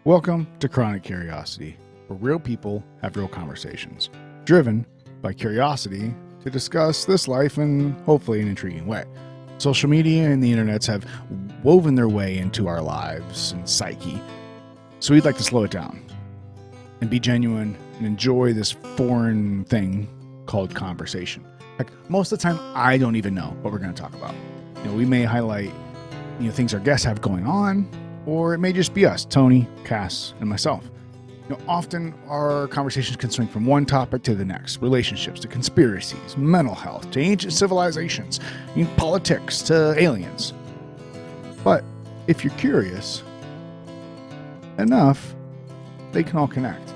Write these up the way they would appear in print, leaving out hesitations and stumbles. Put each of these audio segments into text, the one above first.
Welcome to Chronic Curiosity, where real people have real conversations, driven by curiosity to discuss this life in hopefully an intriguing way. Social media and the internets have woven their way into our lives and psyche, so we'd like to slow it down and be genuine and enjoy this foreign thing called conversation. Like, most of the time, I don't even know what we're going to talk about. We may highlight things our guests have going on, or it may just be us, Tony, Cass, and myself. Often our conversations can swing from one topic to the next: relationships to conspiracies, mental health to ancient civilizations, politics to aliens. But if you're curious enough, they can all connect.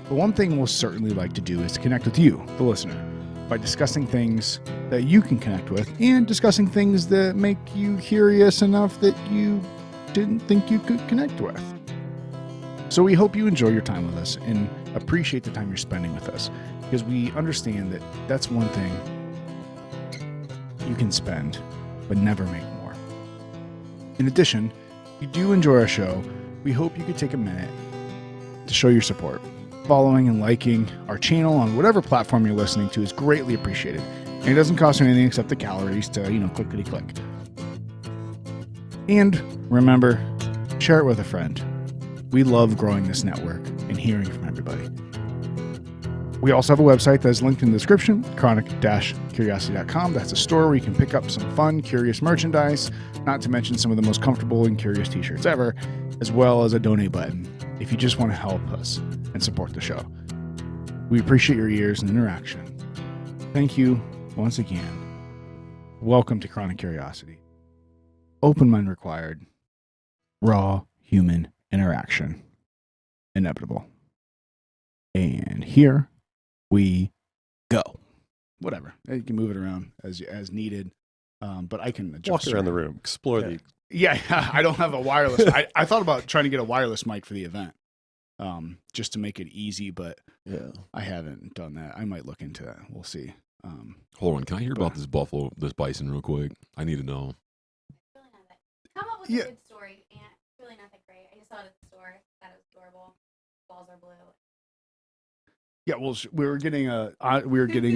The one thing we'll certainly like to do is to connect with you, the listener, by discussing things that you can connect with and discussing things that make you curious enough that you didn't think you could connect with. So we hope you enjoy your time with us and appreciate the time you're spending with us, because we understand that that's one thing you can spend but never make more. In addition, if you do enjoy our show, we hope you could take a minute to show your support. Following and liking our channel on whatever platform you're listening to is greatly appreciated, and it doesn't cost you anything except the calories to, clickety-click. And remember, share it with a friend. We love growing this network and hearing from everybody. We also have a website that's linked in the description, chronic-curiosity.com. That's a store where you can pick up some fun, curious merchandise, not to mention some of the most comfortable and curious t-shirts ever, as well as a donate button if you just want to help us and support the show. We appreciate your ears and interaction. Thank you once again. Welcome to Chronic Curiosity. Open mind required. Raw human interaction. Inevitable. And here we go. Whatever. You can move it around as needed. But I can adjust. Walk around the room. Explore the... Yeah, I don't have a wireless. I thought about trying to get a wireless mic for the event. Just to make it easy, but yeah, I haven't done that. I might look into that. We'll see. Hold on, can I hear about this bison real quick? I need to know. Come up with a good story, and it's really not that great. I just saw it at the store. Thought it was adorable. Balls are blue. Yeah, well, we were getting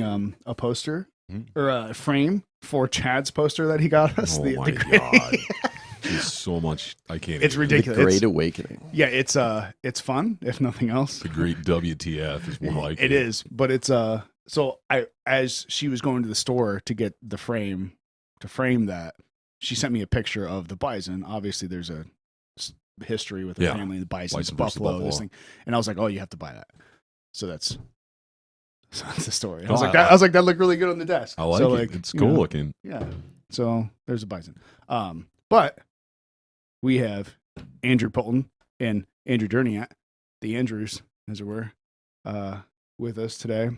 a poster or a frame for Chad's poster that he got us. Oh my god. There's so much I can't. It's ridiculous. The Great Awakening. Yeah, it's fun if nothing else. The Great WTF is more like it is, but it's So as she was going to the store to get the frame to frame that, she sent me a picture of the bison. Obviously, there's a history with the family, the bison's buffalo, this thing, and I was like, oh, you have to buy that. So that's the story. I was like, that looked really good on the desk. I like it. It's cool looking. Yeah. So there's a bison. But we have Andrew Poulton and Andrew Durniat, the Andrews, as it were, with us today.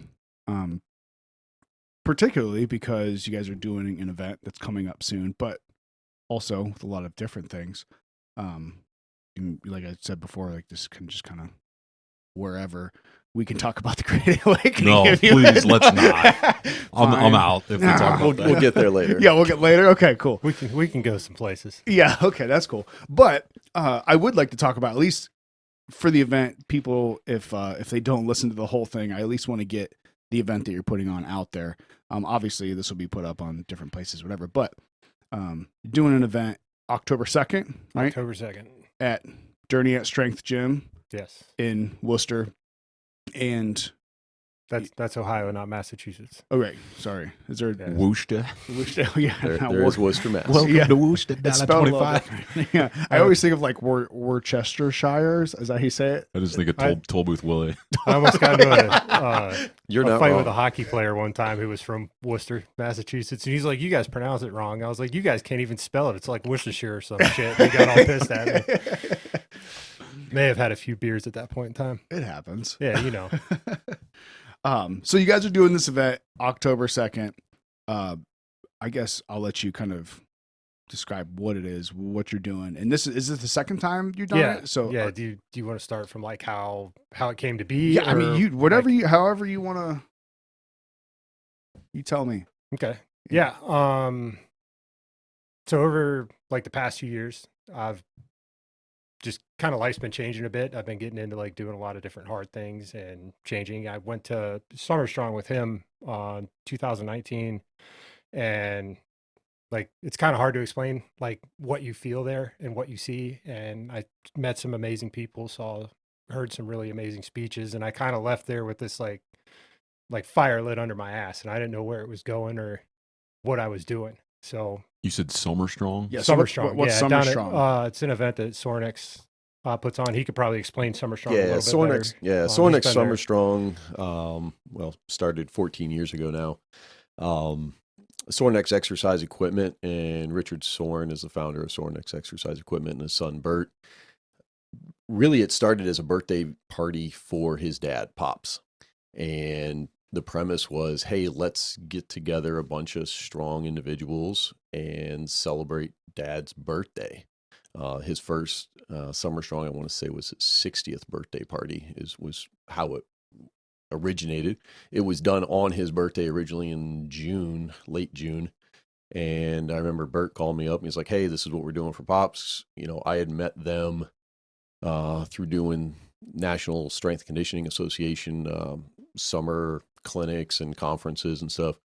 Particularly because you guys are doing an event that's coming up soon, but also with a lot of different things. Like I said before, like this can just kind of wherever we can talk about the Great Awakening. No, please, let's not. I'm out if we talk about that. We'll get there later. Yeah, we'll get later. Okay, cool. We can go some places. Yeah, okay, that's cool. But I would like to talk about, at least for the event, people, if they don't listen to the whole thing, I at least want to get the event that you're putting on out there. Obviously, this will be put up on different places, whatever. But doing an event October 2nd, right? October 2nd. At Durniat Strength Gym. Yes. In Worcester. And that's Ohio, not Massachusetts. Oh, right. Sorry. Is there Worcester? Worcester. Yeah. There is Worcester, Mass. Welcome to Worcester. It's spelled 25. Yeah. I always think of like Worcestershire. Is that how you say it? I just think of Toll Booth Willie. I almost got into a fight wrong. with a hockey player one time who was from Worcester, Massachusetts. And he's like, you guys pronounce it wrong. I was like, you guys can't even spell it. It's like Worcestershire or some shit. He got all pissed at me. May have had a few beers at that point in time. It happens. Yeah, So you guys are doing this event October 2nd. I guess I'll let you kind of describe what it is, what you're doing. And is this the second time you've done it? So yeah, do you want to start from like how it came to be? Yeah, I mean, however you want to. You tell me. Okay. Yeah. So over like the past few years, I've just kind of life's been changing a bit. I've been getting into like doing a lot of different hard things and changing. I went to Summer Strong with him on 2019, and like it's kind of hard to explain like what you feel there and what you see. And I met some amazing people, heard some really amazing speeches, and I kind of left there with this like fire lit under my ass, and I didn't know where it was going or what I was doing. So You said Summer Strong? Yeah, so Summer what- Strong, what's yeah, Summer down Strong? At, it's an event that Sornex puts on. He could probably explain Summer Strong a Yeah, little bit Sornex. better. Yeah, He's Sornex been Summer there. Strong. Well, started 14 years ago now. Sornex Exercise Equipment, and Richard Sorn is the founder of Sornex Exercise Equipment, and his son Bert. Really, it started as a birthday party for his dad, Pops, and the premise was, hey, let's get together a bunch of strong individuals and celebrate Dad's birthday. His first Summer Strong, I want to say, was his 60th birthday party. Was how it originated. It was done on his birthday originally in June, late June. And I remember Bert called me up and he's like, hey, this is what we're doing for Pops. You know, I had met them through doing National Strength Conditioning Association summer clinics and conferences and stuff.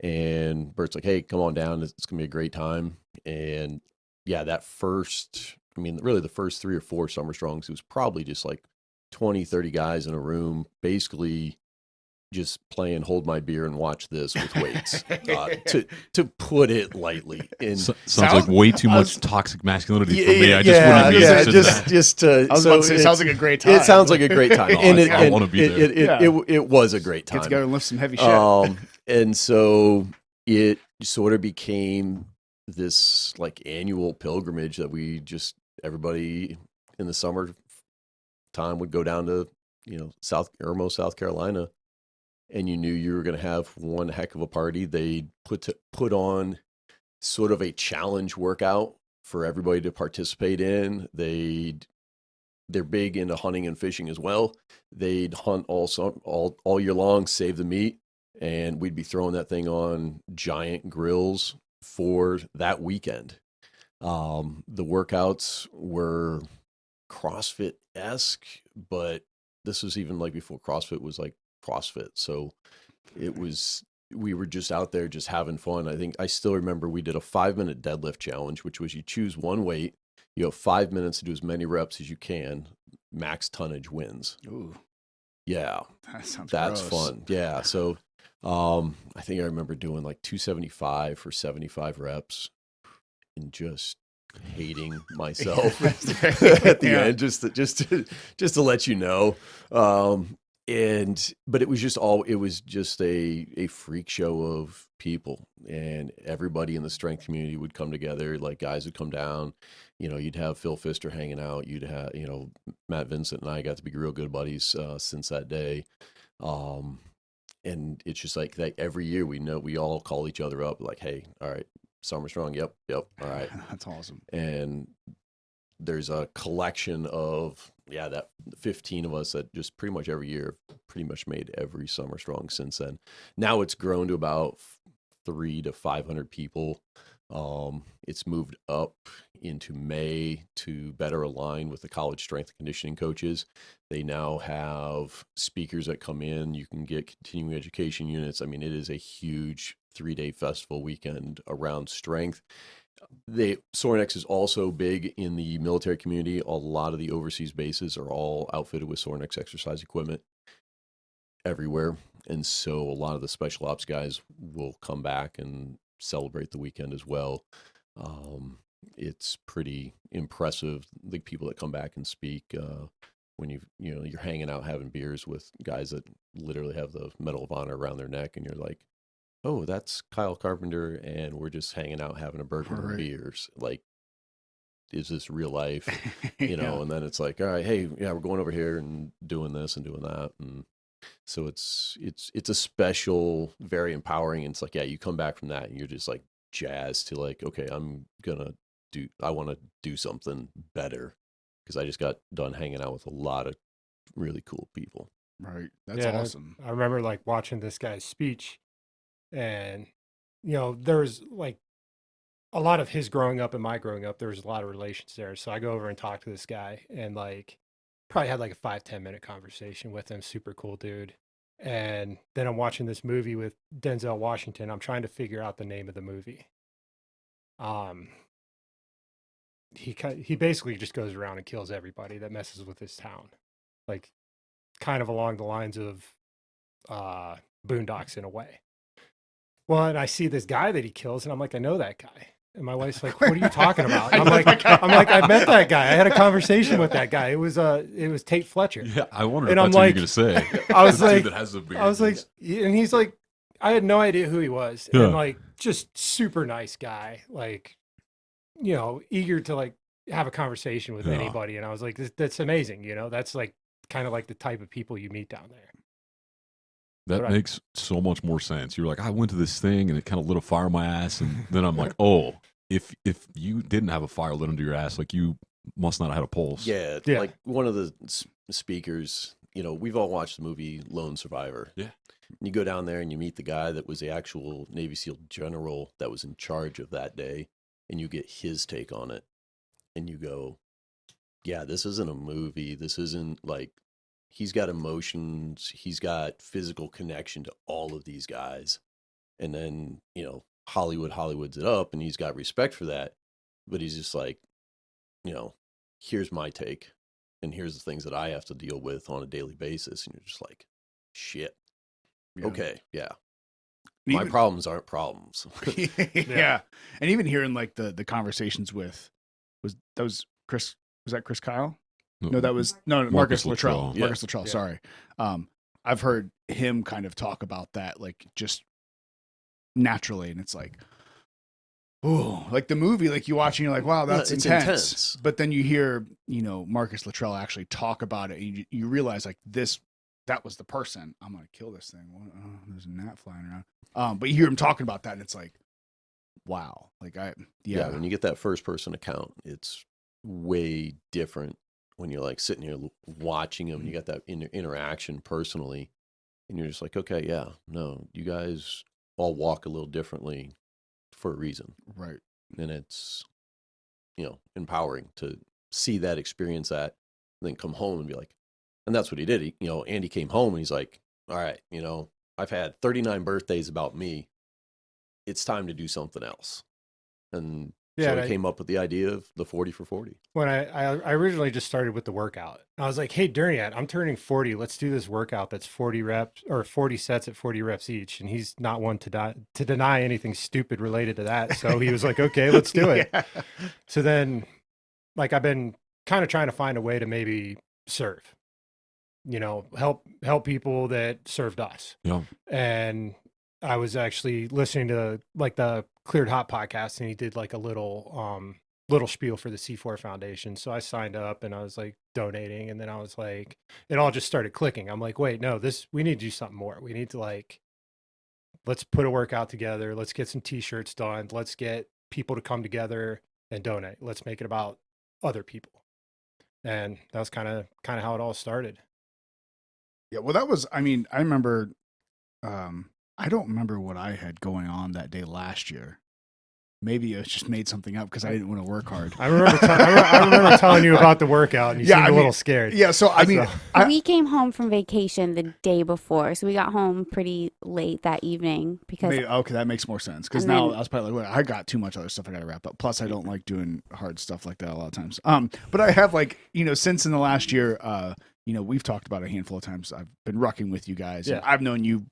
And Bert's like, hey, come on down. It's going to be a great time. And yeah, that first, I mean, really the first 3 or 4 Summer Strongs, it was probably just like 20, 30 guys in a room, basically just playing hold my beer and watch this with weights, to put it lightly. And Sounds like way too much toxic masculinity for me. I just yeah, wouldn't be yeah, interested in that. just I was about to say, it sounds like a great time. It sounds like a great time. No, And I wanna be there. it was a great time. Get together and lift some heavy shit. And so it sort of became this like annual pilgrimage that we just, everybody in the summer time would go down to, you know, Irmo, South Carolina, and you knew you were going to have one heck of a party. They put on sort of a challenge workout for everybody to participate in. They're big into hunting and fishing as well. They'd hunt all year long, save the meat, and we'd be throwing that thing on giant grills for that weekend. The workouts were CrossFit-esque, but this was even like before CrossFit was like CrossFit. So we were just out there just having fun. I still remember we did a 5-minute deadlift challenge, which was you choose one weight, you have 5 minutes to do as many reps as you can, max tonnage wins. Ooh, Yeah, that's that's gross. fun. Yeah. So I think I remember doing like 275 for 75 reps and just hating myself at the end, just to let you know. But it was just a freak show of people, and everybody in the strength community would come together. Like guys would come down, you know, you'd have Phil Pfister hanging out. You'd have, you know, Matt Vincent and I got to be real good buddies since that day. And it's just like that every year we all call each other up like, hey, all right, Summer Strong. Yep. All right. That's awesome. And there's a collection of, that 15 of us that just pretty much every year pretty much made every Summer Strong since then. Now it's grown to about 300 to 500 people. It's moved up into May to better align with the college strength and conditioning coaches. They now have speakers that come in. You can get continuing education units. I mean, it is a huge 3-day festival weekend around strength. Sornex is also big in the military community. A lot of the overseas bases are all outfitted with Sornex exercise equipment everywhere. And so a lot of the special ops guys will come back and celebrate the weekend as well. It's pretty impressive, the people that come back and speak when you're hanging out having beers with guys that literally have the Medal of Honor around their neck, and you're like, oh, that's Kyle Carpenter, and we're just hanging out having a burger and beers. Like, is this real life? You know, and then it's like, all right, hey, yeah, we're going over here and doing this and doing that. And so it's a special, very empowering. And it's like, yeah, you come back from that and you're just like jazzed to like, okay, I want to do something better, because I just got done hanging out with a lot of really cool people. Right. That's awesome. I remember like watching this guy's speech, and, you know, there was like a lot of his growing up and my growing up, there was a lot of relations there. So I go over and talk to this guy and like probably had like a 5-10 minute conversation with him. Super cool dude. And then I'm watching this movie with Denzel Washington. I'm trying to figure out the name of the movie. He basically just goes around and kills everybody that messes with his town, like kind of along the lines of Boondocks in a way. Well, and I see this guy that he kills, and I'm like, I know that guy. And my wife's like, "What are you talking about?" And I'm like, I met that guy. I had a conversation with that guy. It was Tate Fletcher. Yeah, I wondered And if I'm that's what like- you're gonna say. I was The dude like, that has the beard. I was like, and he's like, I had no idea who he was, Yeah. and like, just super nice guy, like, you know, eager to like have a conversation with Yeah. anybody. And I was like, that's amazing. You know, that's like kind of like the type of people you meet down there. that but I- makes so much more sense. You're like, I went to this thing and it kind of lit a fire in my ass, and then I'm like, oh, if you didn't have a fire lit under your ass, like you must not have had a pulse. Yeah, Yeah. like one of the speakers, you know, we've all watched the movie Lone Survivor. Yeah. And you go down there and you meet the guy that was the actual Navy SEAL general that was in charge of that day, and you get his take on it. And you go, yeah, this isn't a movie. This isn't like, he's got emotions. He's got physical connection to all of these guys. And then, you know, Hollywoods it up, and he's got respect for that. But he's just like, you know, here's my take, and here's the things that I have to deal with on a daily basis. And you're just like, shit. Yeah. Okay, yeah. And My even- problems aren't problems. yeah. And even hearing like the conversations with was Chris, was that Chris Kyle? No, that was no Marcus Luttrell. Luttrell. Yeah. Marcus Luttrell, Yeah. sorry. I've heard him kind of talk about that, like just naturally, and it's like, oh, like the movie, like you watch and you're like, wow, that's It's intense. intense. But then you hear, you know, Marcus Luttrell actually talk about it, and you realize like that was the person. I'm gonna kill this thing. There's a gnat flying around. But you hear him talking about that, and it's like, wow, like Yeah, when you get that first person account, it's way different when you're like sitting here watching them and you got that interaction personally, and you're just like, okay, yeah, no, you guys all walk a little differently for a reason. right. And it's, you know, empowering to see that, experience that, and then come home and be like, and that's what he did. You know, Andy came home and he's like, all right, you know, I've had 39 birthdays about me. It's time to do something else. And Yeah, so he came up with the idea of the 40 for 40. When I originally just started with the workout, I was like, hey, Durniat, I'm turning 40. Let's do this workout that's 40 reps or 40 sets at 40 reps each. And he's not one to deny anything stupid related to that. So he was like, okay, let's do it. Yeah. So then, like, I've been kind of trying to find a way to maybe serve, you know, help people that served us. Yeah. And I was actually listening to like the Cleared Hot podcast, and he did like a little spiel for the C4 Foundation. So I signed up and I was like donating, and then I was like, it all just started clicking. I'm like, wait, no, we need to do something more. We need to like, let's put a workout together. Let's get some t-shirts done. Let's get people to come together and donate. Let's make it about other people. And that was kind of how it all started. Yeah, well, that was, I mean, I remember, I don't remember what I had going on that day last year. Maybe I just made something up because I didn't want to work hard. I remember, I remember telling you about the workout, and you Yeah, seemed I a mean, little scared. Yeah, so I mean, So- We came home from vacation the day before, so we got home pretty late that evening because okay, that makes more sense because And now then- I was probably like, well, I got too much other stuff I got to wrap up. Plus, I don't like doing hard stuff like that a lot of times. But I have like, you know, since in the last year, you know, we've talked about a handful of times. I've been rucking with you guys. Yeah. And I've known you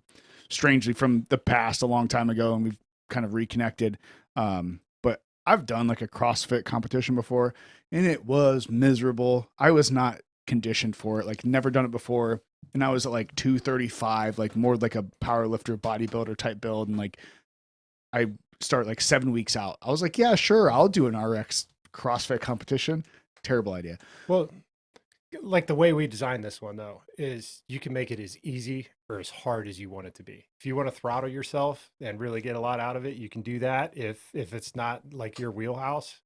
strangely from the past a long time ago, and we've kind of reconnected. But I've done like a CrossFit competition before, and it was miserable. I was not conditioned for it, like never done it before. And I was at like 235, like more like a power lifter, bodybuilder type build. And like, I start like 7 weeks out. I was like, yeah, sure, I'll do an RX CrossFit competition. Terrible idea. Well, like the way we designed this one though is you can make it as easy or as hard as you want it to be. If you want to throttle yourself and really get a lot out of it, you can do that. If it's not like your wheelhouse,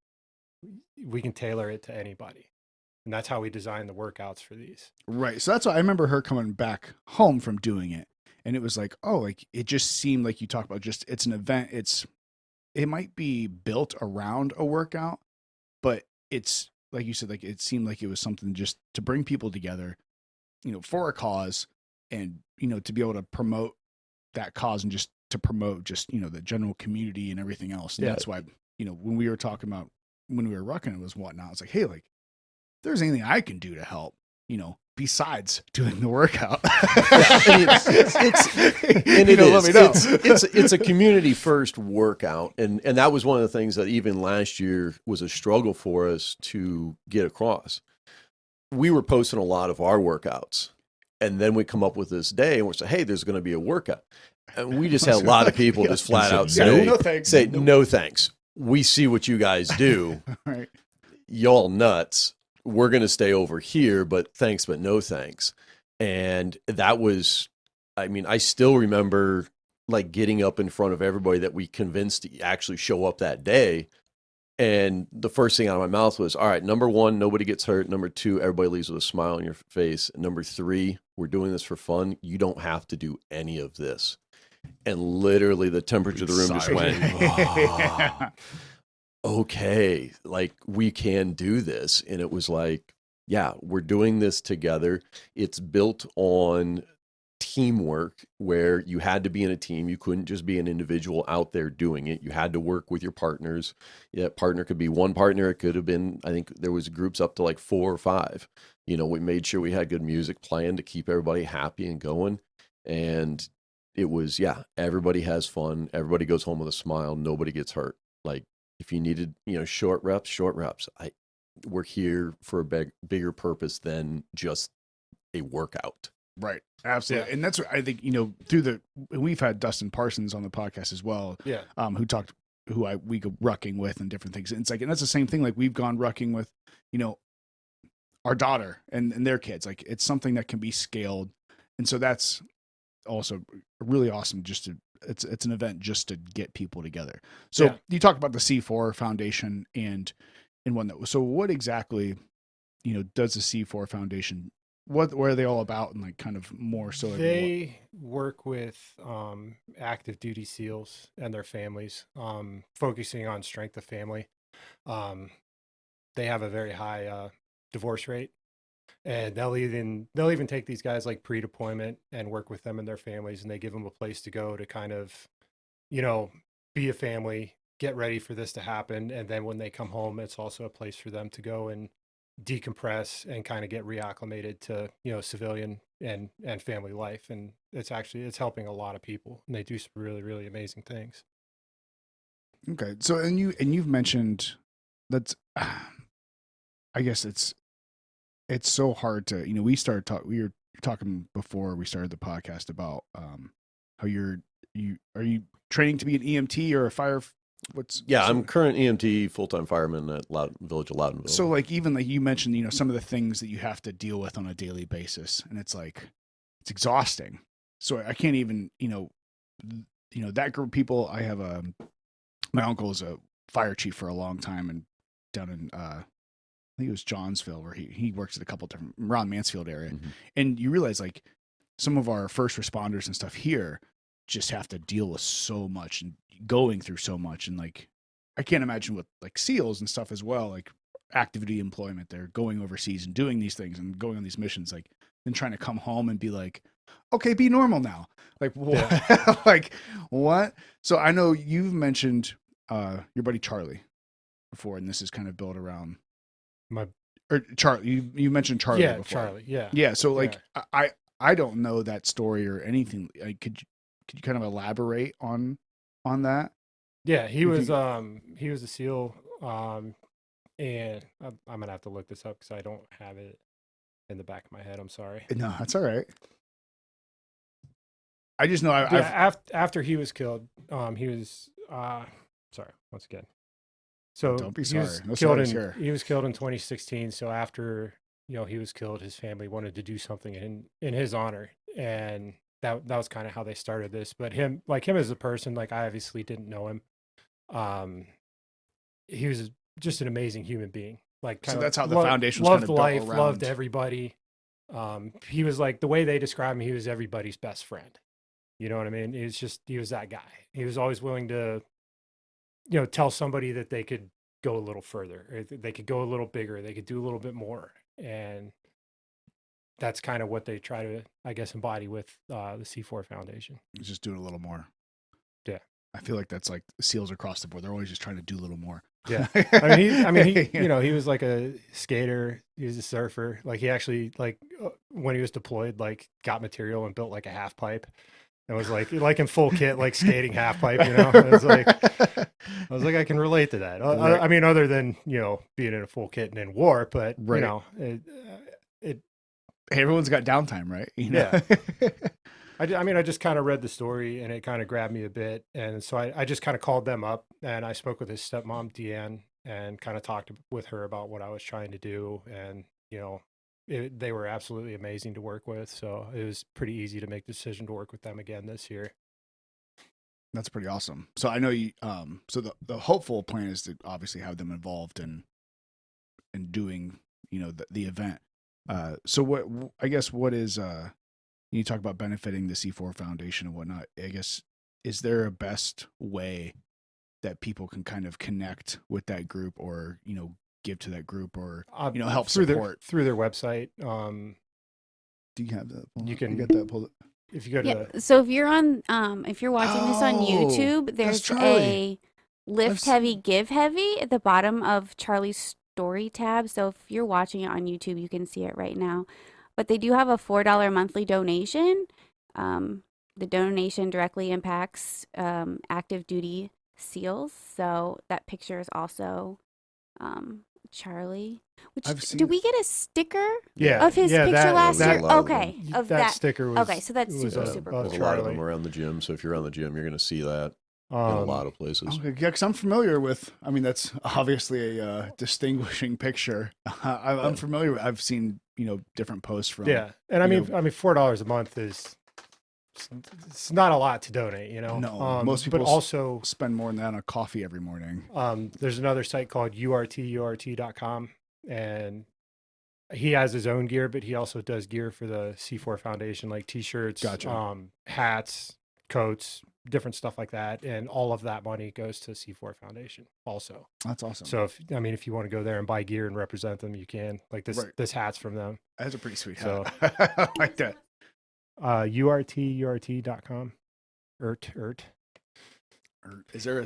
we can tailor it to anybody. And that's how we designed the workouts for these. Right. So that's why I remember her coming back home from doing it. And it was like, oh, like it just seemed like you talked about just, it's an event. It's it might be built around a workout, but it's like you said, like it seemed like it was something just to bring people together, for a cause, and to be able to promote that cause and just to promote just the general community and everything else. And that's why when we were talking about when we were rucking it was whatnot, it's like, hey, like if there's anything I can do to help, besides doing the workout. It's a community first workout. And that was one of the things that even last year was a struggle for us to get across. We were posting a lot of our workouts, and then we come up with this day and we say, hey, there's going to be a workout. And we just had a lot of people just flat out say, no thanks. We see what you guys do. Right. Y'all nuts. We're going to stay over here, but thanks, but no thanks. And that was, I still remember like getting up in front of everybody that we convinced to actually show up that day. And the first thing out of my mouth was, all right, number one, nobody gets hurt. Number two, everybody leaves with a smile on your face. And number three, we're doing this for fun. You don't have to do any of this. And literally the temperature of the room just went, oh, okay, like we can do this. And it was like, yeah, we're doing this together. It's built on teamwork where you had to be in a team. You couldn't just be an individual out there doing it. You had to work with your partners. That partner could be one partner. It could have been, I think there was groups up to like 4 or 5. We made sure we had good music playing to keep everybody happy and going. And it was, everybody has fun. Everybody goes home with a smile. Nobody gets hurt. Like if you needed, short reps. We're here for a bigger purpose than just a workout. Right. Absolutely. Yeah. And that's what I think, we've had Dustin Parsons on the podcast as well. Yeah. We go rucking with and different things. And it's like, and that's the same thing. Like we've gone rucking with, our daughter and their kids. Like it's something that can be scaled. And so that's also really awesome. It's an event just to get people together. So you talk about the C4 Foundation and whatnot. So what exactly, does the C4 Foundation, what are they all about, and like kind of more so? They work with active duty SEALs and their families, focusing on strength of family. They have a very high divorce rate, and they'll even take these guys like pre-deployment and work with them and their families, and they give them a place to go to kind of, be a family, get ready for this to happen, and then when they come home, it's also a place for them to go and decompress and kind of get reacclimated to civilian and family life. And it's helping a lot of people, and they do some really, really amazing things. Okay. So you've mentioned that's I guess it's so hard to, we were talking before we started the podcast about how are you training to be an EMT or a fire? I'm current EMT full-time fireman at Village of Loudonville. So like, even like you mentioned, some of the things that you have to deal with on a daily basis, and it's like, it's exhausting. So I can't even, that group of people. I have my uncle is a fire chief for a long time, and down in, I think it was Johnsville, where he works at a couple different, around Mansfield area. Mm-hmm. And you realize like some of our first responders and stuff here just have to deal with so much and going through so much. And like, I can't imagine with like SEALs and stuff as well, like activity employment, they're going overseas and doing these things and going on these missions, like then trying to come home and be like, okay, be normal now. Like what? Yeah. Like what? So I know you've mentioned your buddy Charlie before, and this is kind of built around Charlie. You mentioned Charlie before. Charlie. Yeah. Yeah. So like, I don't know that story or anything. Like, could you kind of elaborate on that? Yeah, he was a SEAL, and I'm gonna have to look this up because I don't have it in the back of my head. I'm sorry. No, that's all right. I just know after he was killed, he was sorry once again. So don't be sorry. He was killed in 2016. So after he was killed, his family wanted to do something in his honor, and that was kind of how they started this. But him as a person, like I obviously didn't know him. He was just an amazing human being. Like so that's how the foundation was kind of built life, around. Loved everybody. He was like, the way they describe him, he was everybody's best friend. You know what I mean? He was that guy. He was always willing to tell somebody that they could go a little further, or they could go a little bigger, they could do a little bit more. And that's kind of what they try to, I guess, embody with the C4 Foundation. Just do it a little more. Yeah. I feel like that's like SEALs across the board. They're always just trying to do a little more. Yeah. He was like a skater. He was a surfer. Like he actually, like when he was deployed, like got material and built like a half pipe. And was like in full kit, like skating half pipe, I was like, I can relate to that. Right. I mean, other than, being in a full kit and in war, but Right. It Everyone's got downtime, right? Yeah. I just kind of read the story and it kind of grabbed me a bit. And so I just kind of called them up and I spoke with his stepmom, Deanne, and kind of talked with her about what I was trying to do. And, they were absolutely amazing to work with. So it was pretty easy to make the decision to work with them again this year. That's pretty awesome. So I know you, so the hopeful plan is to obviously have them involved in doing, the event. So what is, you talk about benefiting the C4 Foundation and whatnot. I guess, is there a best way that people can kind of connect with that group or, give to that group or, help support through their website? Do you have that? You can get that pulled up? If you go to So if you're on, if you're watching this on YouTube, there's Charlie. a lift heavy, give heavy at the bottom of Charlie's story tab. So if you're watching it on YouTube, you can see it right now. But they do have a $4 monthly donation. The donation directly impacts active duty SEALs. So that picture is also Charlie. Did we get a sticker of his picture last year? Okay, of that sticker was, okay, so that's super cool. There's a lot of them around the gym. So if you're around the gym, you're going to see that in a lot of places. Okay, yeah, because I'm familiar with. I mean, that's obviously a distinguishing picture. I'm familiar with. I've seen different posts from. Yeah, and I mean, $4 a month is. It's not a lot to donate, No, most people but also spend more than that on a coffee every morning. There's another site called urt.com, and he has his own gear, but he also does gear for the C4 Foundation, like T-shirts, Gotcha. Hats, coats, different stuff like that, and all of that money goes to C4 Foundation also. That's awesome. So if you want to go there and buy gear and represent them, you can. Like this hat's from them. That's a pretty sweet So, hat. I like that. urt.com. Urt. Is there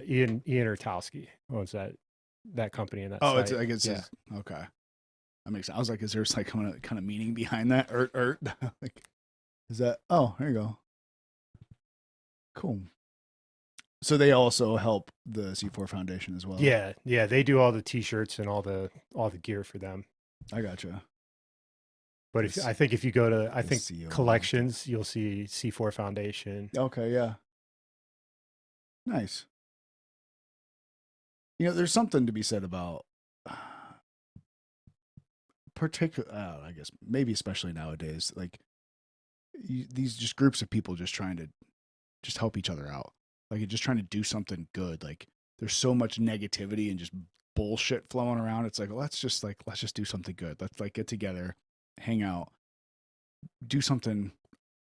Ian Urtowski owns that company and that Oh, site. Okay. That makes sense. I was like, is there like kind of meaning behind that? Urt. Like, is that? Oh, there you go. Cool. So they also help the C4 Foundation as well. Yeah. They do all the T-shirts and all the gear for them. I gotcha. But if you go to CEO collections, you'll see C4 Foundation. Okay, yeah. Nice. There's something to be said about I guess maybe especially nowadays, like these just groups of people just trying to just help each other out, like just trying to do something good. Like there's so much negativity and just bullshit flowing around. It's like, let's just do something good. Let's like get together, hang out, do something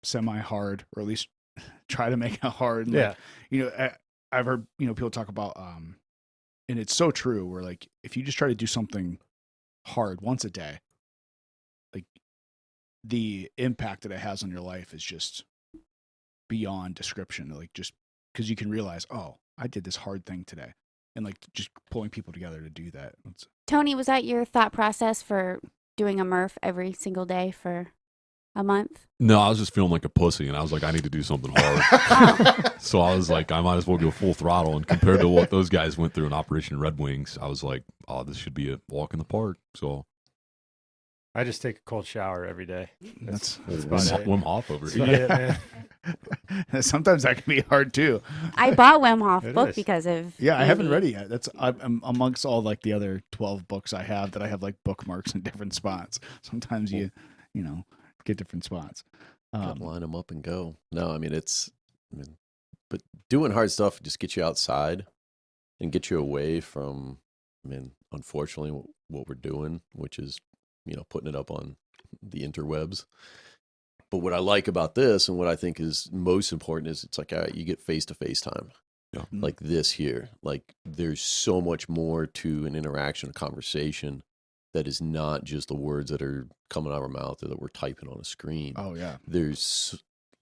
semi-hard, or at least try to make it hard. And I've heard people talk about and it's so true, where like if you just try to do something hard once a day, like the impact that it has on your life is just beyond description. Like just because you can realize, oh, I did this hard thing today, and like just pulling people together to do that. Tony, was that your thought process for doing a Murph every single day for a month? No, I was just feeling like a pussy, and I was like, I need to do something hard. So I was like, I might as well go full throttle. And compared to what those guys went through in Operation Red Wings, I was like, oh, this should be a walk in the park. So I just take a cold shower every day. That's Wim Hof over That's here. about it, man. Sometimes that can be hard too. I bought Wim Hof It book is. because of Yeah, I haven't Andy. read it yet. I'm amongst all like the other 12 books I have that I have like bookmarks in different spots. Sometimes you get different spots. Line them up and go. No, I mean but doing hard stuff just gets you outside and get you away from, unfortunately, what we're doing, which is, putting it up on the interwebs. But what I like about this, and what I think is most important, is it's like you get face-to-face time. Yeah. like this here. Like there's so much more to an interaction, a conversation that is not just the words that are coming out of our mouth or that we're typing on a screen. Oh yeah.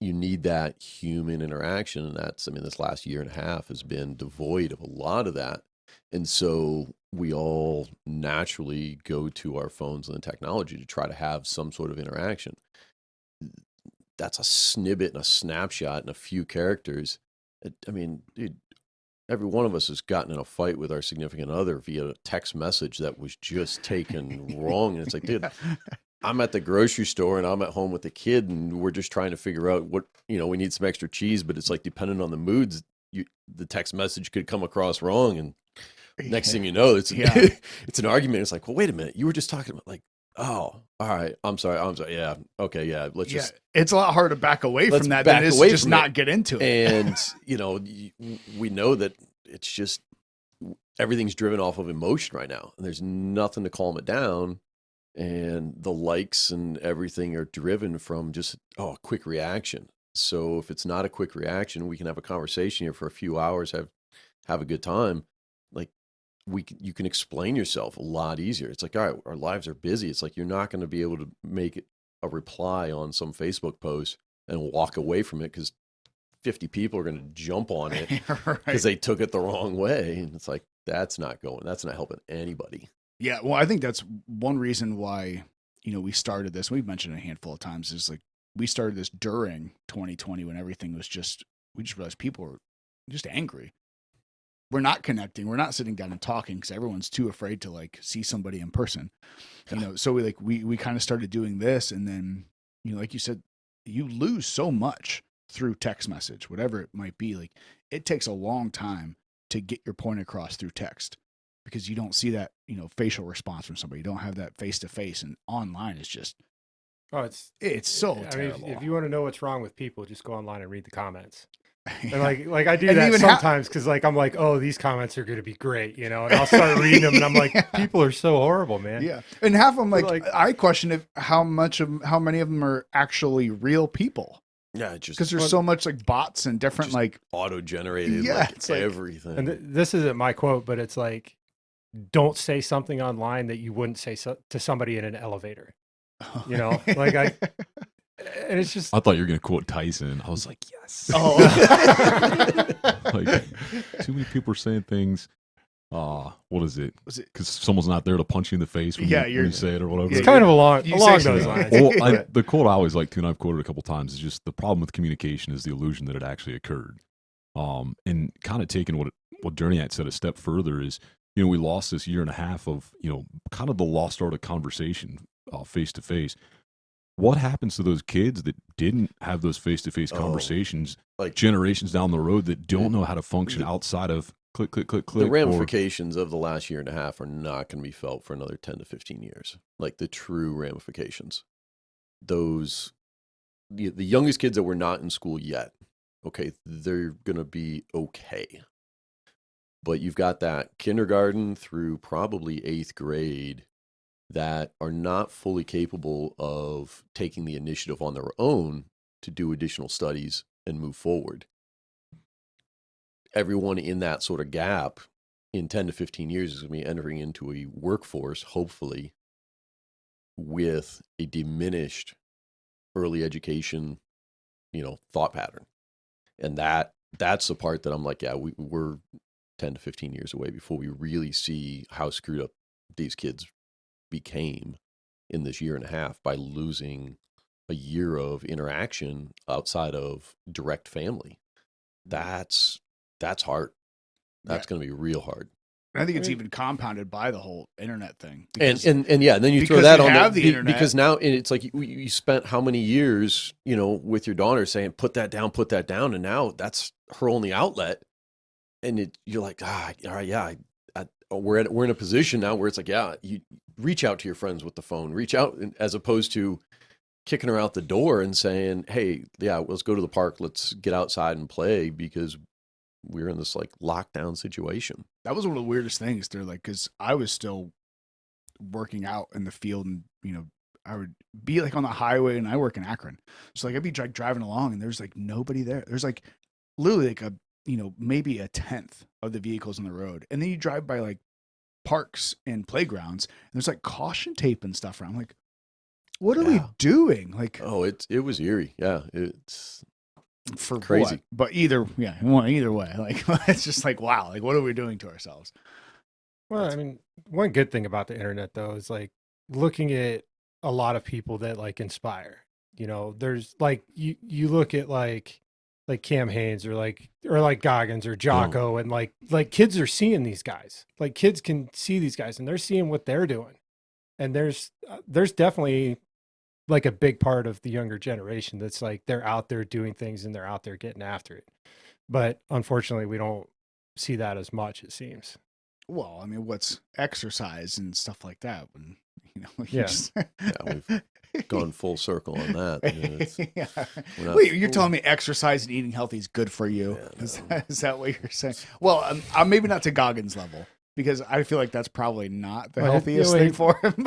You need that human interaction. And that's, I mean, this last year and a half has been devoid of a lot of that. And so we all naturally go to our phones and the technology to try to have some sort of interaction. That's a snippet and a snapshot and a few characters. I mean, dude, every one of us has gotten in a fight with our significant other via a text message that was just taken wrong. And it's like, dude, I'm at the grocery store and I'm at home with the kid and we're just trying to figure out what, we need some extra cheese, but it's like, depending on the moods, the text message could come across wrong. And next thing you know, it's an argument. It's like, well, wait a minute. You were just talking about like, oh, all right. I'm sorry. Yeah. Okay. Yeah. It's a lot harder to back away from that than it is just not get into it. And, we know that it's just everything's driven off of emotion right now. And there's nothing to calm it down. And the likes and everything are driven from just, a quick reaction. So if it's not a quick reaction, we can have a conversation here for a few hours, have a good time. Like you can explain yourself a lot easier. It's like, all right, our lives are busy. It's like, you're not going to be able to make a reply on some Facebook post and walk away from it because 50 people are going to jump on it because they took it the wrong way. And it's like, that's not helping anybody. Yeah. Well, I think that's one reason why, we started this. We've mentioned it a handful of times, is like we started this during 2020 when everything was we just realized people were just angry. We're not connecting. We're not sitting down and talking because everyone's too afraid to like see somebody in person, so we kind of started doing this. And then, like you said, you lose so much through text message, whatever it might be. Like it takes a long time to get your point across through text because you don't see that, facial response from somebody. You don't have that face to face, and online is just, it's so terrible. If you want to know what's wrong with people, just go online and read the comments. And like I do that sometimes because like I'm like, oh, these comments are going to be great, and I'll start reading them, and I'm like, people are so horrible, man. Yeah, and half of them, like I question how many of them are actually real people. Yeah, just because there's so much like bots and different like auto-generated, it's like everything. And this isn't my quote, but it's like, don't say something online that you wouldn't say to somebody in an elevator. And it's just, I thought you were going to quote Tyson. I was like, yes. Oh, like too many people are saying things. What is it? Because someone's not there to punch you in the face when you say it or whatever. It's kind of along those lines. Well, the quote I always like to, and I've quoted a couple times, is just the problem with communication is the illusion that it actually occurred. And kind of taking what Durniat said a step further is, we lost this year and a half of, kind of the lost art of conversation face to face. What happens to those kids that didn't have those face-to-face conversations, like generations down the road, that don't know how to function outside of click, click, click, click? The ramifications of the last year and a half are not going to be felt for another 10 to 15 years. Like the true ramifications. The youngest kids that were not in school yet, okay, they're going to be okay. But you've got that kindergarten through probably 8th grade that are not fully capable of taking the initiative on their own to do additional studies and move forward. Everyone in that sort of gap in 10 to 15 years is going to be entering into a workforce, hopefully, with a diminished early education, thought pattern. And that's the part that I'm like, yeah, we're 10 to 15 years away before we really see how screwed up these kids became in this year and a half by losing a year of interaction outside of direct family. That's hard. That's going to be real hard. I think it's even compounded by the whole internet thing. Because, and then you throw that on the internet, because now it's like you spent how many years, with your daughter saying, put that down. And now that's her only outlet. And you're like, all right, yeah, we're in a position now where it's like, yeah, you reach out to your friends with the phone, reach out, as opposed to kicking her out the door and saying, hey, yeah, let's go to the park. Let's get outside and play because we're in this like lockdown situation. That was one of the weirdest things. They're like, because I was still working out in the field and, I would be like on the highway and I work in Akron. So like I'd be driving along and there's like nobody there. There's like literally like a maybe a tenth of the vehicles on the road. And then you drive by like parks and playgrounds and there's like caution tape and stuff around. I'm like, what are we doing? Like, oh, it was eerie. Yeah. It's for crazy. what? But either way, like, it's just like, wow, like what are we doing to ourselves? Well, I mean, one good thing about the internet though is like looking at a lot of people that like inspire. There's like you look at like Cam Haynes or like Goggins or Jocko, and like kids are seeing these guys. Like kids can see these guys and they're seeing what they're doing. And there's definitely like a big part of the younger generation that's like they're out there doing things and they're out there getting after it. But unfortunately, we don't see that as much, it seems. Well, I mean, what's exercise and stuff like that? When we've gone full circle on that. Yeah. Wait, you're telling me exercise and eating healthy is good for you? Yeah, Is that what you're saying? Well, I'm maybe not to Goggins level because I feel like that's probably not the healthiest thing for him.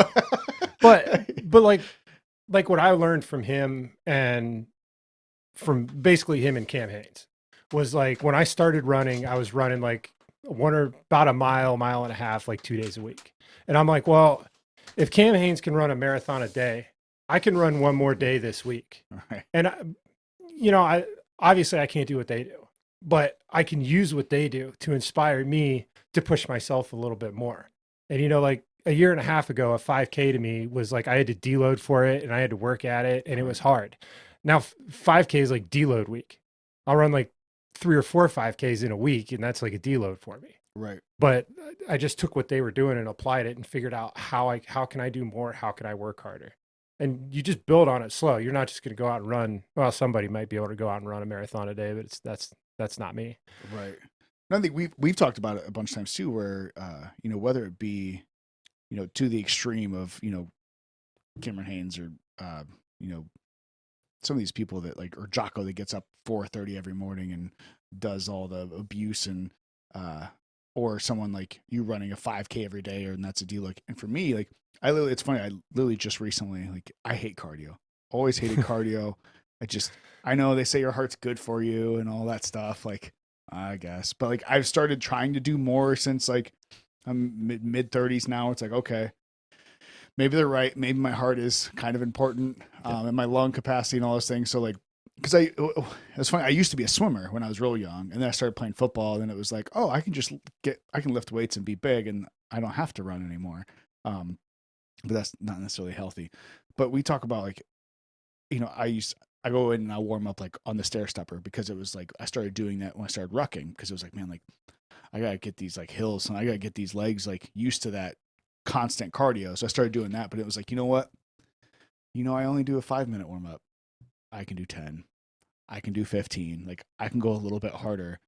but like what I learned from him and from basically him and Cam Haynes was like when I started running, I was running like about a mile and a half, like 2 days a week. And I'm like, well, if Cam Haynes can run a marathon a day, I can run one more day this week. Right. And I obviously I can't do what they do, but I can use what they do to inspire me to push myself a little bit more. And like a year and a half ago, a 5K to me was like I had to deload for it and I had to work at it and it was hard. Now 5K is like deload week. I'll run like 3 or 4 5Ks in a week and that's like a deload for me. Right. But I just took what they were doing and applied it and figured out how can I do more? How can I work harder? And you just build on it slow. You're not just going to go out and run. Well, somebody might be able to go out and run a marathon a day, but that's not me. Right. And I think we've talked about it a bunch of times too, where whether it be to the extreme of Cameron Haynes or some of these people that like, or Jocko that gets up 4:30 every morning and does all the abuse and or someone like you running a 5K every day, and that's a deal. Like, and for me, like it's funny. I literally just recently, like, I hate cardio. Always hated cardio. I know they say your heart's good for you and all that stuff. Like, I guess, but like I've started trying to do more since like I'm mid 30s now. It's like, okay, maybe they're right. Maybe my heart is kind of important, and my lung capacity and all those things. So like, because it's funny. I used to be a swimmer when I was real young, and then I started playing football. And then it was like, oh, I can lift weights and be big, and I don't have to run anymore. But that's not necessarily healthy. But we talk about like, I go in and I warm up like on the stair stepper because it was like I started doing that when I started rucking because it was like, man, like I gotta get these like hills and I gotta get these legs like used to that constant cardio. So I started doing that, but it was like, you know what? I only do a 5-minute warm up. I can do 10. I can do 15. Like I can go a little bit harder.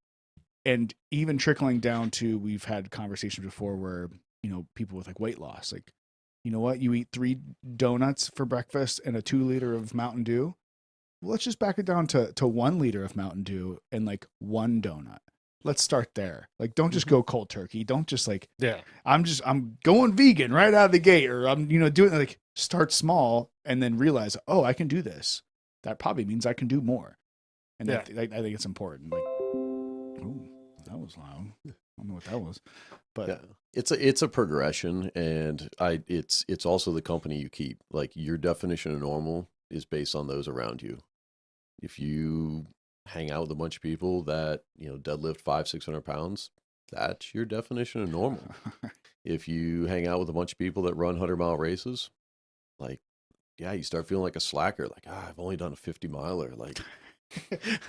And even trickling down to, we've had conversations before where, people with like weight loss, like, you know what? You eat 3 donuts for breakfast and a 2 liter of Mountain Dew. Well, let's just back it down to 1 liter of Mountain Dew and like 1 donut. Let's start there. Like, don't just go cold turkey. Don't just like, I'm going vegan right out of the gate, or I'm, doing like, start small and then realize, oh, I can do this. That probably means I can do more. And I think it's important. Like, ooh, that was loud. I don't know what that was, but yeah. It's a progression, and it's also the company you keep. Like, your definition of normal is based on those around you. If you hang out with a bunch of people that deadlift 500-600 pounds, that's your definition of normal. If you hang out with a bunch of people that run 100-mile races, like, yeah, you start feeling like a slacker. Like, I've only done a 50-miler. Like,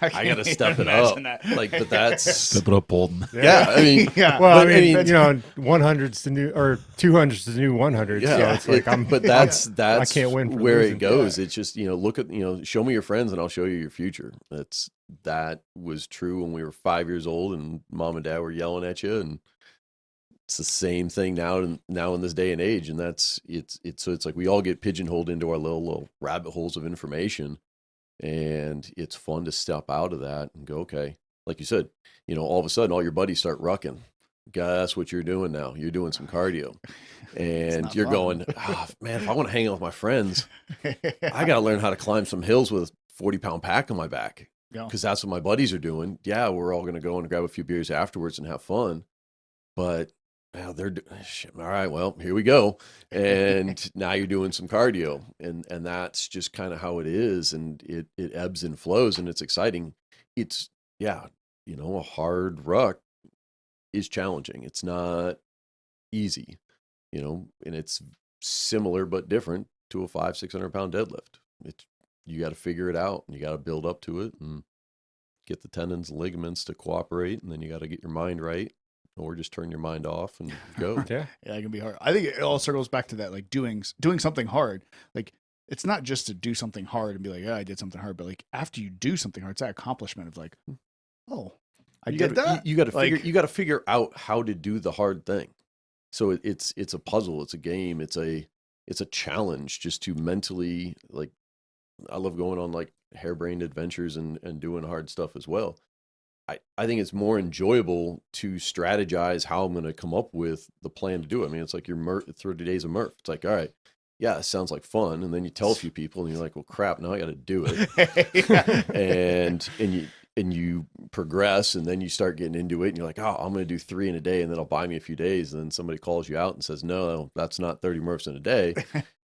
I got to step it up. That. Like, but that's step it up, Poulton. Yeah, I mean, yeah. Well, I mean, 100's the new, or 200's the new 100. Yeah, so it's like but that's I can't win for where losing. it goes. Yeah. It's just look at show me your friends and I'll show you your future. That was true when we were 5 years old and mom and dad were yelling at you, and it's the same thing now in this day and age. And it's like we all get pigeonholed into our little rabbit holes of information. And it's fun to step out of that and go, okay, like you said, all of a sudden all your buddies start rucking. Guess what you're doing now? You're doing some cardio. And you're going, man, if I want to hang out with my friends, I got to learn how to climb some hills with a 40-pound pack on my back. Yeah. because that's what my buddies are doing. Yeah, we're all going to go and grab a few beers afterwards and have fun. But shit, all right, well, here we go. And now you're doing some cardio. And that's just kind of how it is. And it ebbs and flows, and it's exciting. It's, a hard ruck is challenging. It's not easy, and it's similar but different to a 500-600 pound deadlift. You got to figure it out, and you got to build up to it and get the tendons and ligaments to cooperate, and then you got to get your mind right, or just turn your mind off and go. Yeah. Yeah, it can be hard. I think it all circles back to that, like doing something hard. Like, it's not just to do something hard and be like, yeah, I did something hard, but like after you do something hard, it's that accomplishment of like, oh, I did that. You got to Like- figure. You got to figure out how to do the hard thing. So it's a puzzle. It's a game. It's a challenge just to mentally, like, I love going on like harebrained adventures and doing hard stuff as well. I think it's more enjoyable to strategize how I'm going to come up with the plan to do it. I mean, it's like your 30 days of Murph. It's like, all right, yeah, it sounds like fun. And then you tell a few people and you're like, well, crap, now I got to do it. and you progress, and then you start getting into it, and you're like, oh, I'm going to do 3 in a day, and then it'll buy me a few days. And then somebody calls you out and says, no, that's not 30 Murphs in a day.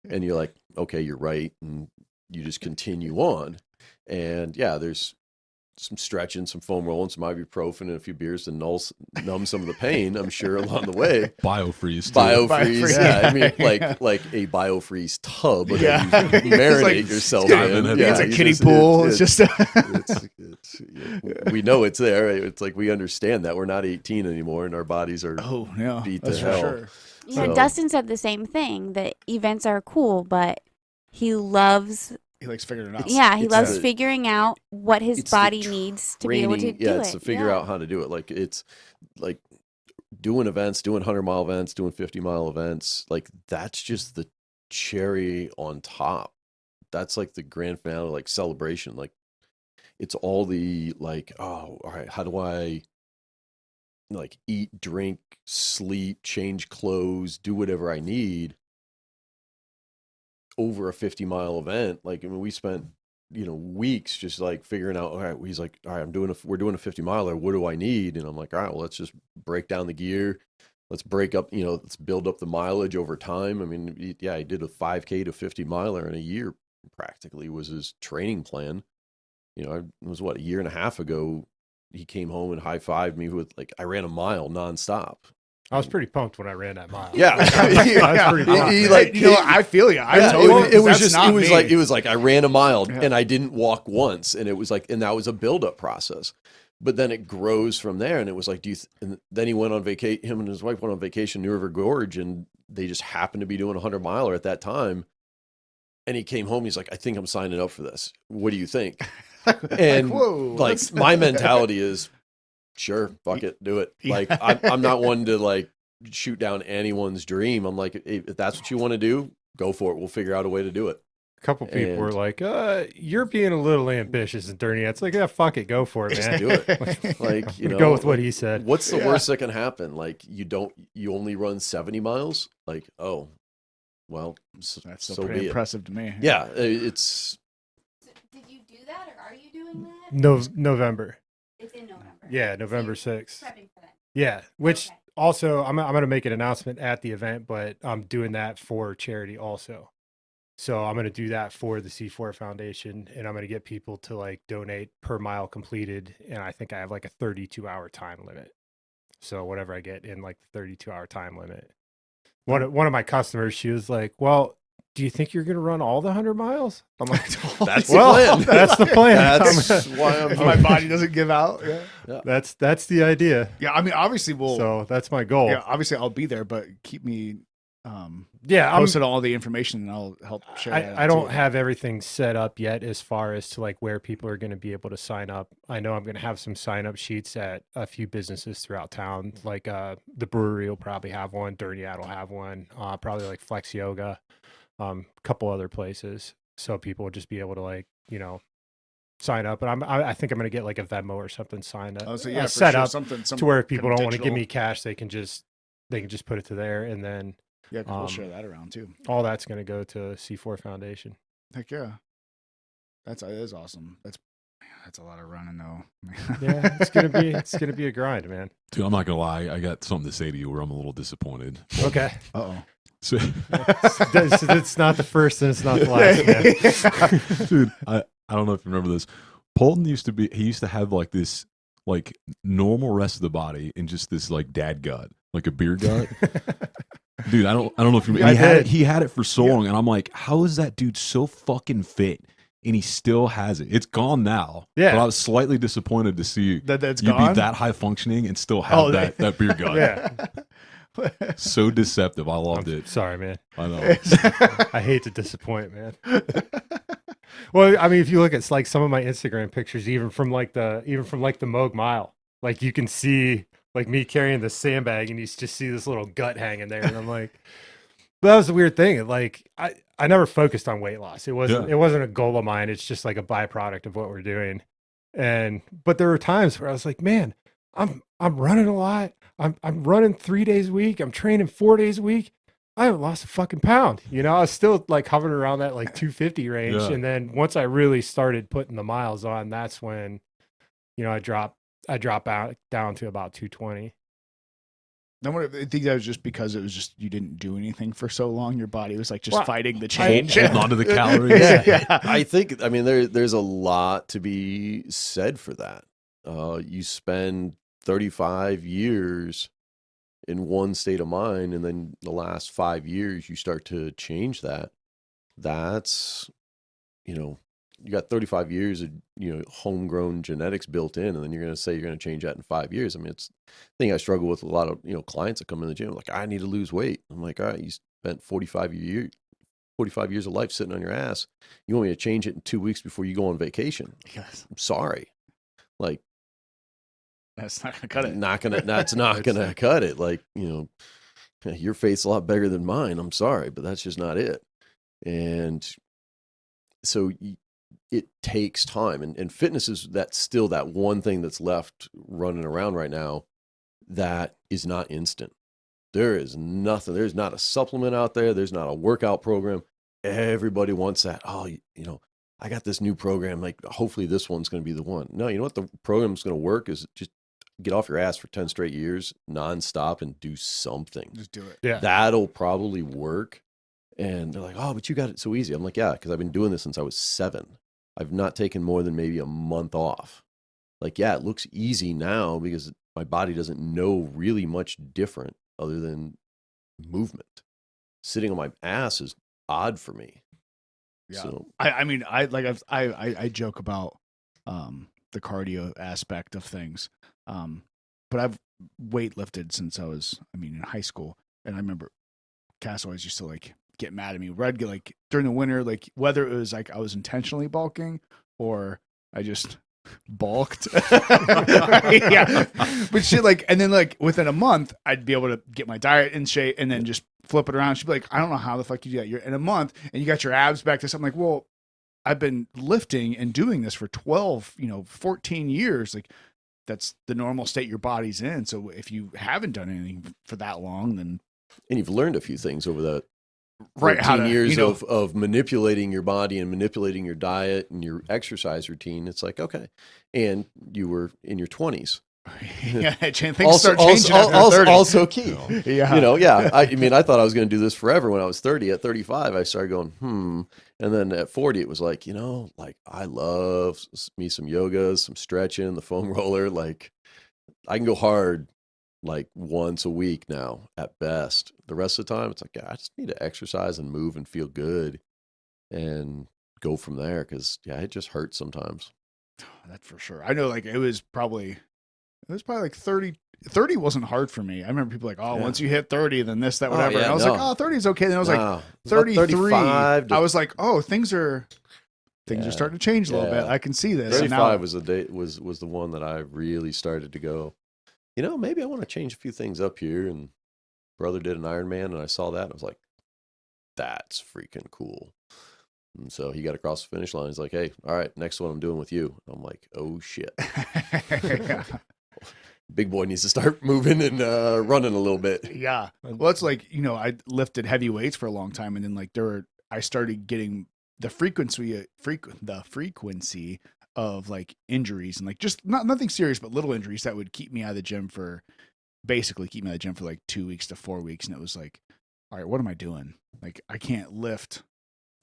And you're like, okay, you're right. And you just continue on. And yeah, there's some stretching, some foam rolling, some ibuprofen, and a few beers to numb some of the pain, I'm sure, along the way. Biofreeze too. Biofreeze, yeah. I mean, like a biofreeze tub that you marinate like, yourself in. in. It's a you kiddie pool. We know it's there. It's like we understand that we're not 18 anymore, and our bodies are beat to hell. Sure. Yeah, Dustin said the same thing, that events are cool, but he loves He likes figuring it out. Yeah, he It's loves the- figuring out what his it's the body needs to be able to do it. It's to figure out how to do it. Like, it's like doing events, doing 100-mile events, doing 50-mile events. Like, that's just the cherry on top. That's like the grand finale, like celebration. Like, it's all the like, oh, all right, how do I like eat, drink, sleep, change clothes, do whatever I need over a 50-mile event. Like, I mean, we spent, weeks just like figuring out, all right, he's like, all right, we're doing a 50-miler. What do I need? And I'm like, all right, well, let's just break down the gear. Let's break up, let's build up the mileage over time. I mean, he did a 5K to 50-miler in a year, practically was his training plan. It was a year and a half ago, he came home and high-fived me with, like, I ran a mile nonstop. I was pretty pumped when I ran that mile. Yeah. I was pretty pumped. He, man. like, I feel you. It was like I ran a mile and I didn't walk once, and it was like, and that was a build-up process. But then it grows from there, and it was like, and then he went on vacation. Him and his wife went on vacation New River Gorge, and they just happened to be doing a 100-miler at that time. And he came home. He's like, I think I'm signing up for this. What do you think? And like my mentality is, sure, fuck it, do it. Like, I'm not one to like shoot down anyone's dream. I'm like, if that's what you want to do, go for it. We'll figure out a way to do it. A couple people were like, you're being a little ambitious and Durniat. It's like, yeah, fuck it, go for it, man. Just do it. Like, go with what he said. What's the worst that can happen? Like, you only run 70 miles? Like, oh, well, That's so still pretty be it. impressive to me. Yeah, it's... Did you do that, or are you doing that? November. It's in November. Yeah, November So you're 6th. prepping for that. Yeah, which Okay. also I'm going to make an announcement at the event, but I'm doing that for charity also. So I'm going to do that for the C4 Foundation, and I'm going to get people to like donate per mile completed. And I think I have like a 32-hour time limit. So whatever I get in like the 32-hour time limit. One of my customers, she was like, well, do you think you're going to run all the 100 miles? I'm like, That's the well, plan. that's the plan. That's why I'm My body doesn't give out. Yeah. That's the idea. Yeah. I mean, obviously So that's my goal. yeah, obviously I'll be there, but keep me Yeah, posted all the information, and I'll help share that. I out, don't too. have everything set up yet as far as to like where people are going to be able to sign up. I know I'm going to have some sign up sheets at a few businesses throughout town. Like the brewery will probably have one. Durniat will have one. Probably like Flex Yoga, a couple other places. So people will just be able to like, sign up. And I think I'm going to get like a Venmo or something signed up, Oh, so yeah, for set sure, up something to where if people kind of don't want to give digital. me cash, they can just put it to there, and then Yeah, 'cause we'll share that around too. all that's going to go to C4 Foundation. Heck yeah, that is awesome. That's a lot of running, though. Yeah, it's gonna be a grind, man. Dude, I'm not gonna lie. I got something to say to you where I'm a little disappointed. Okay, Uh-oh. So, it's not the first and it's not the last, man. dude, I don't know if you remember this. Poulton used to have like this like normal rest of the body and just this like dad gut, like a beer gut. Dude, I don't know if you he had it for so long, and I'm like, how is that dude so fucking fit? And he still has it. It's gone now. Yeah. But I was slightly disappointed to see That's you gone? be that high functioning and still have that beer gut. Yeah. So deceptive. I loved it. Sorry, man. I know. I hate to disappoint, man. Well, I mean, if you look at like some of my Instagram pictures, even from like the Moog Mile, like you can see like me carrying the sandbag, and you just see this little gut hanging there, and I'm like, but that was the weird thing. Like I never focused on weight loss. It wasn't a goal of mine. It's just like a byproduct of what we're doing. But there were times where I was like, man, I'm running a lot. I'm running 3 days a week. I'm training 4 days a week. I haven't lost a fucking pound. You know, I was still like hovering around that like 250 range. Yeah. And then once I really started putting the miles on, that's when, you know, I drop out down to about 220. I think that was just because it was just you didn't do anything for so long. Your body was like just fighting the change. Holding on to the calories. Yeah. I think, I mean, there's a lot to be said for that. You spend 35 years in one state of mind, and then the last 5 years you start to change that. That's, you know, you got 35 years of, you know, homegrown genetics built in, and then you're going to say you're going to change that in 5 years. I mean, it's the thing I struggle with a lot of, you know, clients that come in the gym like, I need to lose weight. I'm like, all right, you spent 45 years of life sitting on your ass. You want me to change it in 2 weeks before you go on vacation? Yes. I'm sorry. Like, That's not gonna cut it. That's not gonna cut it. Like, you know, your faith's a lot bigger than mine. I'm sorry, but that's just not it. And so it takes time, and fitness is still that one thing that's left running around right now that is not instant. There is nothing. There's not a supplement out there. There's not a workout program. Everybody wants that. Oh, you know, I got this new program. Like, hopefully this one's going to be the one. No, you know what the program's going to work is just get off your ass for 10 straight years nonstop and do something. Just do it. Yeah. That'll probably work. And they're like, oh, but you got it so easy. I'm like, yeah, because I've been doing this since I was 7. I've not taken more than maybe a month off. Like, yeah, it looks easy now because my body doesn't know really much different other than movement. Sitting on my ass is odd for me. Yeah. So, I joke about the cardio aspect of things. But I've weightlifted since I was, in high school. And I remember Cass always used to like get mad at me. Red, like during the winter, like whether it was like I was intentionally bulking or I just bulked. Yeah. But she like, and then like within a month, I'd be able to get my diet in shape and then just flip it around. She'd be like, I don't know how the fuck you do that. You're in a month and you got your abs back to something. Like, well, I've been lifting and doing this for 12, 14 years. Like, that's the normal state your body's in. So if you haven't done anything for that long, then and you've learned a few things over that 14 years of manipulating your body and manipulating your diet and your exercise routine. It's like, okay. And you were in your 20s. Yeah, things start changing after 30. Also key. Yeah. I thought I was going to do this forever when I was 30. At 35, I started going, And then at 40, it was like, I love me some yoga, some stretching, the foam roller. Like, I can go hard like once a week now at best. The rest of the time, it's like, I just need to exercise and move and feel good and go from there. Because, it just hurts sometimes. That's for sure. I know, like, it was probably like 30. 30 wasn't hard for me. I remember people like, once you hit 30, then this, that, whatever. And I was like, 30 is okay. Then I was like, 33. I was like, things are starting to change a little bit. I can see this. 35 was the one that I really started to go, maybe I want to change a few things up here. And brother did an Ironman, and I saw that, and I was like, that's freaking cool. And so he got across the finish line. He's like, hey, all right, next one I'm doing with you. I'm like, oh shit. Big boy needs to start moving and running a little bit. Yeah. Well, it's like, I lifted heavy weights for a long time, and then like I started getting the frequency of like injuries and like just nothing serious, but little injuries that would keep me out of the gym for like 2 weeks to 4 weeks. And it was like, all right, what am I doing? Like, I can't lift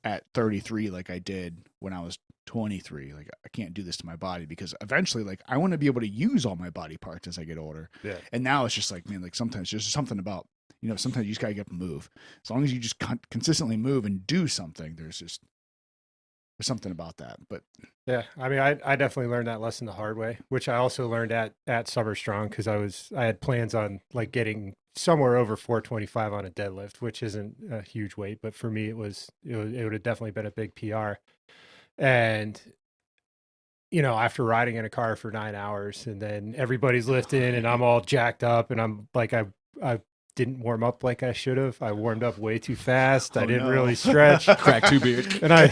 at 33 like I did when I was 23. Like, I can't do this to my body, because eventually, like, I want to be able to use all my body parts as I get older. Yeah. And now it's just like, man, like sometimes there's something about, sometimes you just gotta get up and move. As long as you just consistently move and do something, there's something about that. But Yeah, I mean, I definitely learned that lesson the hard way, which I also learned at Summer Strong, because I had plans on like getting somewhere over 425 on a deadlift, which isn't a huge weight, but for me it would have definitely been a big PR. And after riding in a car for 9 hours, and then everybody's lifting and I'm all jacked up, and I'm like, I didn't warm up like I should have. I warmed up way too fast. I didn't really stretch. Crack 2 beers. And I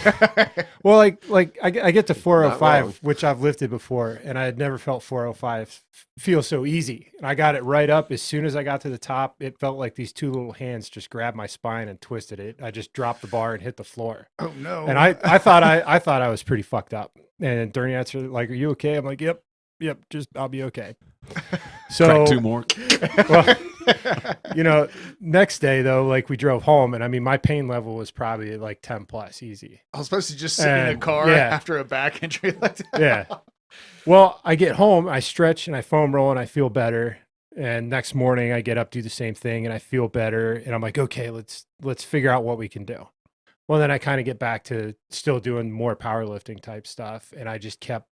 get to 405, which I've lifted before, and I had never felt 405 feel so easy. And I got it right up. As soon as I got to the top, it felt like these two little hands just grabbed my spine and twisted it. I just dropped the bar and hit the floor. oh no. And I thought I was pretty fucked up. And Durniat's like, "Are you okay?" I'm like, "Yep, just I'll be okay." So Crack 2 more. Well, next day though, like we drove home, and I mean, my pain level was probably like 10 plus easy. I was supposed to just sit in a car after a back injury like that. Yeah. Well, I get home, I stretch and I foam roll and I feel better. And next morning I get up, do the same thing, and I feel better. And I'm like, okay, let's figure out what we can do. Well, then I kind of get back to still doing more powerlifting type stuff. And I just kept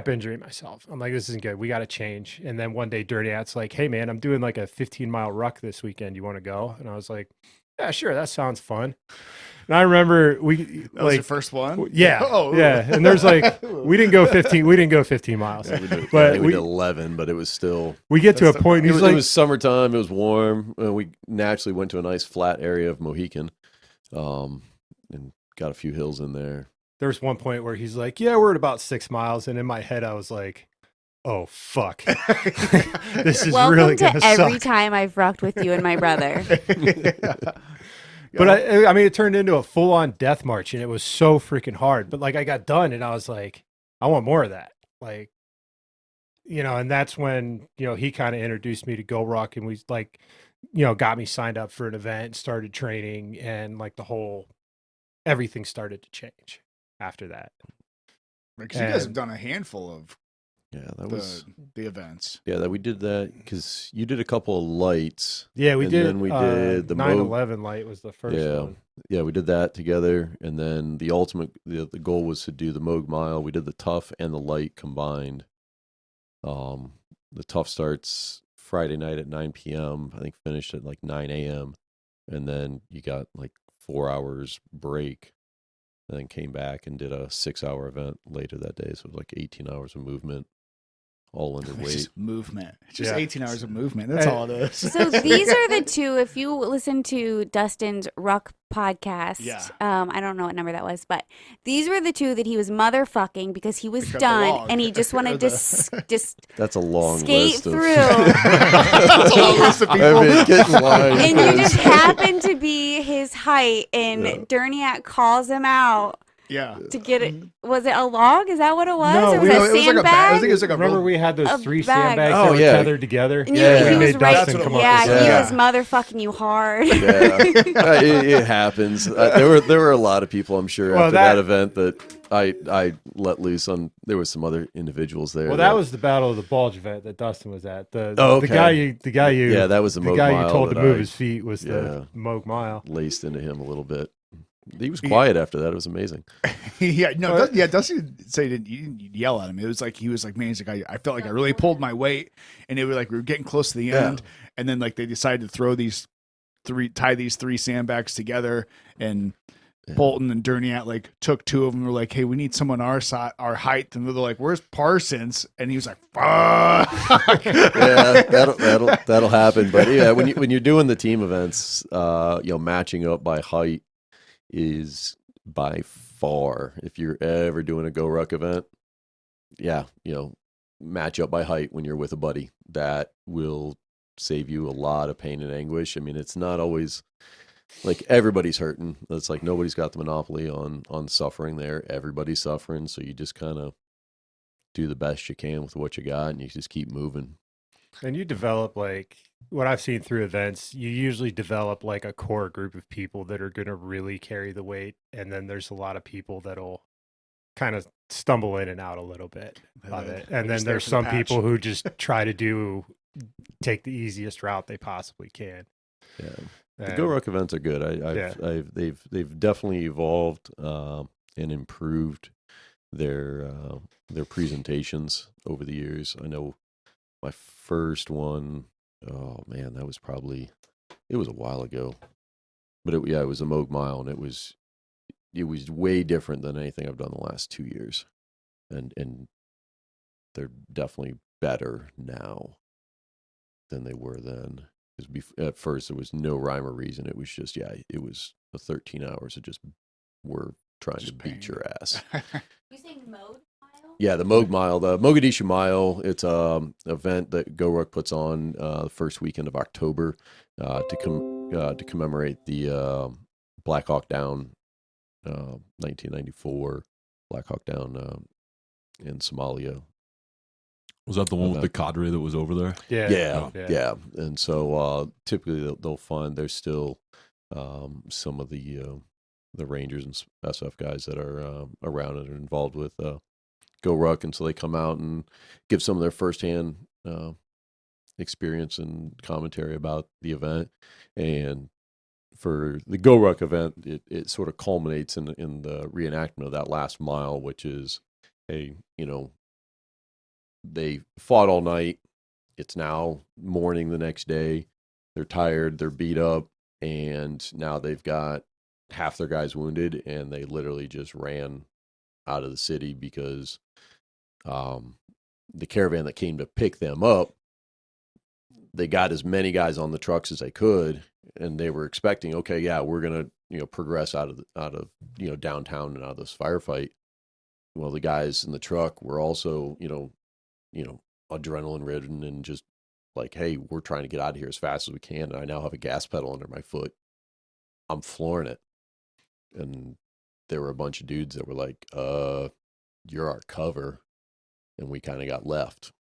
injuring myself. I'm like, this isn't good. We got to change. And then one day Durniat's like, hey man, I'm doing like a 15-mile ruck this weekend. You want to go? And I was like, yeah, sure. That sounds fun. And I remember That was your first one? Yeah. Oh, yeah. And there's like, we didn't go 15 miles. Yeah, we But did 11, but it was still. We get to a point. It He's was summertime. It was warm. We naturally went to a nice flat area of Mohican, and got a few hills in there. There was one point where he's like, yeah, we're at about 6 miles. And in my head, I was like, oh, fuck. This is Welcome really to going to every suck. time I've rucked with you and my brother. But I mean, it turned into a full-on death march, and it was so freaking hard. But like, I got done, and I was like, I want more of that. Like, and that's when, he kind of introduced me to Go Ruck, and we like, got me signed up for an event, started training, and like everything started to change after that. Because you guys have done a handful of the events. Yeah, that we did that because you did a couple of lights. Yeah, we and did. Then we did the 9/11 light was the first one. Yeah, we did that together, and then the ultimate the goal was to do the Moog Mile. We did the tough and the light combined. The tough starts Friday night at 9 p.m. I think finished at like 9 a.m. and then you got like 4 hours break, and then came back and did a 6-hour event later that day. So it was like 18 hours of movement, all under It's weight. just movement. It's just Yeah. 18 hours of movement. That's all it is. So these are the two. If you listen to Dustin's Ruck podcast, I don't know what number that was, but these were the two that he was motherfucking because he was Cut the done log. and he just wanted to just That's a long skate list through. That's a long list of people. I mean, get in line. And you please. just happened to be his height, and Durniat calls him out Yeah. to get it. Was it a log? Is that what it was? No, or was we- it No, a it was like a sandbag? bag. I think it was like a Remember real- we had those A 3 bag. sandbags Oh, that were yeah. tethered together? And Yeah. he We was made right. Dustin come up Yeah, with he that. was motherfucking you hard. Yeah, it happens. There were a lot of people, I'm sure, Well, after that- that event that I let loose on. There was some other individuals there. Well, that was the Battle of the Bulge event that Dustin was at. The okay. guy you yeah, that was the the Moog guy Mile you told to that move I his feet was the Moog Mile. laced into him a little bit. He was quiet after that. It was amazing. Dustin said you didn't yell at him. It was like he was like, man, he's like, I felt like I really pulled my weight, and it was like we were getting close to the end, and then like they decided to tie these 3 sandbags together, and Poulton and Durniat like took 2 of them. Were like, hey, we need someone our height, and they're like, where's Parsons? And he was like, fuck. Yeah, that'll happen. But yeah, when you're doing the team events, matching up by height is by far, if you're ever doing a Go Ruck event, match up by height when you're with a buddy. That will save you a lot of pain and anguish. I mean, it's not always like everybody's hurting. It's like nobody's got the monopoly on suffering there. Everybody's suffering, so you just kind of do the best you can with what you got, and you just keep moving. And you develop, like, what I've seen through events, you usually develop like a core group of people that are going to really carry the weight. And then there's a lot of people that'll kind of stumble in and out a little bit of it. And then there's some people who just try to take the easiest route they possibly can. Yeah. The Go Ruck events are good. They've definitely evolved and improved their presentations over the years. I know my first one, oh man, it was a while ago, but it was a Moog Mile, and it was way different than anything I've done the last 2 years, and they're definitely better now than they were then. Because at first there was no rhyme or reason. It was just it was the 13 hours of just we're trying to beat your ass. You saying Moog Mile? Yeah, the Moog Mile, the Mogadishu Mile. It's an event that Go Ruck puts on the first weekend of October to commemorate the Black Hawk Down 1994 Black Hawk Down in Somalia. Was that the one with the cadre that was over there? Yeah. And so typically they'll find there's still some of the Rangers and SF guys that are around and are involved with Go Ruck, and so they come out and give some of their firsthand experience and commentary about the event. And for the Go Ruck event, it sort of culminates in the reenactment of that last mile, which is they fought all night. It's now morning the next day. They're tired. They're beat up. And now they've got half their guys wounded, and they literally just ran out of the city because the caravan that came to pick them up, they got as many guys on the trucks as they could, and they were expecting, okay, yeah, we're going to progress out of downtown and out of this firefight. Well, the guys in the truck were also, adrenaline ridden and just like, hey, we're trying to get out of here as fast as we can. And I now have a gas pedal under my foot. I'm flooring it. And there were a bunch of dudes that were like, you're our cover. And we kind of got left.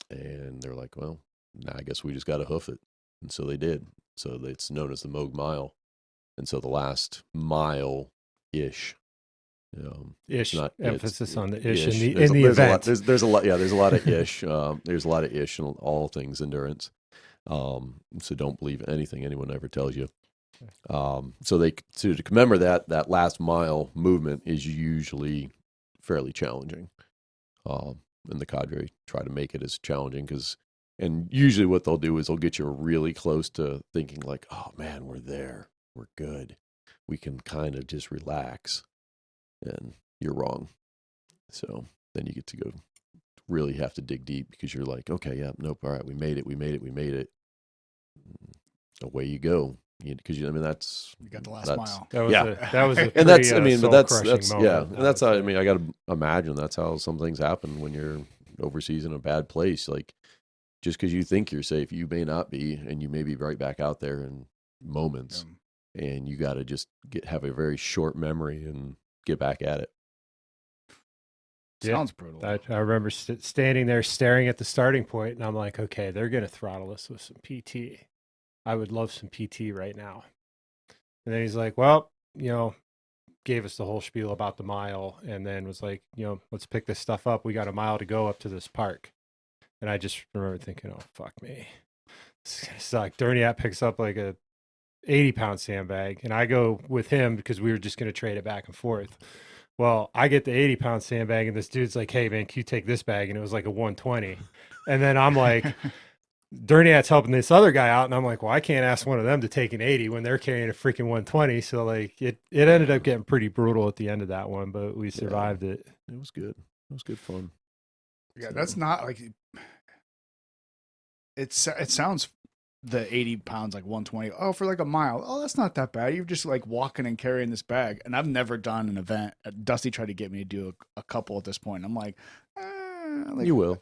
And they're like, well, now I guess we just got to hoof it. And so they did. So it's known as the Moog Mile. And so the last mile-ish, ish. Not, Emphasis on the ish ish. in the event. There's a lot of ish. There's a lot of ish in all things endurance. So don't believe anything anyone ever tells you. So to commemorate that last mile movement is usually fairly challenging. And the cadre try to make it as challenging and usually what they'll do is they'll get you really close to thinking like, oh man, we're there. We're good. We can kind of just relax. And you're wrong. So then you get to go really have to dig deep because you're like, okay, yeah, nope, all right, we made it. Away you go. Because that's you got the last mile. That was a and that's moment. yeah, and that's how I got to imagine that's how some things happen when you're overseas in a bad place. Like just because you think you're safe, you may not be, and you may be right back out there in moments, and you got to just have a very short memory and get back at it. Sounds brutal. I remember standing there staring at the starting point, and I'm like, okay, they're going to throttle us with some PT. I would love some PT right now. And then he's like, well, gave us the whole spiel about the mile, and then was like, let's pick this stuff up. We got a mile to go up to this park. And I just remember thinking, oh, fuck me. This is going to suck. Durniat picks up like a 80-pound sandbag, and I go with him because we were just going to trade it back and forth. Well, I get the 80-pound sandbag, and this dude's like, hey, man, can you take this bag? And it was like a 120. And then I'm like, Durniat's helping this other guy out, and I'm like, well, I can't ask one of them to take an 80 when they're carrying a freaking 120. So, like, it ended up getting pretty brutal at the end of that one, but we survived it. It was good. It was good fun. Yeah, that's not like it sounds the 80 pounds like 120. Oh, for like a mile. Oh, that's not that bad. You're just like walking and carrying this bag. And I've never done an event. Dusty tried to get me to do a couple at this point. I'm like, like, You will.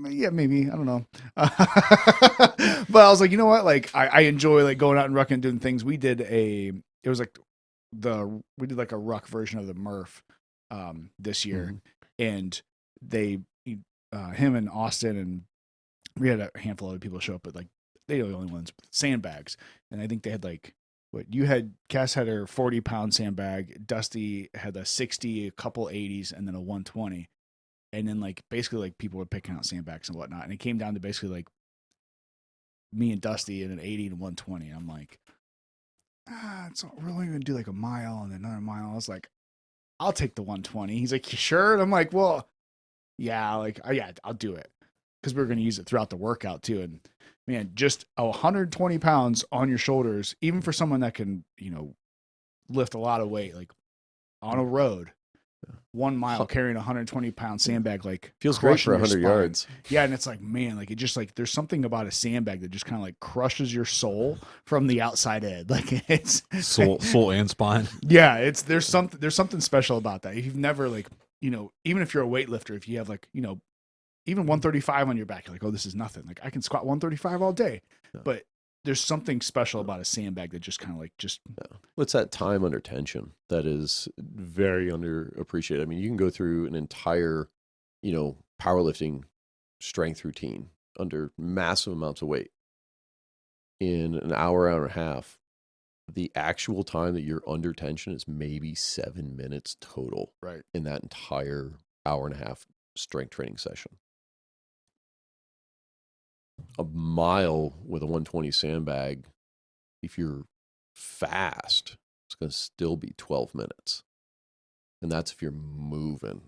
yeah, maybe. I don't know. But I was like, you know what? Like, I enjoy like going out and rucking and doing things. We did we did like a ruck version of the Murph this year, and they him and Austin, and we had a handful of other people show up, but like they were the only ones with sandbags, and I think they had like. What you had, Cass had her 40-pound sandbag. Dusty had a 60, a couple 80s, and then a 120. And then like basically like people were picking out sandbags and whatnot, and it came down to basically like me and Dusty in an 80 and 120. I'm like, we're only gonna do like a mile and another mile. I was like, I'll take the 120. He's like, you sure? And I'm like, well, yeah, like yeah, I'll do it because we're gonna use it throughout the workout too. And man, just 120 pounds on your shoulders, even for someone that can, lift a lot of weight, like on a road, 1 mile carrying a 120-pound sandbag, like feels great for 100 yards. Yeah, and it's like, man, like it just like there's something about a sandbag that just kind of like crushes your soul from the outside in. Like it's soul and spine. Yeah, there's something special about that. If you've never like, even if you're a weightlifter, if you have like, even 135 on your back, you're like, oh, this is nothing. Like I can squat 135 all day. Yeah. But there's something special about a sandbag that just kind of like What's that time under tension that is very underappreciated? I mean, you can go through an entire, powerlifting strength routine under massive amounts of weight in an hour and a half. The actual time that you're under tension is maybe 7 minutes total, right, in that entire hour and a half strength training session. A mile with a 120 sandbag, if you're fast, it's going to still be 12 minutes. And that's if you're moving.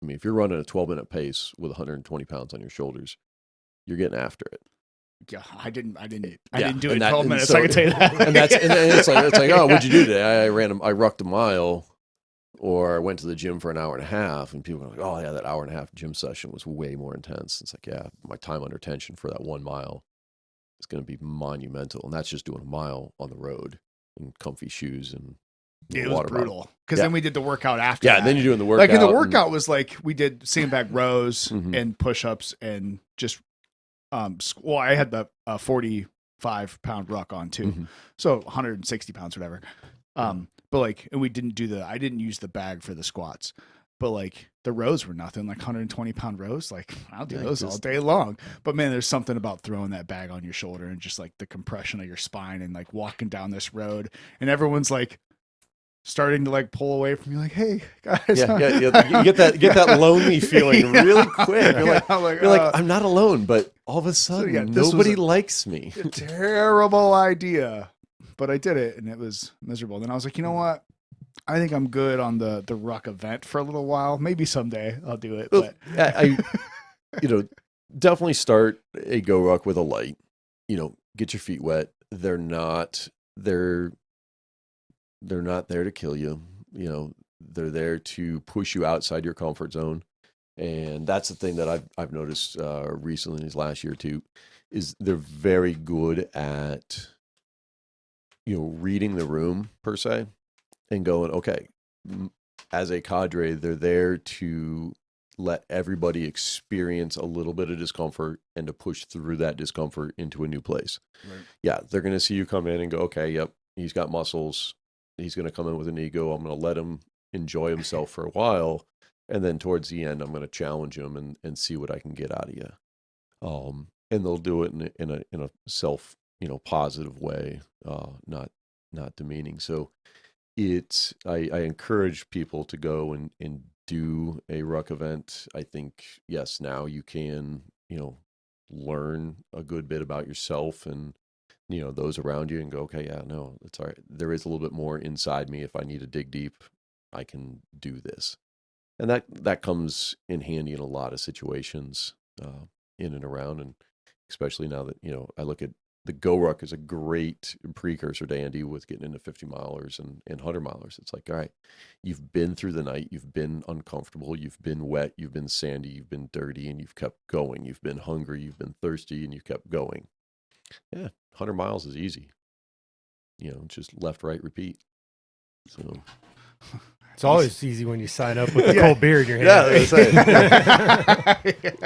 I mean, if you're running a 12-minute pace with 120 pounds on your shoulders, you're getting after it. Yeah, I didn't do it in 12 minutes. So, I can tell you that. And it's like, oh, what'd you do today? I rucked a mile, or I went to the gym for an hour and a half, and people are like, oh yeah, that hour and a half gym session was way more intense. It's like, yeah, my time under tension for that 1 mile is going to be monumental. And that's just doing a mile on the road in comfy shoes and it was brutal. Because then we did the workout after. Yeah, and then you're doing the workout. Like in the workout was like we did sandbag rows and push-ups and just I had the 45-pound ruck on too, so 160 pounds, whatever. But like, and we didn't I didn't use the bag for the squats, but like the rows were nothing, like 120-pound rows. Like I'll do those all day long. But man, there's something about throwing that bag on your shoulder and just like the compression of your spine and like walking down this road and everyone's like starting to like pull away from you, like, hey guys. Yeah. You get that lonely feeling really quick. You're like, I'm not alone, but all of a sudden nobody likes me. A terrible idea. But I did it, and it was miserable. Then I was like, you know what? I think I'm good on the ruck event for a little while. Maybe someday I'll do it. Well, but I definitely start a go ruck with a light. Get your feet wet. They're not there to kill you. They're there to push you outside your comfort zone. And that's the thing that I've noticed recently in this last year too, is they're very good at reading the room per se and going, okay, as a cadre, they're there to let everybody experience a little bit of discomfort and to push through that discomfort into a new place. Right. Yeah, they're going to see you come in and go, okay, yep, he's got muscles. He's going to come in with an ego. I'm going to let him enjoy himself for a while. And then towards the end, I'm going to challenge him and see what I can get out of you. And they'll do it in a self, positive way, not demeaning. So I encourage people to go and do a ruck event. I think, yes, now you can, learn a good bit about yourself and, those around you and go, okay, yeah, no, it's all right. There is a little bit more inside me. If I need to dig deep, I can do this. And that comes in handy in a lot of situations, in and around. And especially now that, I look at the Go Ruck is a great precursor to Andy with getting into 50 milers and 100 milers. It's like, all right, you've been through the night, you've been uncomfortable, you've been wet, you've been sandy, you've been dirty, and you've kept going. You've been hungry, you've been thirsty, and you've kept going. Yeah, 100 miles is easy. Just left, right, repeat. So It's always easy when you sign up with a Yeah. cold beer in your hand.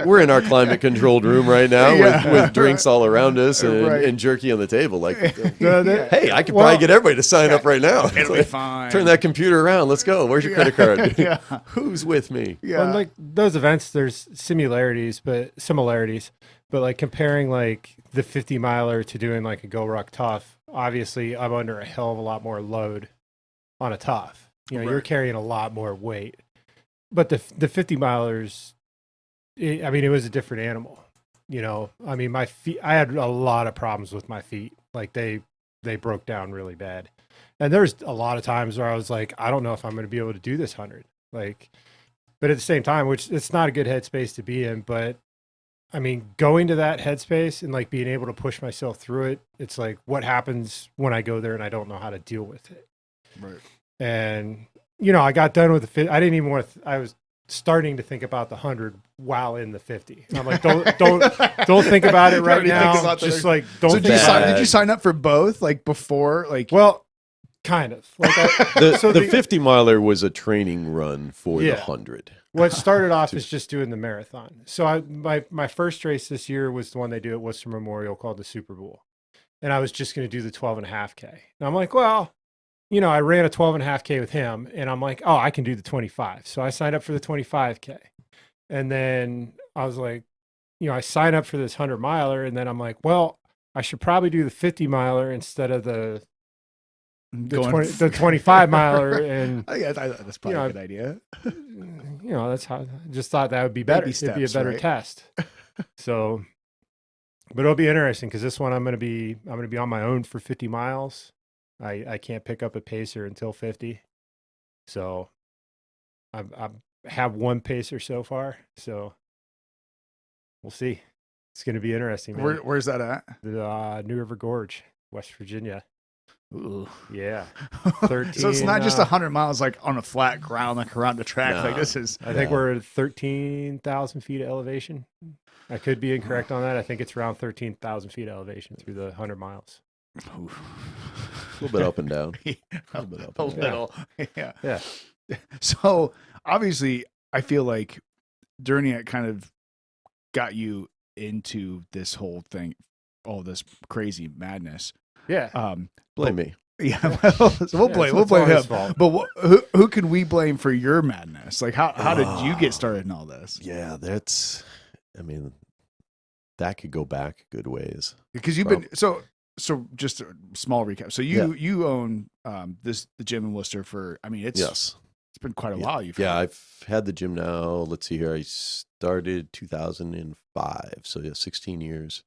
We're in our climate controlled room right now Yeah. with drinks all around us and, Right. and jerky on the table. Like, Yeah. hey, I could probably get everybody to sign up right now. It'll be fine. Turn that computer around. Let's go. Where's your credit card? Yeah. Who's with me? Yeah. Well, like those events, there's similarities, but like comparing like the 50 miler to doing like a Go Ruck Tough, obviously I'm under a hell of a lot more load on a Tough. You know, you're Right. carrying a lot more weight, but the 50 milers, it was a different animal. You know, I mean, my feet, I had a lot of problems with my feet. Like they broke down really bad. And there's a lot of times where I was like, I don't know if I'm going to be able to do this 100. Like, but at the same time, which it's not a good headspace to be in, but I mean, going to that headspace and like being able to push myself through it, it's like, what happens when I go there and I don't know how to deal with it? Right. And, you know, I got done with the 50. I didn't even want to, I was starting to think about the 100 while in the 50. And I'm like, don't think about it right Already thinking now. about the- Just like, don't So think did you, about sign, it. did you sign up for both? Like before? Like, Well, kind of. Like The 50 miler was a training run for the Yeah. 100. what started off is just doing the marathon. So my first race this year was the one they do at Worcester Memorial called the Super Bowl. And I was just going to do the 12.5K. And I'm like, well, you know, I ran a 12.5K with him and I'm like, oh, I can do the 25. So I signed up for the 25K. And then I was like, you know, I signed up for this 100 miler. And then I'm like, well, I should probably do the 50 miler instead of the 25 miler. And, that's probably you know, a good idea. you know, that's how I just thought that would be better. Baby It'd be a steps, better right? test. So, but it'll be interesting because this one I'm going to be on my own for 50 miles. I can't pick up a pacer until 50. So I have one pacer so far. So we'll see. It's going to be interesting, man. Where's that at? The New River Gorge, West Virginia. Ooh. Yeah. So it's not just 100 miles like on a flat ground, like around the track. No. Like this is. I think we're at 13,000 feet of elevation. I could be incorrect on that. I think it's around 13,000 feet of elevation through the 100 miles. A little bit up and down. a little bit up a and little. Yeah. Yeah. So obviously, I feel like Durniat kind of got you into this whole thing, all this crazy madness. Yeah. Blame me. Yeah, well, so we'll blame it's all his him. fault. But who can we blame for your madness? Like how did you get started in all this? Yeah, I mean, that could go back a good ways. Because you've been so just a small recap. So you own the gym in Worcester for, I mean, it's been quite a while. I've had the gym now. Let's see here. I started 2005. So 16 years.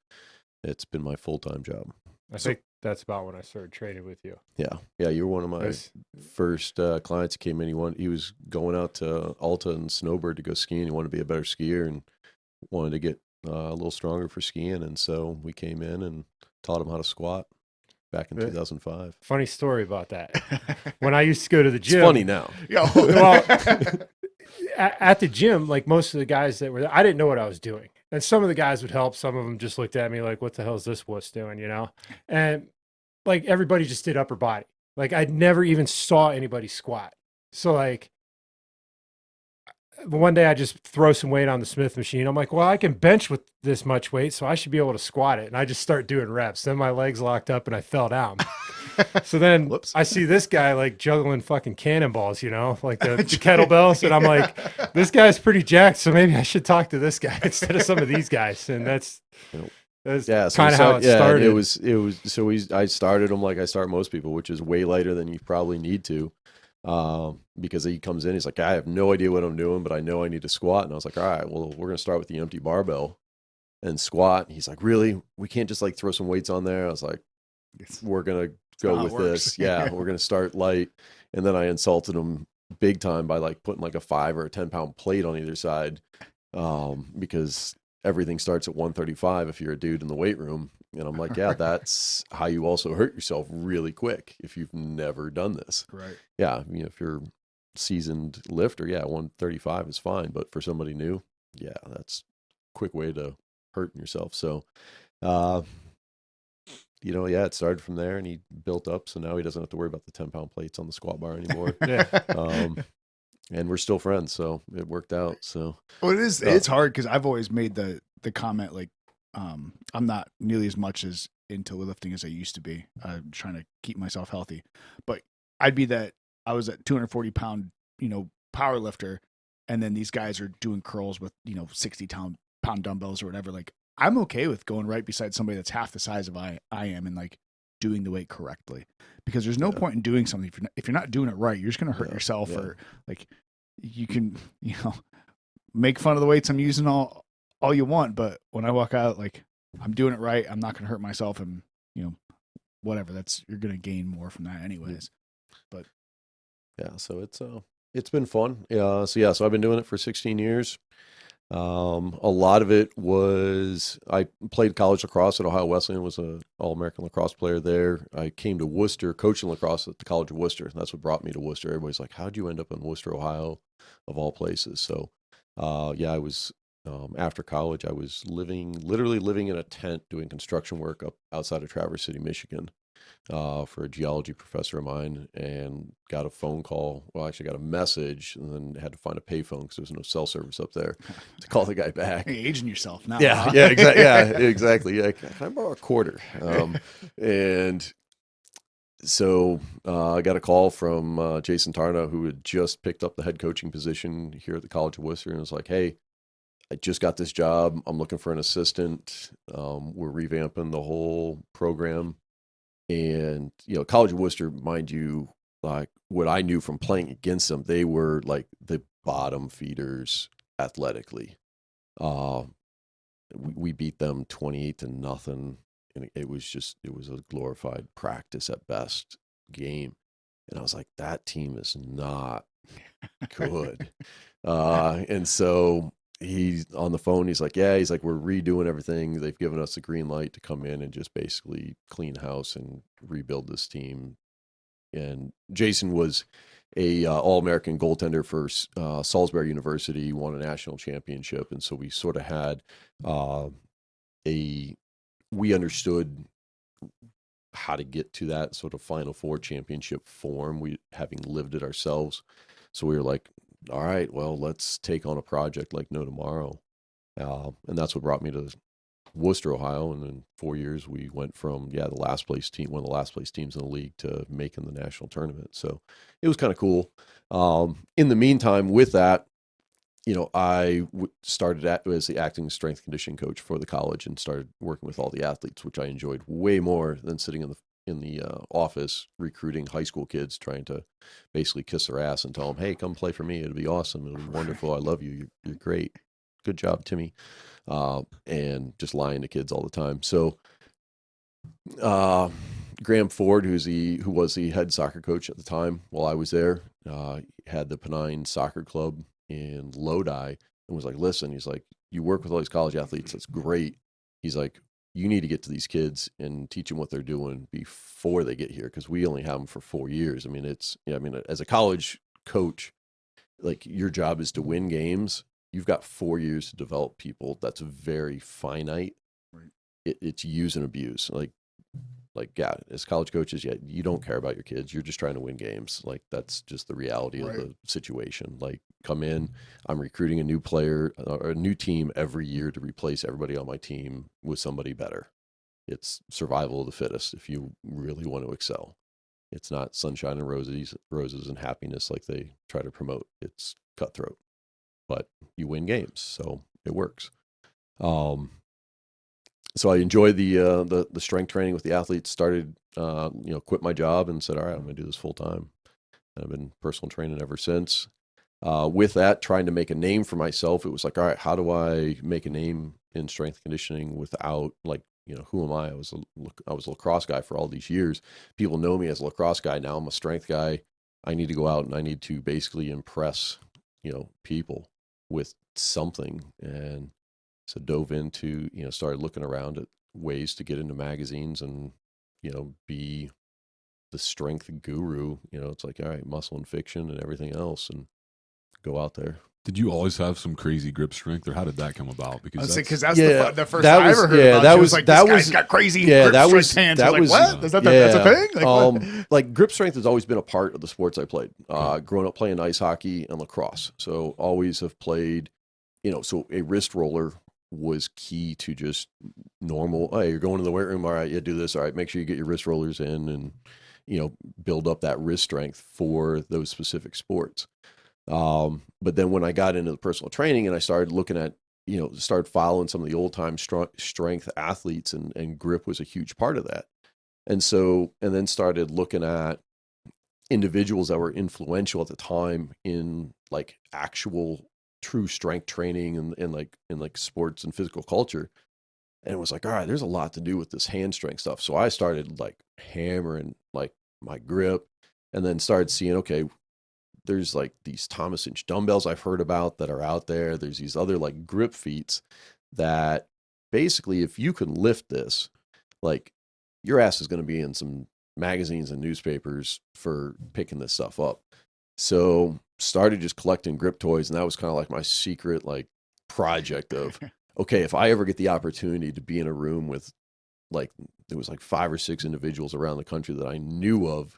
It's been my full-time job. I think that's about when I started training with you. Yeah. Yeah. You're one of my first clients who came in. He was going out to Alta and Snowbird to go skiing. He wanted to be a better skier and wanted to get a little stronger for skiing. And so we came in and taught him how to squat back in 2005. Funny story about that. When I used to go to the gym. It's funny now. Well, at the gym, like most of the guys that were there, I didn't know what I was doing. And some of the guys would help. Some of them just looked at me like, what the hell is this wuss doing, you know? And like everybody just did upper body. Like I never even saw anybody squat. So like one day I just throw some weight on the Smith machine. I'm like, well, I can bench with this much weight, so I should be able to squat it. And I just start doing reps. Then my legs locked up and I fell down. So then I see this guy like juggling fucking cannonballs, you know, like the kettlebells. And I'm like, this guy's pretty jacked. So maybe I should talk to this guy instead of some of these guys. And that's kind of how it started. It was, so I started him like I start most people, which is way lighter than you probably need to. Because he comes in, he's like, I have no idea what I'm doing, but I know I need to squat. And I was like, all right, well, we're going to start with the empty barbell and squat. And he's like, really? We can't just like throw some weights on there? I was like, we're going to go with this. Yeah, we're going to start light. And then I insulted him big time by like putting like a 5 or a 10-pound plate on either side. Because everything starts at 135 if you're a dude in the weight room. And I'm like, yeah, that's how you also hurt yourself really quick if you've never done this. Right. Yeah. I mean, if you're seasoned lifter, 135 is fine. But for somebody new, that's a quick way to hurting yourself. So, it started from there and he built up. So now he doesn't have to worry about the 10-pound plates on the squat bar anymore. and we're still friends, so it worked out. So Well, it is. It's hard because I've always made the comment like, I'm not nearly as much as into lifting as I used to be. I'm trying to keep myself healthy, but I'd be that I was at 240 pound, power lifter, and then these guys are doing curls with 60 pound dumbbells or whatever. Like I'm okay with going right beside somebody that's half the size of I am and like doing the weight correctly, because there's no point in doing something if you're not doing it right. You're just gonna hurt yourself, or like you can make fun of the weights I'm using all you want, but when I walk out, like I'm doing it right, I'm not going to hurt myself, and whatever. You're going to gain more from that anyways. But yeah, so it's been fun. So I've been doing it for 16 years. A lot of it was I played college lacrosse at Ohio Wesleyan, was a All-American lacrosse player there. I came to Worcester coaching lacrosse at the College of Worcester. That's what brought me to Worcester. Everybody's like, how'd you end up in Worcester, Ohio, of all places? So I was after college, I was literally living in a tent doing construction work up outside of Traverse City, Michigan, for a geology professor of mine, and got a phone call. Well, actually got a message, and then had to find a payphone because there was no cell service up there to call the guy back. Hey, aging yourself now. Yeah, huh? yeah, exactly. Yeah, exactly. Yeah, can I borrow a quarter? And so I got a call from Jason Tarna, who had just picked up the head coaching position here at the College of Worcester, and was like, "Hey, I just got this job. I'm looking for an assistant. We're revamping the whole program." And, College of Worcester, mind you, like what I knew from playing against them, they were like the bottom feeders athletically. We beat them 28-0. And it was a glorified practice at best game. And I was like, that team is not good. And so he's on the phone. He's like, we're redoing everything. They've given us a green light to come in and just basically clean house and rebuild this team. And Jason was a All-American goaltender for Salisbury University, won a national championship. And so we sort of had we understood how to get to that sort of Final Four championship form, we having lived it ourselves. So we were like, all right, well, let's take on a project like no tomorrow. And that's what brought me to Worcester, Ohio. And in 4 years, we went from, one of the last place teams in the league, to making the national tournament. So it was kind of cool. In the meantime, with that, I started as the acting strength conditioning coach for the college, and started working with all the athletes, which I enjoyed way more than sitting in the office recruiting high school kids, trying to basically kiss their ass and tell them, "Hey, come play for me. It'll be awesome. It'll be wonderful. I love you. You're great. Good job, Timmy." And just lying to kids all the time. So Graham Ford, who was the head soccer coach at the time while I was there, had the Pennine Soccer Club in Lodi, and was like, "Listen," he's like, "you work with all these college athletes. That's great." He's like, "You need to get to these kids and teach them what they're doing before they get here, because we only have them for 4 years." I mean, as a college coach, like, your job is to win games. You've got 4 years to develop people. That's very finite. Right. It's use and abuse. As college coaches, you don't care about your kids. You're just trying to win games. Like, that's just the reality of the situation. Like, come in, I'm recruiting a new player or a new team every year to replace everybody on my team with somebody better. It's survival of the fittest if you really want to excel. It's not sunshine and roses and happiness like they try to promote. It's cutthroat, but you win games, so it works. So I enjoyed the strength training with the athletes. Started, quit my job and said, all right, I'm going to do this full time. And I've been personal training ever since. With that, trying to make a name for myself, it was like, all right, how do I make a name in strength conditioning without, who am I? I was a lacrosse guy for all these years. People know me as a lacrosse guy. Now I'm a strength guy. I need to go out and I need to basically impress, people with something. And so dove into, started looking around at ways to get into magazines and, be the strength guru. It's like, all right, muscle and fiction and everything else, and go out there. Did you always have some crazy grip strength, or how did that come about? Because Because that's, that's the first I ever heard about. That It was like, that this was guy's got crazy yeah, grip that was strength hands. that I was was like, what? Is that that's a thing? Like, what? like grip strength has always been a part of the sports I played. Growing up playing ice hockey and lacrosse, so always have played. So a wrist roller was key to just normal. Hey, you're going to the weight room. All right, yeah, do this. All right, make sure you get your wrist rollers in and build up that wrist strength for those specific sports. But then when I got into the personal training and I started looking at, started following some of the old time strength athletes, and grip was a huge part of that. And then started looking at individuals that were influential at the time in like actual true strength training and like sports and physical culture. And it was like, all right, there's a lot to do with this hand strength stuff. So I started like hammering like my grip, and then started seeing, okay, there's like these Thomas Inch dumbbells I've heard about that are out there. There's these other like grip feats that basically, if you can lift this, like your ass is going to be in some magazines and newspapers for picking this stuff up. So started just collecting grip toys, and that was kind of like my secret like project of, okay, if I ever get the opportunity to be in a room with like, there was like 5 or 6 individuals around the country that I knew of,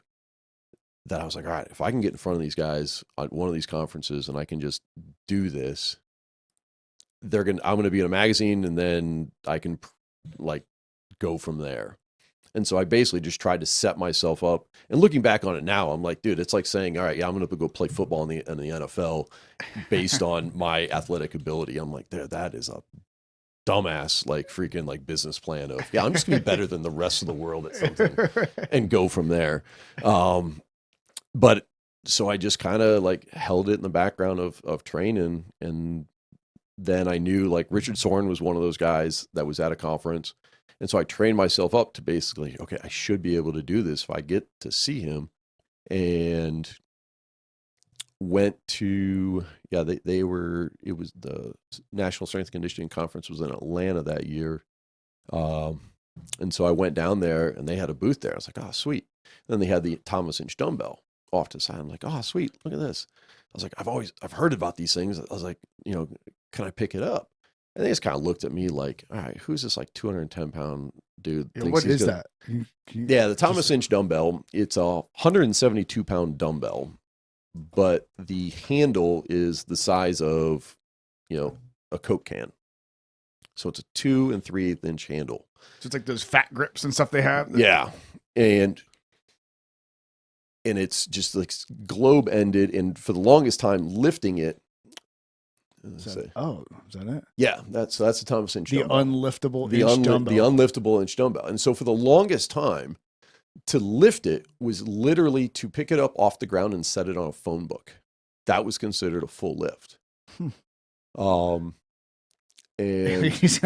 that I was like, all right, if I can get in front of these guys at one of these conferences and I can just do this, I'm going to be in a magazine, and then I can like go from there. And so I basically just tried to set myself up. And looking back on it now, I'm like, dude, it's like saying, all right, yeah, I'm going to go play football in the NFL based on my athletic ability. I'm like, that is a dumbass, like freaking like business plan of, yeah, I'm just gonna be better than the rest of the world at something and go from there. But so I just kind of like held it in the background of training. And then I knew like Richard Soren was one of those guys that was at a conference. And so I trained myself up to basically, okay, I should be able to do this if I get to see him. And went to, it was the National Strength and Conditioning Conference was in Atlanta that year. And so I went down there, and they had a booth there. I was like, oh, sweet. And then they had the Thomas Inch dumbbell off to the side. I'm like, oh, sweet. Look at this. I was like, I've heard about these things. I was like, can I pick it up? And they just kind of looked at me like, all right, who's this like 210-pound dude? Yeah, what is that? The Thomas Inch dumbbell, it's a 172-pound dumbbell, but the handle is the size of, a Coke can. So it's a 2 3/8 inch handle. So it's like those fat grips and stuff they have. Yeah. And it's just like globe ended. And for the longest time lifting it. Is that it? Yeah. That's a Thomas Inch the dumbbell. Unliftable inch dumbbell. The unliftable inch dumbbell. And so for the longest time, to lift it was literally to pick it up off the ground and set it on a phone book. That was considered a full lift. And there's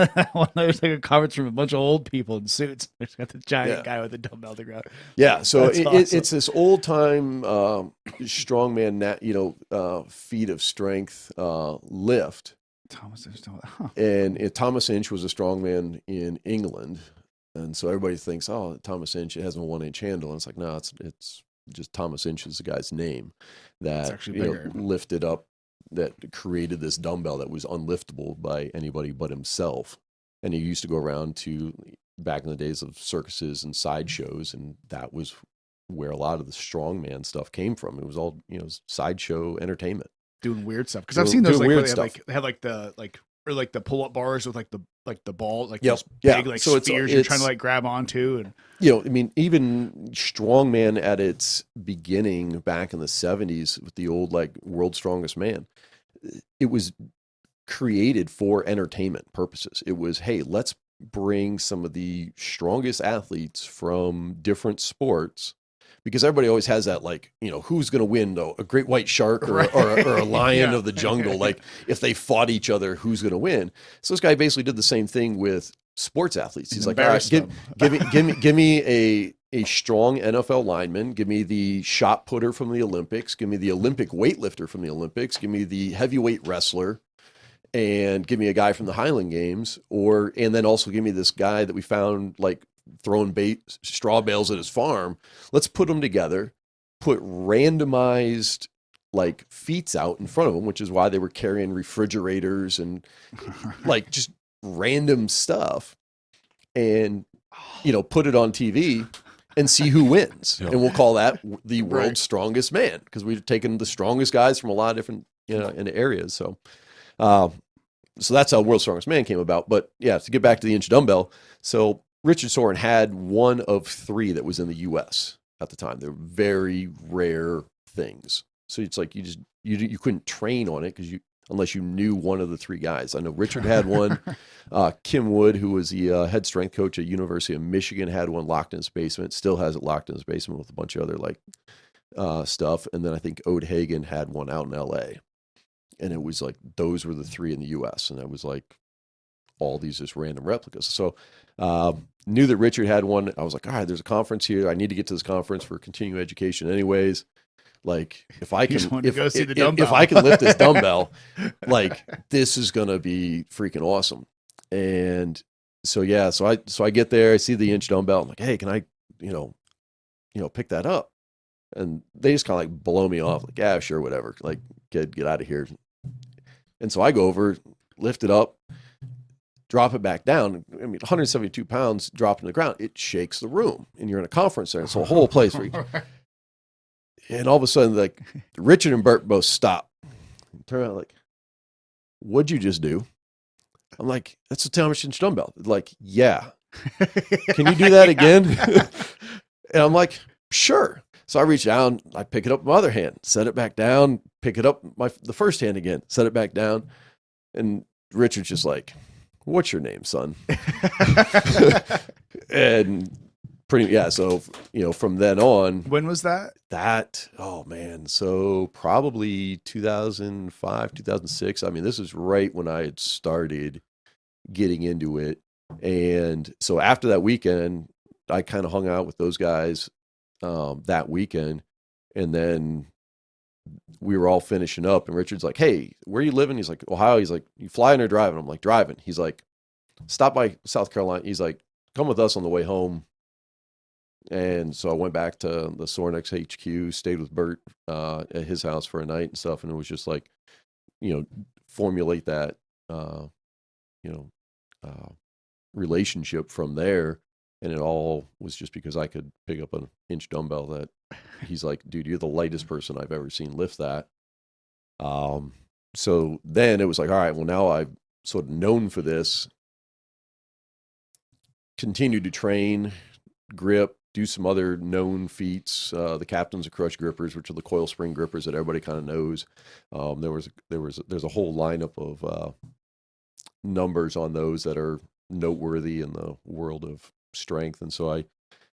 like a conference from a bunch of old people in suits. There's got the giant guy with a dumbbell to ground. Yeah, so awesome. it's this old time strongman, feat of strength lift. Thomas Inch, and Thomas Inch was a strongman in England, and so everybody thinks, oh, Thomas Inch, it has a 1-inch handle, and it's like, no, it's just Thomas Inch is the guy's name that lifted up. That created this dumbbell that was unliftable by anybody but himself. And he used to go around to, back in the days of circuses and sideshows, and that was where a lot of the strongman stuff came from. It was all, sideshow entertainment. Doing weird stuff. Because I've seen those weird stuff. They have like the pull-up bars with like the ball, like those big like so spears you're trying to like grab onto. And even strongman at its beginning back in the 70s with the old like World's Strongest Man, it was created for entertainment purposes. It was, hey, let's bring some of the strongest athletes from different sports, because everybody always has that, like, who's going to win, though? A great white shark or a lion of the jungle? Like, if they fought each other, who's going to win? So this guy basically did the same thing with sports athletes. He's like, all right, give me a strong NFL lineman. Give me the shot putter from the Olympics. Give me the Olympic weightlifter from the Olympics. Give me the heavyweight wrestler. And give me a guy from the Highland Games. And then also give me this guy that we found, like, throwing straw bales at his farm. Let's put them together, put randomized like feats out in front of them, which is why they were carrying refrigerators and like just random stuff, and put it on TV and see who wins. Yep. And we'll call that the world's Right. strongest man, because we've taken the strongest guys from a lot of different in areas. So so that's how World's Strongest Man came about. But yeah, to get back to the inch dumbbell, so Richard Soren had one of 3 that was in the US at the time. They're very rare things. So it's like you couldn't train on it unless you knew one of the 3 guys. I know Richard had one. Kim Wood, who was the head strength coach at University of Michigan, had one locked in his basement. Still has it locked in his basement with a bunch of other stuff. And then I think Ode Hagen had one out in LA. And it was like, those were the 3 in the US. And it was like all these just random replicas. So knew that Richard had one. I was like, all right, there's a conference here. I need to get to this conference for continuing education anyways. Like if I can, if I can lift this dumbbell, like this is going to be freaking awesome. And so, yeah, so I get there, I see the inch dumbbell. I'm like, hey, can I, pick that up? And they just kind of like blow me off. Like, yeah, sure. Whatever. Like get out of here. And so I go over, lift it up, drop it back down. I mean, 172 pounds dropped in the ground. It shakes the room, and you're in a conference center. So a whole place where and all of a sudden, like Richard and Bert both stop. Turn out like, what'd you just do? I'm like, that's a 10-inch dumbbell. They're like, yeah. Can you do that again? And I'm like, sure. So I reach down, I pick it up with my other hand, set it back down, pick it up the first hand again, set it back down. And Richard's just like, what's your name, son? And so, from then on. When was that? Oh man. So probably 2005, 2006. I mean, this is right when I had started getting into it. And so after that weekend, I kind of hung out with those guys that weekend. And then we were all finishing up, and Richard's like, hey, where are you living? He's like, Ohio. He's like, you flying or driving? I'm like, driving. He's like, stop by South Carolina. He's like, come with us on the way home. And so I went back to the Sornex HQ, stayed with Bert at his house for a night and stuff. And it was just like, formulate that, relationship from there. And it all was just because I could pick up an inch dumbbell that he's like, dude, you're the lightest person I've ever seen lift that. So then it was like, all right, well, now I'm sort of known for this. Continue to train, grip, do some other known feats. The Captains of Crush grippers, which are the coil spring grippers that everybody kind of knows. There's a whole lineup of numbers on those that are noteworthy in the world of strength. And so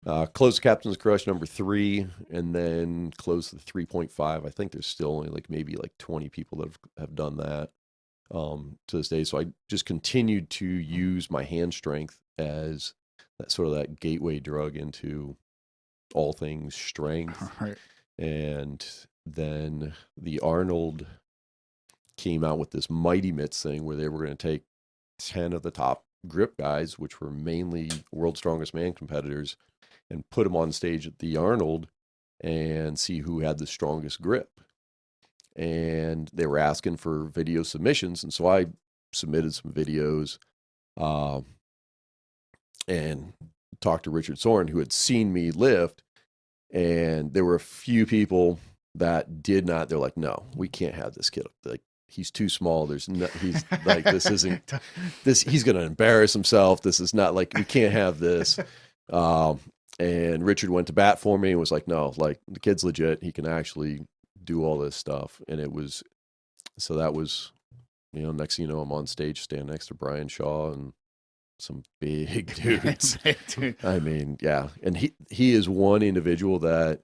I closed Captain's Crush number 3, and then closed the 3.5. I think there's still only maybe 20 people that have done that to this day. So I just continued to use my hand strength as that gateway drug into all things strength. Right. And then the Arnold came out with this Mighty Mitts thing where they were going to take 10 of the top grip guys, which were mainly World's Strongest Man competitors, and put them on stage at the Arnold and see who had the strongest grip. And they were asking for video submissions. And so I submitted some videos and talked to Richard Soren, who had seen me lift. And there were a few people that did not. They're like, no, we can't have this kid. Like, he's too small. He's like, this isn't this. He's going to embarrass himself. This is not we can't have this. And Richard went to bat for me and was like, no, the kid's legit. He can actually do all this stuff. And that was, next thing you know, I'm on stage standing next to Brian Shaw and some big dudes. I mean, yeah. And he is one individual that,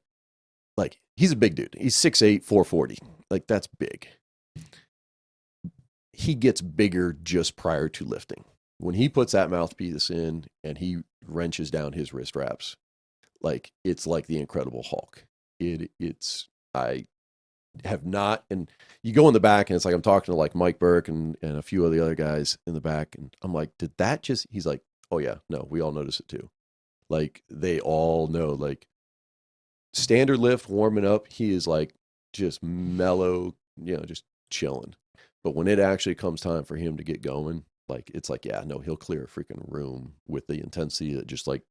he's a big dude. He's 6'8", 440. That's big. He gets bigger just prior to lifting. When he puts that mouthpiece in and he wrenches down his wrist wraps, it's like the Incredible Hulk. I have not, and you go in the back and it's like I'm talking to Mike Burke and a few of the other guys in the back, and I'm like, did that just, he's like, oh yeah, no, we all notice it too. They all know, standard lift, warming up, he is just mellow, just chilling. But when it actually comes time for him to get going, like it's like, yeah, no, he'll clear a freaking room with the intensity that just like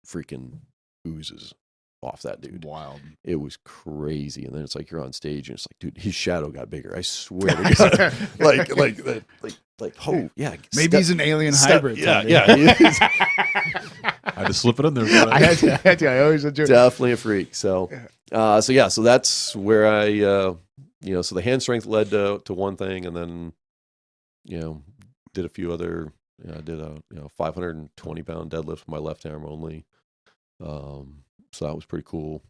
freaking oozes off that dude. Wild. It was crazy. And then it's like you're on stage and it's like, dude, his shadow got bigger. I swear to God. like, oh yeah. Maybe he's an alien hybrid. Yeah, Tony. yeah. He is. I had to slip it in there. I had to. I always enjoy. Definitely a freak. So that's where I, so the hand strength led to one thing, and then, did a few other. I did a 520 pound deadlift with my left arm only. So that was pretty cool.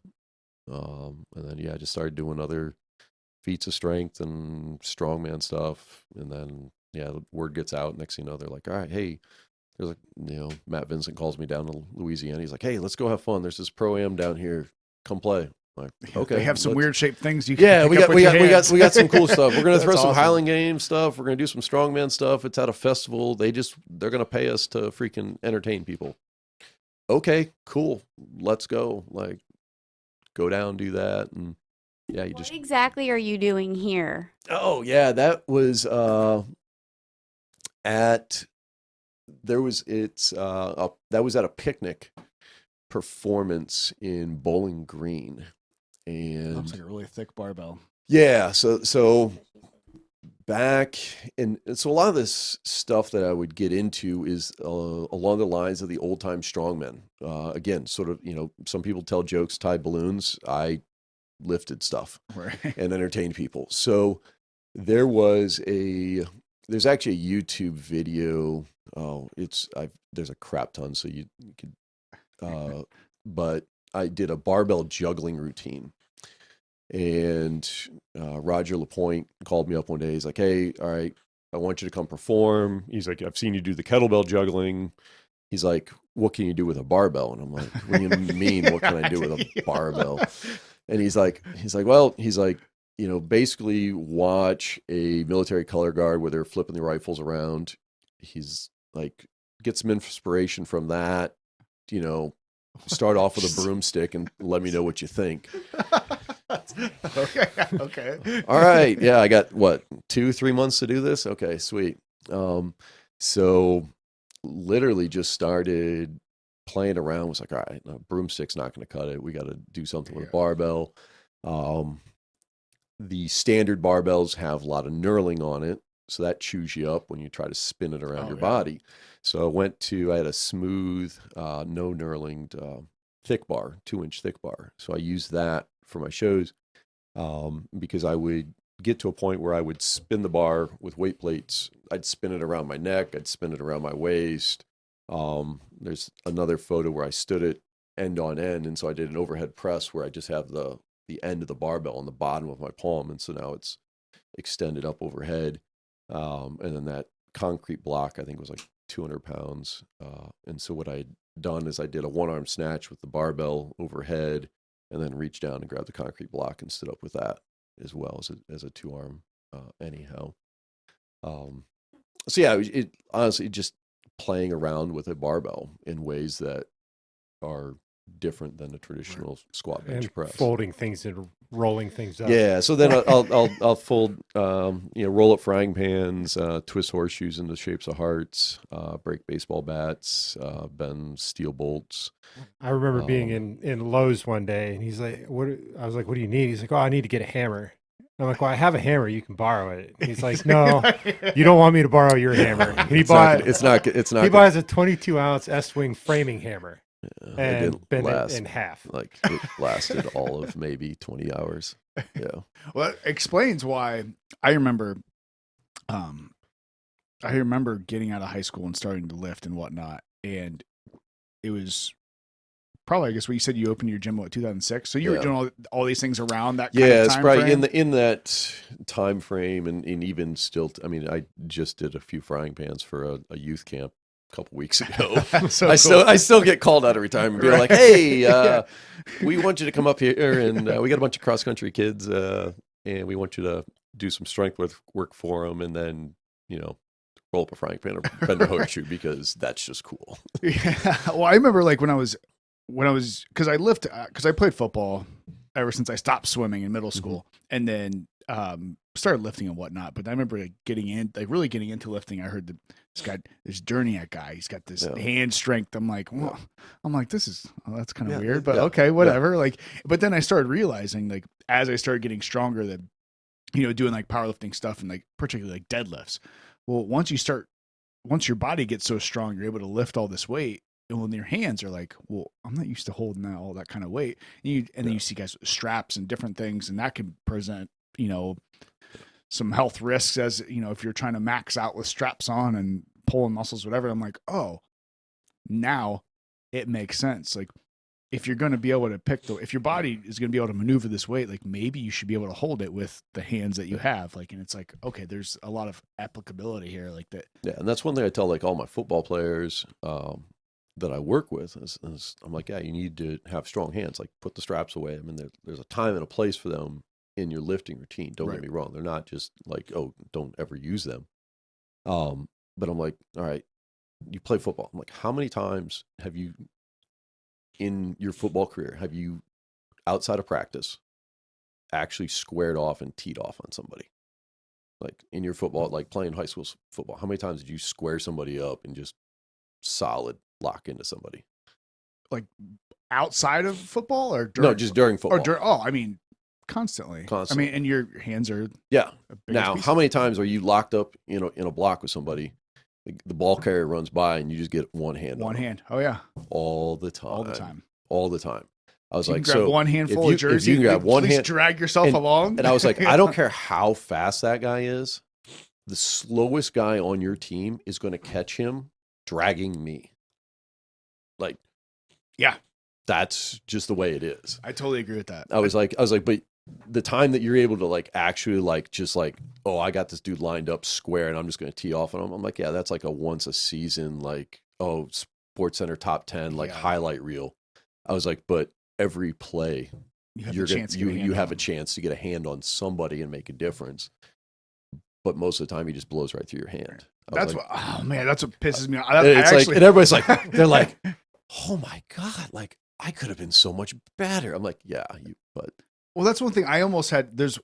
And then I just started doing other feats of strength and strongman stuff, and then the word gets out. Next thing you know, they're like, all right, hey. There's Matt Vincent calls me down to Louisiana. He's like, hey, let's go have fun. There's this pro-am down here. Come play. I'm like, okay. They have some weird shaped things you can we got some cool stuff. We're gonna throw some awesome. Highland Games stuff. We're gonna do some strongman stuff. It's at a festival. They're gonna pay us to freaking entertain people. Okay, cool. Let's go. Like, go down, do that, and What exactly are you doing here? Oh yeah, that was that was at a picnic performance in Bowling Green, and looks like a really thick barbell. Yeah, so back and so a lot of this stuff that I would get into is along the lines of the old time strongmen. Again, sort of, some people tell jokes, tie balloons. I lifted stuff and entertained people. So there's actually a YouTube video. There's a crap ton, so you could, but I did a barbell juggling routine, and Roger Lapointe called me up one day. He's like, hey, all right, I want you to come perform. He's like, I've seen you do the kettlebell juggling. He's like, what can you do with a barbell? And I'm like, what do you mean? What can I do with a barbell? And he's like, basically watch a military color guard where they're flipping the rifles around. He's like, get some inspiration from that, start off with a broomstick and let me know what you think. Okay. All right. Yeah. I got 2-3 months to do this. Okay, sweet. So literally just started playing around. Was like, all right, no, broomstick's not going to cut it. We got to do something with a barbell. The standard barbells have a lot of knurling on it, so that chews you up when you try to spin it around your body. So I had a smooth, no knurlinged thick bar, 2-inch thick bar. So I used that for my shows because I would get to a point where I would spin the bar with weight plates. I'd spin it around my neck. I'd spin it around my waist. There's another photo where I stood it end on end, and so I did an overhead press where I just have the end of the barbell on the bottom of my palm, and so now it's extended up overhead. And then that concrete block, I think, was like 200 pounds. And so what I had done is I did a one-arm snatch with the barbell overhead, and then reached down and grabbed the concrete block and stood up with that as well as a 2-arm. Anyhow, so yeah, it honestly just playing around with a barbell in ways that are different than a traditional squat bench and press. Folding things and rolling things up. Yeah, so then I'll fold, roll up frying pans, twist horseshoes into shapes of hearts, break baseball bats, bend steel bolts. I remember being in Lowe's one day, and he's like, "What?" I was like, "What do you need?" He's like, "Oh, I need to get a hammer." I'm like, "Well, I have a hammer. You can borrow it." He's like, "No, you don't want me to borrow your hammer." And he It's not. He buys a 22-ounce S-wing framing hammer. It And didn't bend last, it in half. Like it lasted all of maybe 20 hours. Yeah. Well, it explains why I remember getting out of high school and starting to lift and whatnot. And it was probably, I guess, what you said, you opened your gym, 2006? So you were doing all these things around that kind of time it's probably frame? in that time frame, and even still, I just did a few frying pans for a youth camp a couple weeks ago. So I still get called out every time and be like, hey, we want you to come up here, and we got a bunch of cross country kids, and we want you to do some strength work for them, and then roll up a frying pan or bend a horseshoe, because that's just cool. Yeah. Well, I remember like when I was because I played football ever since I stopped swimming in middle school, and then started lifting and whatnot. But I remember really getting into lifting. I heard this Durniat guy. He's got this hand strength. I'm like, well, that's kind of weird, but okay, whatever. Like, but then I started realizing, like, as I started getting stronger, that doing like powerlifting stuff and like particularly like deadlifts. Well, once your body gets so strong, you're able to lift all this weight. And when your hands are like, well, I'm not used to holding all that kind of weight. And then you see guys with straps and different things, and that can present, some health risks as, if you're trying to max out with straps on and pulling muscles, whatever. I'm like, oh, now it makes sense. Like, if you're going to be able to if your body is going to be able to maneuver this weight, like maybe you should be able to hold it with the hands that you have. Like, and it's like, okay, there's a lot of applicability here like that. Yeah. And that's one thing I tell like all my football players, that I work with is I'm like, yeah, you need to have strong hands, like put the straps away. I mean, there's a time and a place for them in your lifting routine. Don't get me wrong. They're not just like, oh, don't ever use them. But I'm like, all right, you play football. I'm like, how many times have you in your football career, have you outside of practice actually squared off and teed off on somebody? Like in your football, like playing high school football, how many times did you square somebody up and just solid lock into somebody? Like outside of football or no, just during football? I mean, constantly. I mean, and your hands are Now, how many times are you locked up, in a block with somebody? The ball carrier runs by and you just get one hand. One hand. Oh yeah. All the time. All the time. I was you like, can grab one handful of jersey. If you can grab one hand, drag yourself along. And I was like, I don't care how fast that guy is. The slowest guy on your team is going to catch him dragging me. Like, yeah, that's just the way it is. I totally agree with that. I was like, but the time that you're able to like actually like just like, oh, I got this dude lined up square and I'm just going to tee off on him. I'm like, yeah, that's like a once a season, like, oh, Sports Center top 10, like highlight reel. I was like, but every play, you have a chance to get a hand on somebody and make a difference. But most of the time, he just blows right through your hand. That's what pisses me off. And everybody's like, they're like, oh my God, like I could have been so much better. I'm like, yeah, but. Well, that's one thing I almost had. There's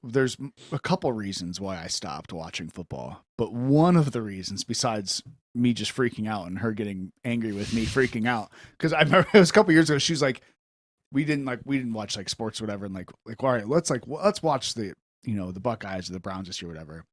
a couple reasons why I stopped watching football, but one of the reasons, besides me just freaking out and her getting angry with me freaking out, because I remember it was a couple years ago. She was like, we didn't watch like sports or whatever, and like all right, let's watch the the Buckeyes or the Browns this year, or whatever.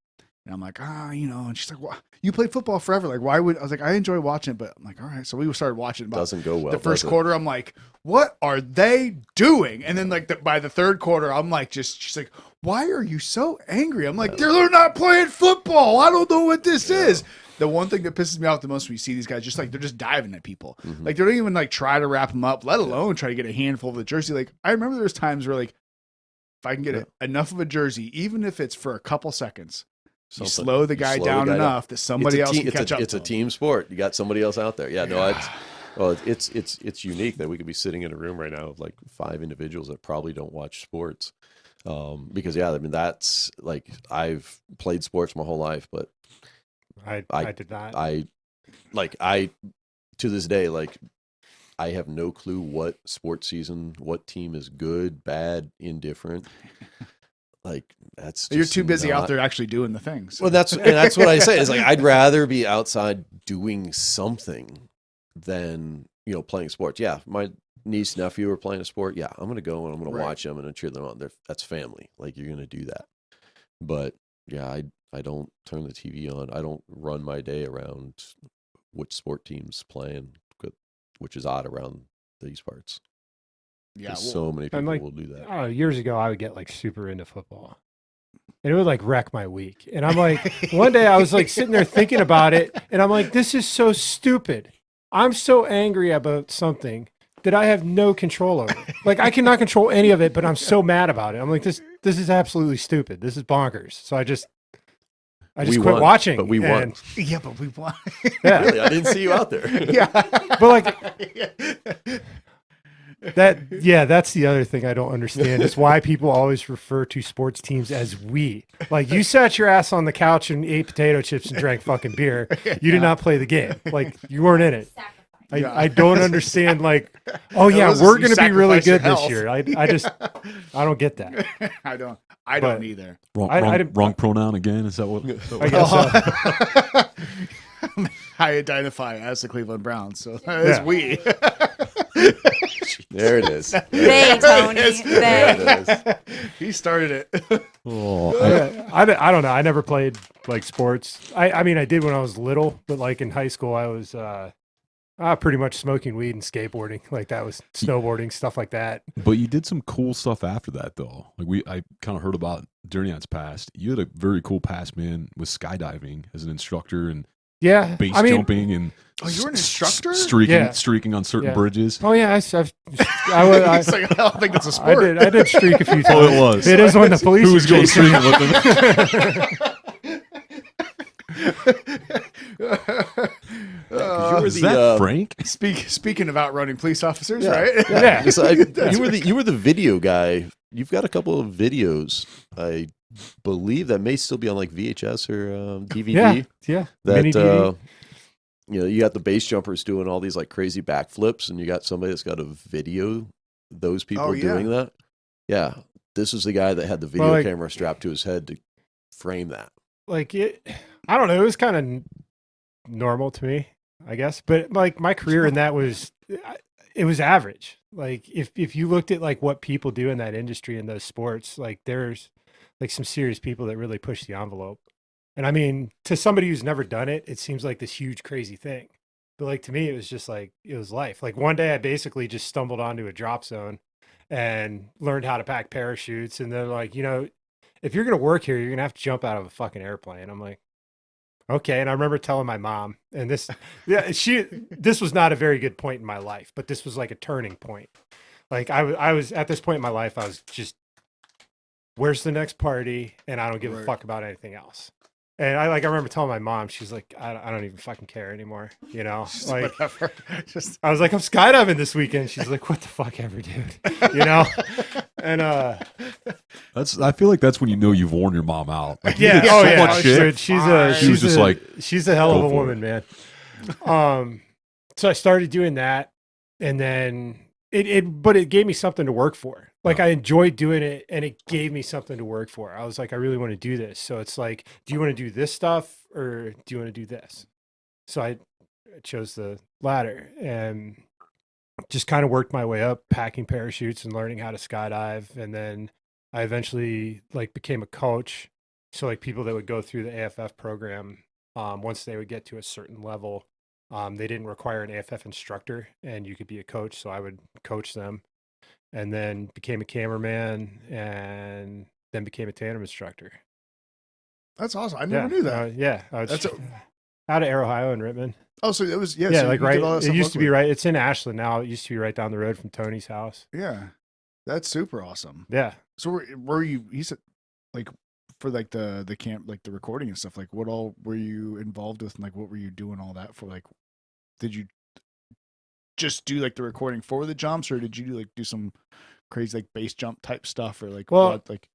And I'm like, and she's like, well, you played football forever. Like, why would I was like, I enjoy watching it, but I'm like, all right. So we started watching. Doesn't go well. The first quarter, I'm like, what are they doing? And then like by the third quarter, I'm like, she's like, why are you so angry? I'm like, they're not playing football. I don't know what this is. The one thing that pisses me off the most when you see these guys, just like they're just diving at people. Mm-hmm. Like they don't even like try to wrap them up, let alone try to get a handful of the jersey. Like I remember there's times where like, if I can get enough of a jersey, even if it's for a couple seconds. You slow the guy down enough that somebody else can catch up. It's a team sport. You got somebody else out there. It's unique that we could be sitting in a room right now of like 5 individuals that probably don't watch sports. Because that's like I've played sports my whole life, but I did not. To this day, like I have no clue what sports season, what team is good, bad, indifferent. Like that's you're too busy out there actually doing the things. Well, that's what I say is like I'd rather be outside doing something than playing sports. Yeah, my niece nephew are playing a sport. Yeah, I'm gonna go and I'm gonna watch them and cheer them on. That's family. Like you're gonna do that. But yeah, I don't turn the TV on. I don't run my day around which sport team's playing, which is odd around these parts. Yeah, so many people will do that. Years ago, I would get like super into football, and it would like wreck my week. And I'm like, one day I was like sitting there thinking about it, and I'm like, this is so stupid. I'm so angry about something that I have no control over. Like I cannot control any of it, but I'm so mad about it. I'm like, this is absolutely stupid. This is bonkers. So I just quit watching. But we won. Yeah, but we won. Yeah, really, I didn't see you out there. Yeah, but like. That's the other thing I don't understand is why people always refer to sports teams as we. Like you sat your ass on the couch and ate potato chips and drank fucking beer. You did not play the game. Like you weren't in it. I don't understand. Like, oh yeah, wasn't- we're you going to be really sacrificed your good this health. year. I don't get that. I don't But- either. Wrong pronoun again. Is that what? I guess so. I identify as the Cleveland Browns, so it's Yeah. we. There it is. They, Tony. There They. it is. He started it. Oh, I don't know. I never played like sports. I mean, I did when I was little, but like in high school, I was pretty much smoking weed and skateboarding. Like that was snowboarding, stuff like that. but you did some cool stuff after that, though. Like I kind of heard about Durniat's past. You had a very cool past, man, with skydiving as an instructor and Yeah. base I mean, jumping and Oh, you were an instructor? Yeah. streaking on certain Yeah. bridges. oh yeah, I It's like, I don't think that's a sport. I did streak a few times. Oh, it was. It is when the police Who was are going chasing streaking with them? You were Is the, that Frank? Speaking of outrunning police officers, Yeah. right? Yeah. Just, you were the video guy. You've got a couple of videos, I believe, that may still be on like VHS or DVD. Yeah. Yeah. Mini That DV. you got the base jumpers doing all these like crazy backflips, and you got somebody that's got a video those people Oh, yeah. doing that. Yeah, this is the guy that had the video Well, like- camera strapped to his head to frame that. Like I don't know. It was kind of normal to me, I guess. But like my career in that was, it was average. Like if you looked at like what people do in that industry in those sports, like there's like some serious people that really push the envelope. And I mean, to somebody who's never done it, it seems like this huge crazy thing. But like to me, it was just like it was life. Like one day, I basically just stumbled onto a drop zone and learned how to pack parachutes. And they're like, if you're gonna work here, you're gonna have to jump out of a fucking airplane. I'm like, okay. And I remember telling my mom, and this was not a very good point in my life, but this was like a turning point. Like I was at this point in my life, I was just, where's the next party? And I don't give a Right. fuck about anything else. And I remember telling my mom, she's like, I don't even fucking care anymore. Just Like whatever. Just I was like, I'm skydiving this weekend. She's like, what the fuck ever, dude? And I feel like that's when you know you've worn your mom out. Like, you yeah, did oh so yeah, much shit. dude, She was just like, she's a hell of go a for woman, man. So I started doing that, and then but it gave me something to work for. Like I enjoyed doing it, and it gave me something to work for. I was like, I really want to do this. So it's like, do you want to do this stuff or do you want to do this? So I chose the latter and just kind of worked my way up, packing parachutes and learning how to skydive. And then I eventually like became a coach. So like people that would go through the AFF program, once they would get to a certain level, they didn't require an AFF instructor and you could be a coach. So I would coach them, and then became a cameraman, and then became a tandem instructor. that's awesome. I never knew that. Yeah. I was That's out of Arrow, Ohio in Richmond. Oh, so it was Yeah, so like you right. did all that It stuff used to be locally. right. It's in Ashland now. It used to be right down the road from Tony's house. Yeah, that's super awesome. Yeah. So were you? He said, like, for like the camp, like the recording and stuff. Like, what all were you involved with? And like, what were you doing all that for? Like, did you just do like the recording for the jumps, or did you do some crazy like base jump type stuff, or like Well, what? Like,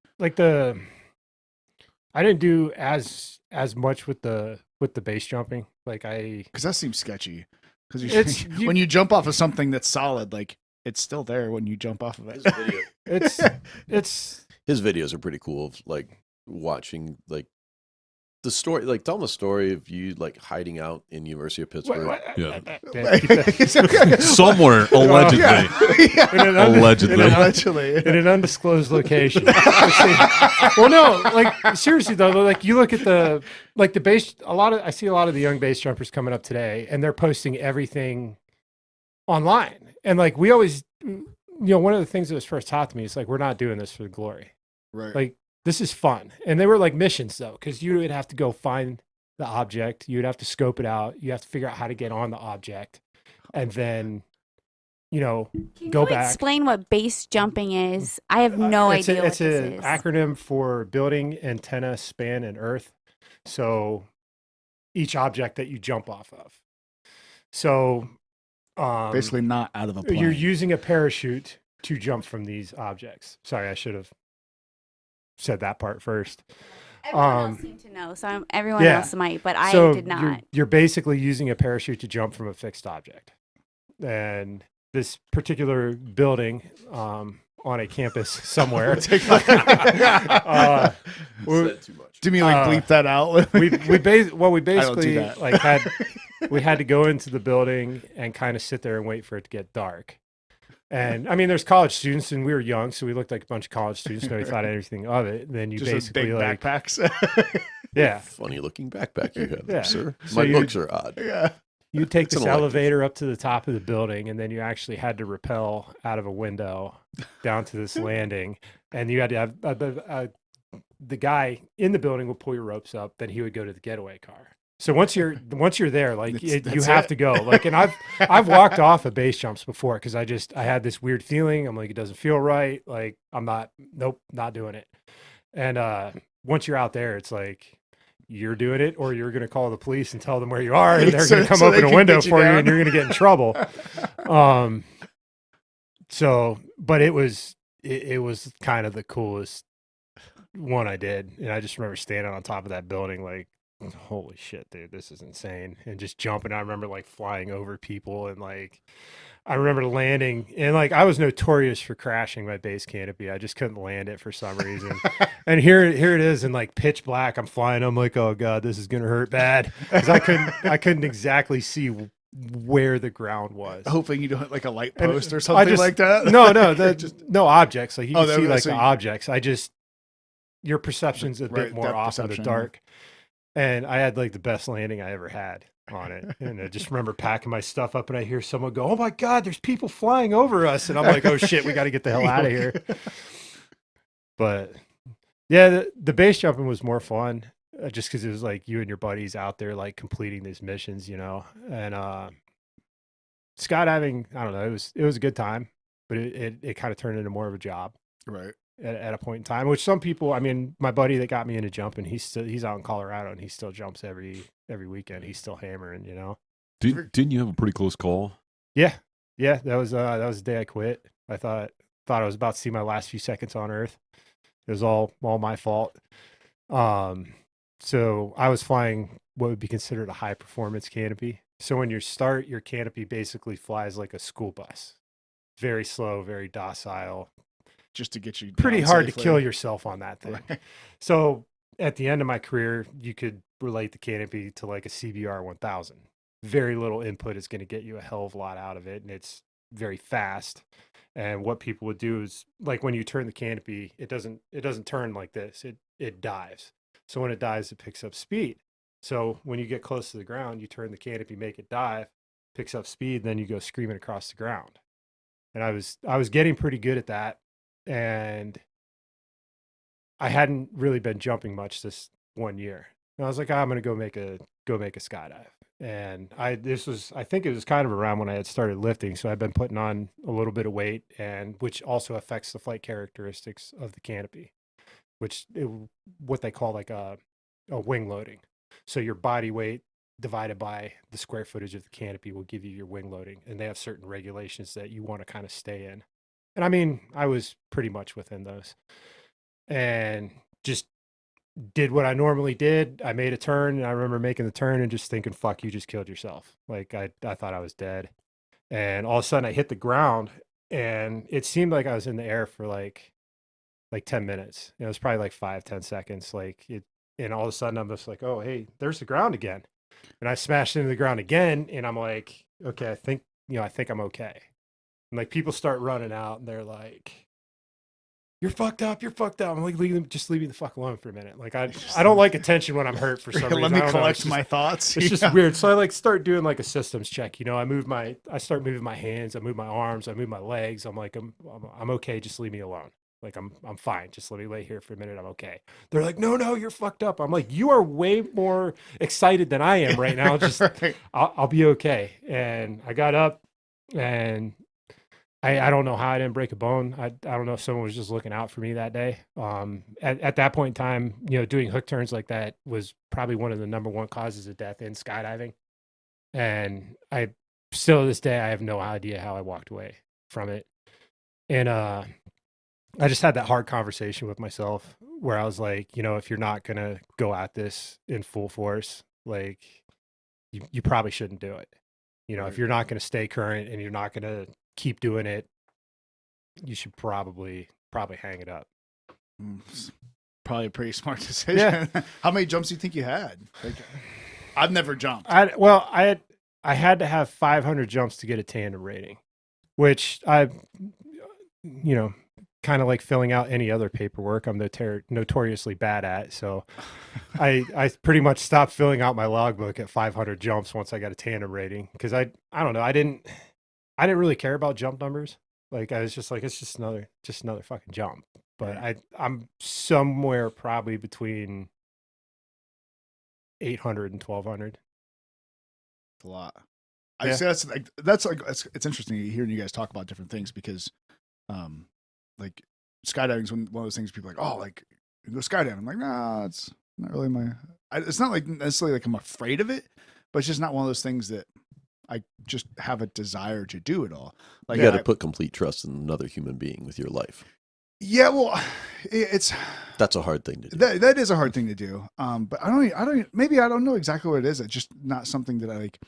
I didn't do as much with the base jumping. Like because that seems sketchy. Because It's- when you jump off of something that's solid, like it's still there when you jump off of it. it's His videos are pretty cool. Of, like watching like the story, like telling the story of you like hiding out in University of Pittsburgh. Yeah. It's okay. Somewhere, allegedly. Yeah. Allegedly. Allegedly. in an undisclosed location. Well, no, like seriously though, like you look at the base. I see a lot of the young base jumpers coming up today, and they're posting everything online. And like we always, one of the things that was first taught to me is like we're not doing this for the glory. Right. Like this is fun, and they were like missions though, because you would have to go find the object, you would have to scope it out, you have to figure out how to get on the object, and then Can go you back. explain what base jumping is? I have no idea what It's this an is. acronym for building, antenna, span, and earth. So each object that you jump off of. So Basically, not out of a plane. you're using a parachute to jump from these objects. Sorry, I should have said that part first. Everyone else seemed to know, so everyone yeah. else might, but I So did not. You're basically using a parachute to jump from a fixed object. and this particular building on a campus somewhere. Said too much. Do you mean like bleep that out? we basically that. like we had to go into the building and kind of sit there and wait for it to get dark. And I mean, there's college students, and we were young, so we looked like a bunch of college students. Nobody thought anything of it. And then you Just those basically big like, backpacks. yeah, Funny looking backpack you have, Yeah. there, sir. So My you- books are odd. Yeah. you take It's this an elective. elevator up to the top of the building, and then you actually had to rappel out of a window down to this landing, and you had to have the guy in the building would pull your ropes up, then he would go to the getaway car. So once you're there, like That's you have it. to go. Like, and I've walked off of base jumps before because I had this weird feeling. I'm like, it doesn't feel right. Like not doing it. And once you're out there, it's like you're doing it, or you're going to call the police and tell them where you are, and they're going to come So they open a can window get you for you, down. and you're going to get in trouble. So, but it was kind of the coolest one I did, and I just remember standing on top of that building, like, holy shit, dude, this is insane, and just jumping. I remember like flying over people, and like I remember landing, and like I was notorious for crashing my base canopy. I just couldn't land it for some reason. And here it is in like pitch black. I'm flying. I'm like, oh god, this is gonna hurt bad, because I couldn't exactly see where the ground was. Hoping you don't hit like a light And post or I something just- like that. No, Just- no objects. Like you Oh, can see like so the you- objects. your perception's a Right, bit more depth off in the perception. dark. And I had like the best landing I ever had on it. And I just remember packing my stuff up, and I hear someone go, "Oh my God, there's people flying over us." And I'm like, "Oh shit, we got to get the hell out of here." But yeah, the base jumping was more fun just because it was like you and your buddies out there like completing these missions, you know. And skydiving, I don't know, it was a good time, but it kind of turned into more of a job Right. at a point in time, which some people, I mean, my buddy that got me into jumping, he's out in Colorado, and he still jumps every weekend. He's still hammering, you know? Didn't you have a pretty close call? Yeah. That was the day I quit. I thought I was about to see my last few seconds on Earth. It was all my fault. So I was flying what would be considered a high performance canopy. So when you start, your canopy basically flies like a school bus. Very slow, very docile, Just to get you pretty down hard safely. to kill yourself on that thing. Right. So at the end of my career, you could relate the canopy to like a CBR 1000. Very little input is going to get you a hell of a lot out of it, and it's very fast. And what people would do is, like, when you turn the canopy, it doesn't turn like this. It dives. So when it dives, it picks up speed. So when you get close to the ground, you turn the canopy, make it dive, picks up speed, then you go screaming across the ground. And I was getting pretty good at that. And I hadn't really been jumping much this one year. And I was like, I'm going to go make a skydive. And I think it was kind of around when I had started lifting. So I've been putting on a little bit of weight, and which also affects the flight characteristics of the canopy, what they call like a wing loading. So your body weight divided by the square footage of the canopy will give you your wing loading. And they have certain regulations that you want to kind of stay in. And I mean, I was pretty much within those, and just did what I normally did. I made a turn, and I remember making the turn and just thinking, fuck, you just killed yourself. Like I thought I was dead. And all of a sudden I hit the ground, and it seemed like I was in the air for like 10 minutes. It was probably like 5-10 seconds. And all of a sudden I'm just like, oh, hey, there's the ground again. And I smashed into the ground again, and I'm like, okay, I think I'm okay. And like people start running out, and they're like, you're fucked up. I'm like, just leave me the fuck alone for a minute. Like I don't like attention when I'm hurt for some reason. Let me I don't know, collect it's just- my thoughts. It's just weird. So I like start doing like a systems check. You know, I start moving my hands, I move my arms, I move my legs. I'm like, I'm okay. Just leave me alone. Like I'm fine. Just let me lay here for a minute. I'm okay. They're like, no, you're fucked up. I'm like, you are way more excited than I am right now. Just Right. I'll be okay. And I got up, and I don't know how I didn't break a bone. I don't know if someone was just looking out for me that day. At that point in time, you know, doing hook turns like that was probably one of the number one causes of death in skydiving. And I still to this day, I have no idea how I walked away from it. And I just had that hard conversation with myself where I was like, you know, if you're not going to go at this in full force, like you probably shouldn't do it. You know, Right. if you're not going to stay current and you're not going to keep doing it, you should probably hang it up. It's probably a pretty smart decision. How many jumps do you think you had? Like, I've never jumped. I had to have 500 jumps to get a tandem rating, which I, you know, kind of like filling out any other paperwork. I'm notoriously bad at. So I pretty much stopped filling out my logbook at 500 jumps once I got a tandem rating, because I don't know, I didn't really care about jump numbers. Like, I was just like, it's just another fucking jump. But I'm somewhere probably between 800 and 1200. It's a lot. Yeah. I say it's interesting hearing you guys talk about different things, because like skydiving is one of those things people are like, oh, like you go skydiving. I'm like, nah, it's not really it's not like necessarily like I'm afraid of it, but it's just not one of those things that I just have a desire to do at all. Like, you got to put complete trust in another human being with your life. Yeah, well, that's a hard thing to do. That is a hard thing to do. But I don't know exactly what it is. It's just not something that I like.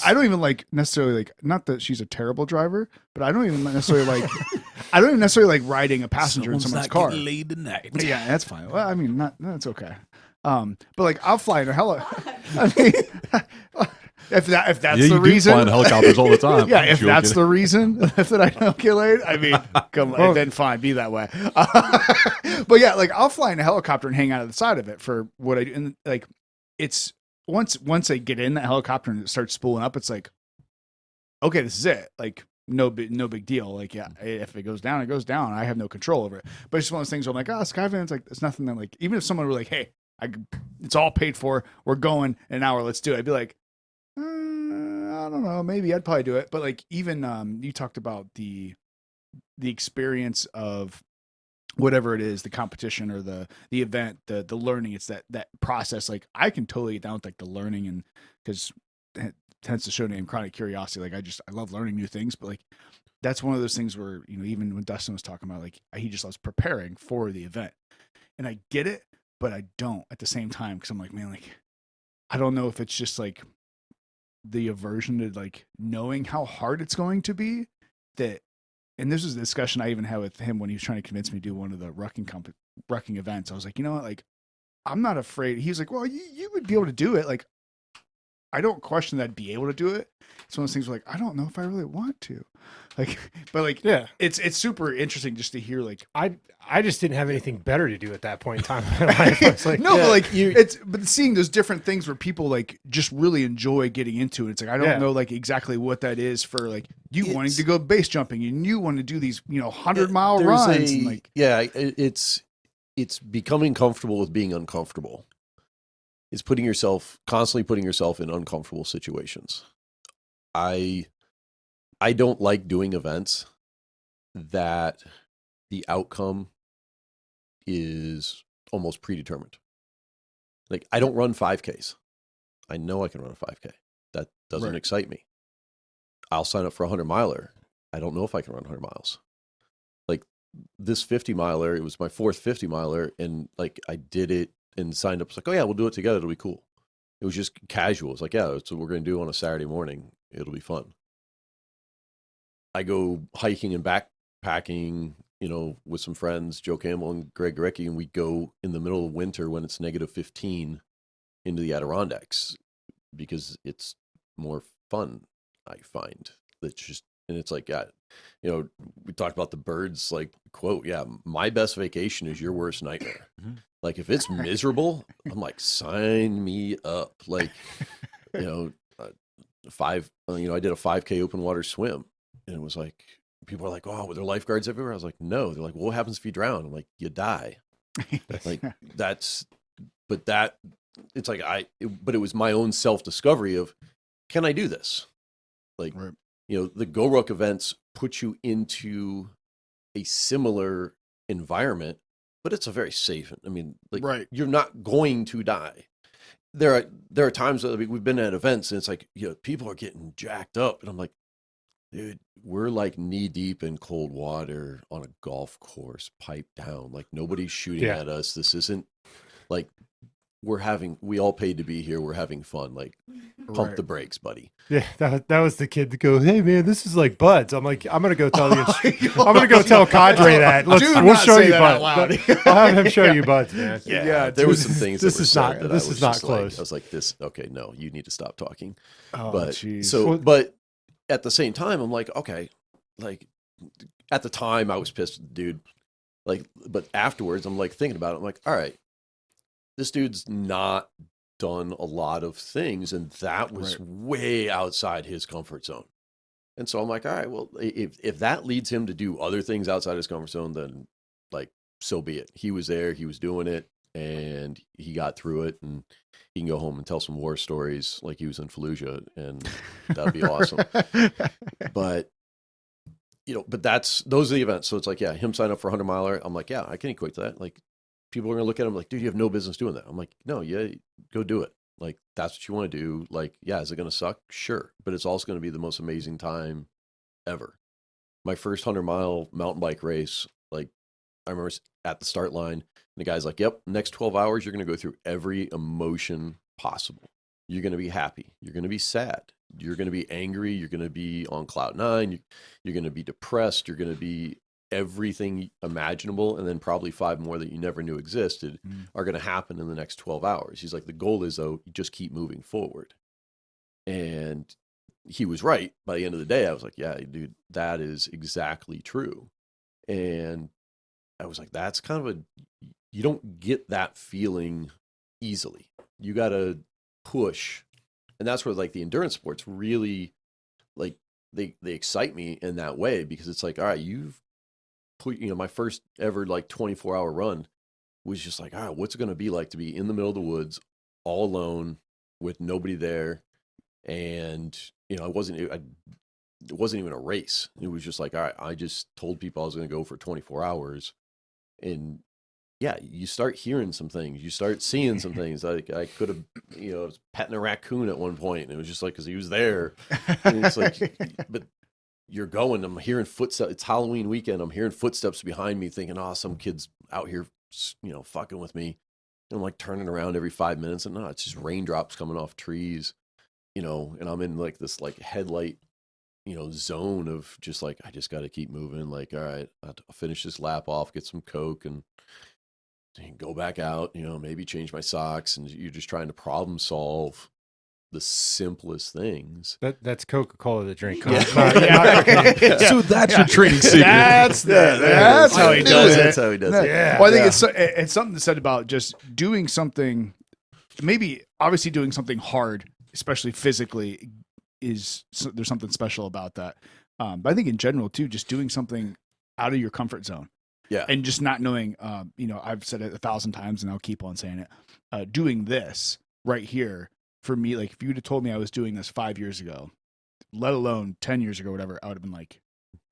I don't even like necessarily like, not that she's a terrible driver, but I don't even necessarily like. I don't even necessarily like riding a passenger in someone's car. Laid tonight. Yeah, that's fine. Well, I mean, that's okay. But like, I'll fly in a I mean, if that's the reason, fly in helicopters all the time. Yeah, if that's the reason that I don't get laid, I mean, come on, then fine, be that way. But yeah, like, I'll fly in a helicopter and hang out at the side of it for what I do, and like, it's once I get in that helicopter and it starts spooling up, it's like, okay, this is it. Like, no big deal. Like, yeah, if it goes down, it goes down. I have no control over it. But it's just one of those things where I'm like, skydiving, it's like, it's nothing that, like, even if someone were like, hey, it's all paid for, we're going in an hour, let's do it, I'd be like, I don't know, maybe I'd probably do it. But like, even you talked about the experience of whatever it is, the competition or the event, the learning, it's that process. Like, I can totally get down with like the learning, and because it tends to show name chronic curiosity. Like, I love learning new things, but like, that's one of those things where, you know, even when Dustin was talking about, like, he just loves preparing for the event, and I get it, but I don't at the same time, because I'm like, man, like, I don't know if it's just like the aversion to like knowing how hard it's going to be, that, and this was a discussion I even had with him when he was trying to convince me to do one of the rucking events. I was like, you know what, like, I'm not afraid. He was like, well, you would be able to do it. Like, I don't question that I'd be able to do it. It's one of those things where, like, I don't know if I really want to. Like, but like, yeah, it's super interesting just to hear, like, I just didn't have anything better to do at that point in time in my life. I was like, no, but like, but seeing those different things where people like just really enjoy getting into it. It's like, I don't know like exactly what that is for, like, you wanting to go base jumping and you want to do these, you know, 100-mile runs. And like, it's becoming comfortable with being uncomfortable. It's constantly putting yourself in uncomfortable situations. I don't like doing events that the outcome is almost predetermined. Like, I don't run 5Ks. I know I can run a 5K. That doesn't excite me. I'll sign up for a 100-miler. I don't know if I can run 100 miles. Like, this 50-miler, it was my fourth 50-miler, and like, I did it and signed up. It's like, oh yeah, we'll do it together. It'll be cool. It was just casual. It's like, yeah, that's what we're going to do on a Saturday morning. It'll be fun. I go hiking and backpacking, you know, with some friends, Joe Campbell and Greg Gorecki, and we go in the middle of winter when it's negative 15 into the Adirondacks, because it's more fun, I find. It's just, and it's like, yeah, you know, we talked about the birds, like, quote, yeah, my best vacation is your worst nightmare. Mm-hmm. Like, if it's miserable, I'm like, sign me up. Like, you know, I did a 5K open water swim, and it was like, people are like, oh, were there lifeguards everywhere? I was like, no. They're like, well, what happens if you drown? I'm like, you die. Like, it's like, but it was my own self-discovery of, can I do this? Like, you know, the Go Ruck events put you into a similar environment, but it's a very safe, I mean, like, you're not going to die. There are times that we've been at events and it's like, you know, people are getting jacked up, and I'm like, dude, we're like knee deep in cold water on a golf course, pipe down. Like, nobody's shooting at us. This isn't like, we all paid to be here. We're having fun. Like, pump the brakes, buddy. Yeah, that was the kid that goes, "Hey man, this is like buds." I'm like, I'm gonna go tell I'm gonna go tell Cadre that. We'll show you buds. I'll have him show you buds, man. Yeah, there was some things. This that were is said not. that This I was is not just close. Like, I was like, this. Okay, no, you need to stop talking. Oh, But jeez. but at the same time, I'm like, okay, like at the time I was pissed, dude. Like, but afterwards, I'm like thinking about it. I'm like, all right, this dude's not done a lot of things, and that was way outside his comfort zone. And so I'm like, all right, well, if that leads him to do other things outside his comfort zone, then like, so be it. He was there, he was doing it, and he got through it, and he can go home and tell some war stories like he was in Fallujah, and that'd be awesome. But but those are the events. So it's like, yeah, him sign up for 100 miler. I'm like, yeah, I can equate to that. Like, people are gonna look at him like, dude, you have no business doing that. I'm like, no, yeah, go do it. Like, that's what you want to do. Like, yeah, is it gonna suck? Sure, but it's also gonna be the most amazing time ever. My first 100-mile mountain bike race, like, I remember at the start line, and the guy's like, yep, next 12 hours, you're gonna go through every emotion possible. You're gonna be happy. You're gonna be sad. You're gonna be angry. You're gonna be on cloud nine. You're gonna be depressed. You're gonna be everything imaginable, and then probably 5 more that you never knew existed are going to happen in the next 12 hours. He's like, the goal is, though, you just keep moving forward. And he was right. By the end of the day, I was like, yeah, dude, that is exactly true. And I was like, that's kind of you don't get that feeling easily. You got to push. And that's where, like, the endurance sports really, like, they excite me in that way, because it's like, all right, you've my first ever like 24-hour run was just like, all right, what's it going to be like to be in the middle of the woods all alone with nobody there? And it wasn't even a race. It was just like, all right, I just told people I was going to go for 24 hours. And yeah, you start hearing some things, you start seeing some things. Like, I could have, I was petting a raccoon at one point, and it was just like, because he was there. And it's like, but you're going, I'm hearing footsteps. It's Halloween weekend. I'm hearing footsteps behind me, thinking, oh, some kid's out here, fucking with me. And I'm like turning around every 5 minutes, and no, it's just raindrops coming off trees, and I'm in like this like headlight, zone of just like, I just got to keep moving. Like, all right, I'll finish this lap off, get some Coke, and go back out, maybe change my socks. And you're just trying to problem solve the simplest things. That's Coca-Cola to drink. Yeah. So that's your training secret. That's how he does it. That's how he does it. Yeah. Well, I think it's something said about just doing something, maybe obviously doing something hard, especially physically, there's something special about that. But I think in general too, just doing something out of your comfort zone. Yeah. And just not knowing, I've said it 1,000 times and I'll keep on saying it. Doing this right here, for me, like, if you would have told me I was doing this 5 years ago, let alone 10 years ago, whatever, I would have been like,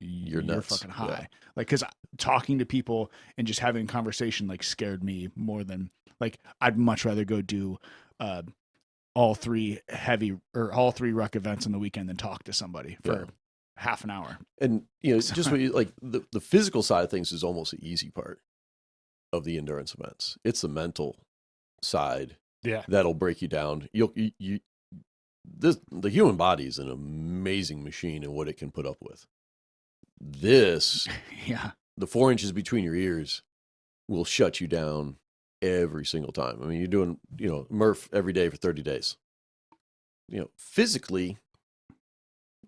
you're fucking high. Yeah. Like, because talking to people and just having a conversation, like, scared me more than, like, I'd much rather go do all three ruck events on the weekend than talk to somebody for half an hour. And, just what like the physical side of things is almost the easy part of the endurance events. It's the mental side. Yeah, that'll break you down. The human body is an amazing machine in what it can put up with. This, the 4 inches between your ears will shut you down every single time. I mean, you're doing, Murph every day for 30 days. Physically,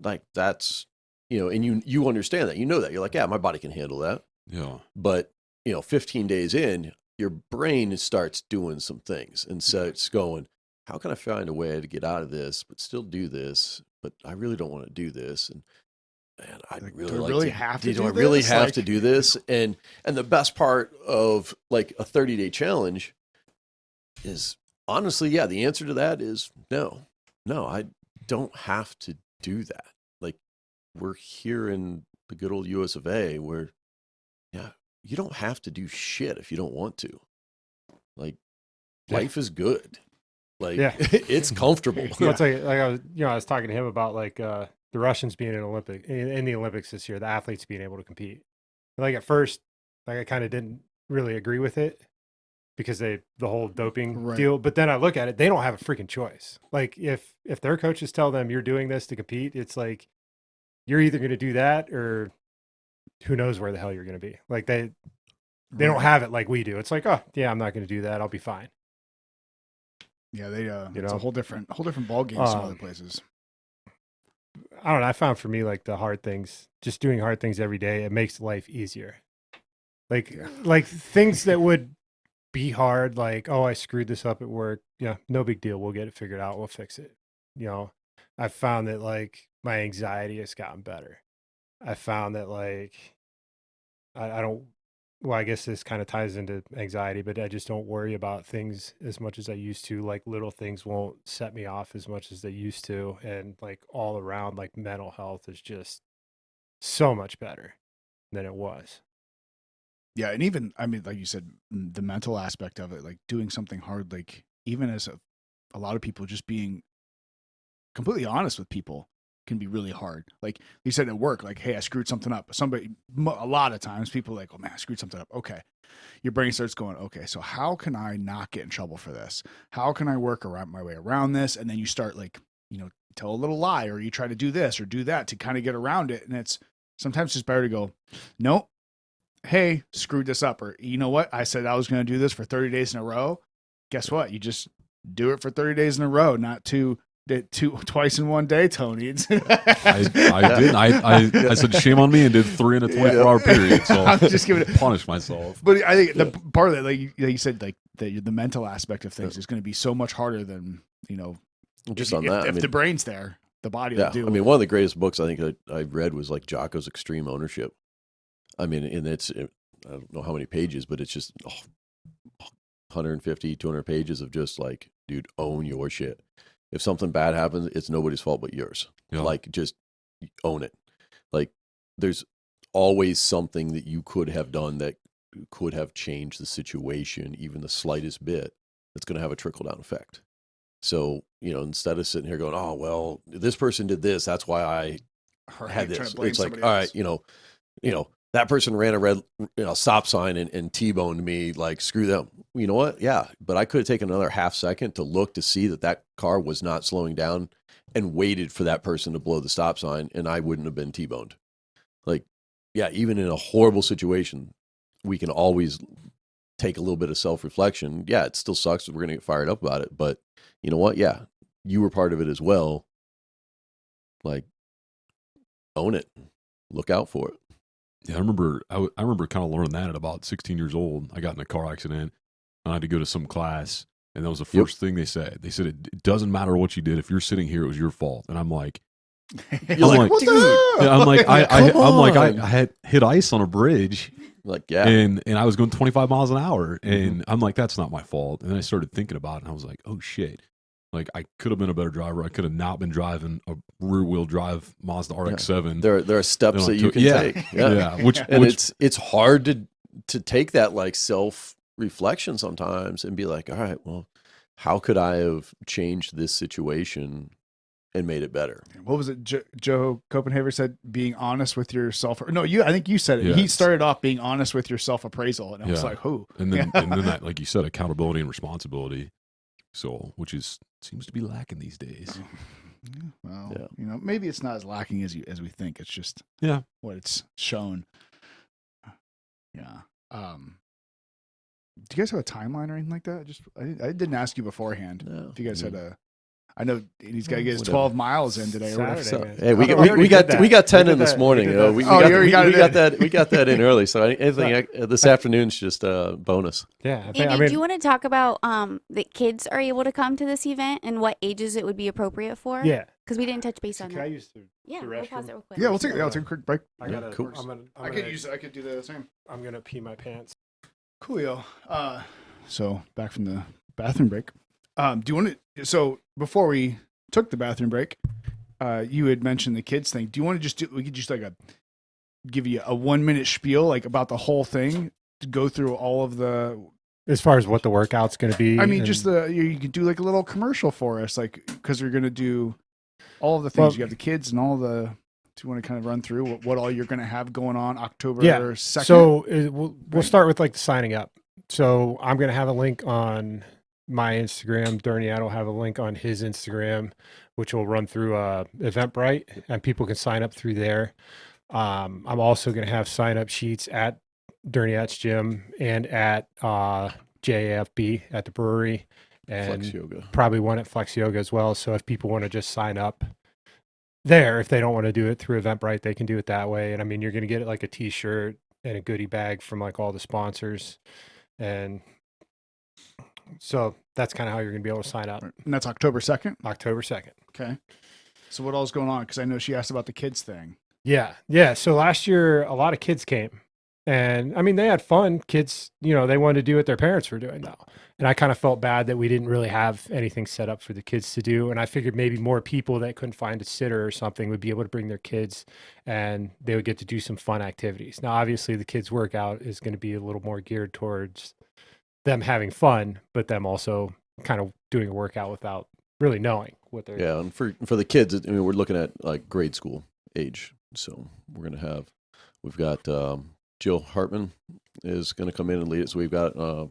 like, that's, and you understand that, that. You're like, yeah, my body can handle that. Yeah. But, 15 days in, your brain starts doing some things, and so it's going, how can I find a way to get out of this, but still do this? But I really don't want to do this. And man, I really have to do this. And the best part of like a 30-day challenge is, honestly, the answer to that is no, I don't have to do that. Like, we're here in the good old US of A, where, you don't have to do shit if you don't want to. Like, life is good. Like, it's comfortable. I'll tell you, like, I was talking to him about like the Russians being in the Olympics this year, the athletes being able to compete. Like, at first, like, I kind of didn't really agree with it, because the whole doping Right. deal. But then I look at it, they don't have a freaking choice. Like if their coaches tell them you're doing this to compete, it's like you're either going to do that or who knows where the hell you're going to be. Like they don't Right. have it like we do. It's like, oh yeah, I'm not going to do that. I'll be fine. Yeah, they it's know? a whole different ball game. Some other places. I don't know. I found for me, like the hard things, just doing hard things every day, it makes life easier. Like things that would be hard, like, oh, I screwed this up at work. Yeah, no big deal. We'll get it figured out. We'll fix it. You know, I found that like my anxiety has gotten better. I found that like I don't. Well, I guess this kind of ties into anxiety, but I just don't worry about things as much as I used to. Like little things won't set me off as much as they used to. And like all around, like mental health is just so much better than it was. Yeah, and even I mean, like you said, the mental aspect of it, like doing something hard, like even as a lot of people just being completely honest with people can be really hard. Like you said at work, like, hey, I screwed something up. A lot of times people are like, oh man, I screwed something up. Okay. Your brain starts going, okay, so how can I not get in trouble for this? How can I work around my way around this? And then you start like, tell a little lie, or you try to do this or do that to kind of get around it. And it's sometimes just better to go, nope, hey, screwed this up. Or you know what? I said I was going to do this for 30 days in a row. Guess what? You just do it for 30 days in a row, not twice in one day, Tony. I didn't. I said shame on me and did 3 in a 24-hour period. So I'm just giving it. punish myself. But I think the part of that, like you said, like the mental aspect of things is going to be so much harder than Just if, on that, if the brain's there, the body will do. I mean, one of the greatest books I think that I read was like Jocko's Extreme Ownership. I mean, and I don't know how many pages, but it's just 150, 200 pages of just like, dude, own your shit. If something bad happens, it's nobody's fault but yours. Yeah. Like, just own it. Like, there's always something that you could have done that could have changed the situation, even the slightest bit, that's going to have a trickle-down effect. So, instead of sitting here going, oh, well, this person did this, that's why I had this. It's like, all right, that person ran a red stop sign and T-boned me, like, screw them. You know what? Yeah, but I could have taken another half second to look to see that car was not slowing down and waited for that person to blow the stop sign, and I wouldn't have been T-boned. Like, yeah, even in a horrible situation, we can always take a little bit of self-reflection. Yeah, it still sucks. We're going to get fired up about it, but you know what? Yeah, you were part of it as well. Like, own it. Look out for it. Yeah, I remember kind of learning that at about 16 years old. I got in a car accident. I had to go to some class, and that was the first thing they said. They said, it doesn't matter what you did. If you're sitting here, it was your fault. And I'm like, You're like, what dude. yeah, I'm like, I on. had hit ice on a bridge, Like, yeah. and I was going 25 miles an hour, and I'm like, that's not my fault. And then I started thinking about it, and I was like, oh shit. Like, I could have been a better driver. I could have not been driving a rear-wheel drive Mazda RX-7. There are steps that you can take. Yeah. It's hard to take that like self-reflection sometimes and be like, all right, well, how could I have changed this situation and made it better? What was it? Joe Copenhaver said, being honest with yourself. No, I think you said it. Yeah, he started off being honest with your self-appraisal, and I was like, who? And then that, like you said, accountability and responsibility. So, which seems to be lacking these days. Well, maybe it's not as lacking as we think. It's just what it's shown. Yeah. Do you guys have a timeline or anything like that? I didn't ask you beforehand. No. If you guys had a. I know he's got to get his 12 miles in today. Or whatever. Saturday, man. Hey, we already got did we got 10 that. in this morning. We did that. We got that in early. So anything this afternoon's just a bonus. Yeah. Andy, do you want to talk about that kids are able to come to this event and what ages it would be appropriate for? Yeah. Because we didn't touch base on Can I that. use the Yeah, we'll pause it real quick. Yeah, we'll take a quick break. Cool. I could do the same. I'm gonna pee my pants. Coolio. So back from the bathroom break. Do you want to? So before we took the bathroom break, you had mentioned the kids thing. Do you want to just we could just give you a 1-minute spiel like about the whole thing to go through all of the. As far as what the workout's going to be, I mean, just you could do like a little commercial for us, like because you're going to do all of the things. You have the kids and all the. Do you want to kind of run through what all you're going to have going on October 2nd? So we'll start with like the signing up. So I'm going to have a link on my Instagram. Durniat will have a link on his Instagram, which will run through Eventbrite, and people can sign up through there. I'm also going to have sign up sheets at Durniat's gym and at JAFB at the brewery, and Flex yoga. probably one at Flex Yoga as well. So if people want to just sign up there, if they don't want to do it through Eventbrite, they can do it that way. And I mean, you're going to get like a t-shirt and a goodie bag from like all the sponsors. And so that's kind of how you're going to be able to sign up. And that's October 2nd. October 2nd. Okay. So what all's going on? Because I know she asked about the kids thing. Yeah. Yeah. So last year, a lot of kids came. And I mean, they had fun. Kids, you know, they wanted to do what their parents were doing now. And I kind of felt bad that we didn't really have anything set up for the kids to do. And I figured maybe more people that couldn't find a sitter or something would be able to bring their kids and they would get to do some fun activities. Now, obviously, the kids' workout is going to be a little more geared towards them having fun, but them also kind of doing a workout without really knowing what they're Yeah, and for the kids, I mean, we're looking at like grade school age. So we've got Jill Hartman is going to come in and lead it. So we've got a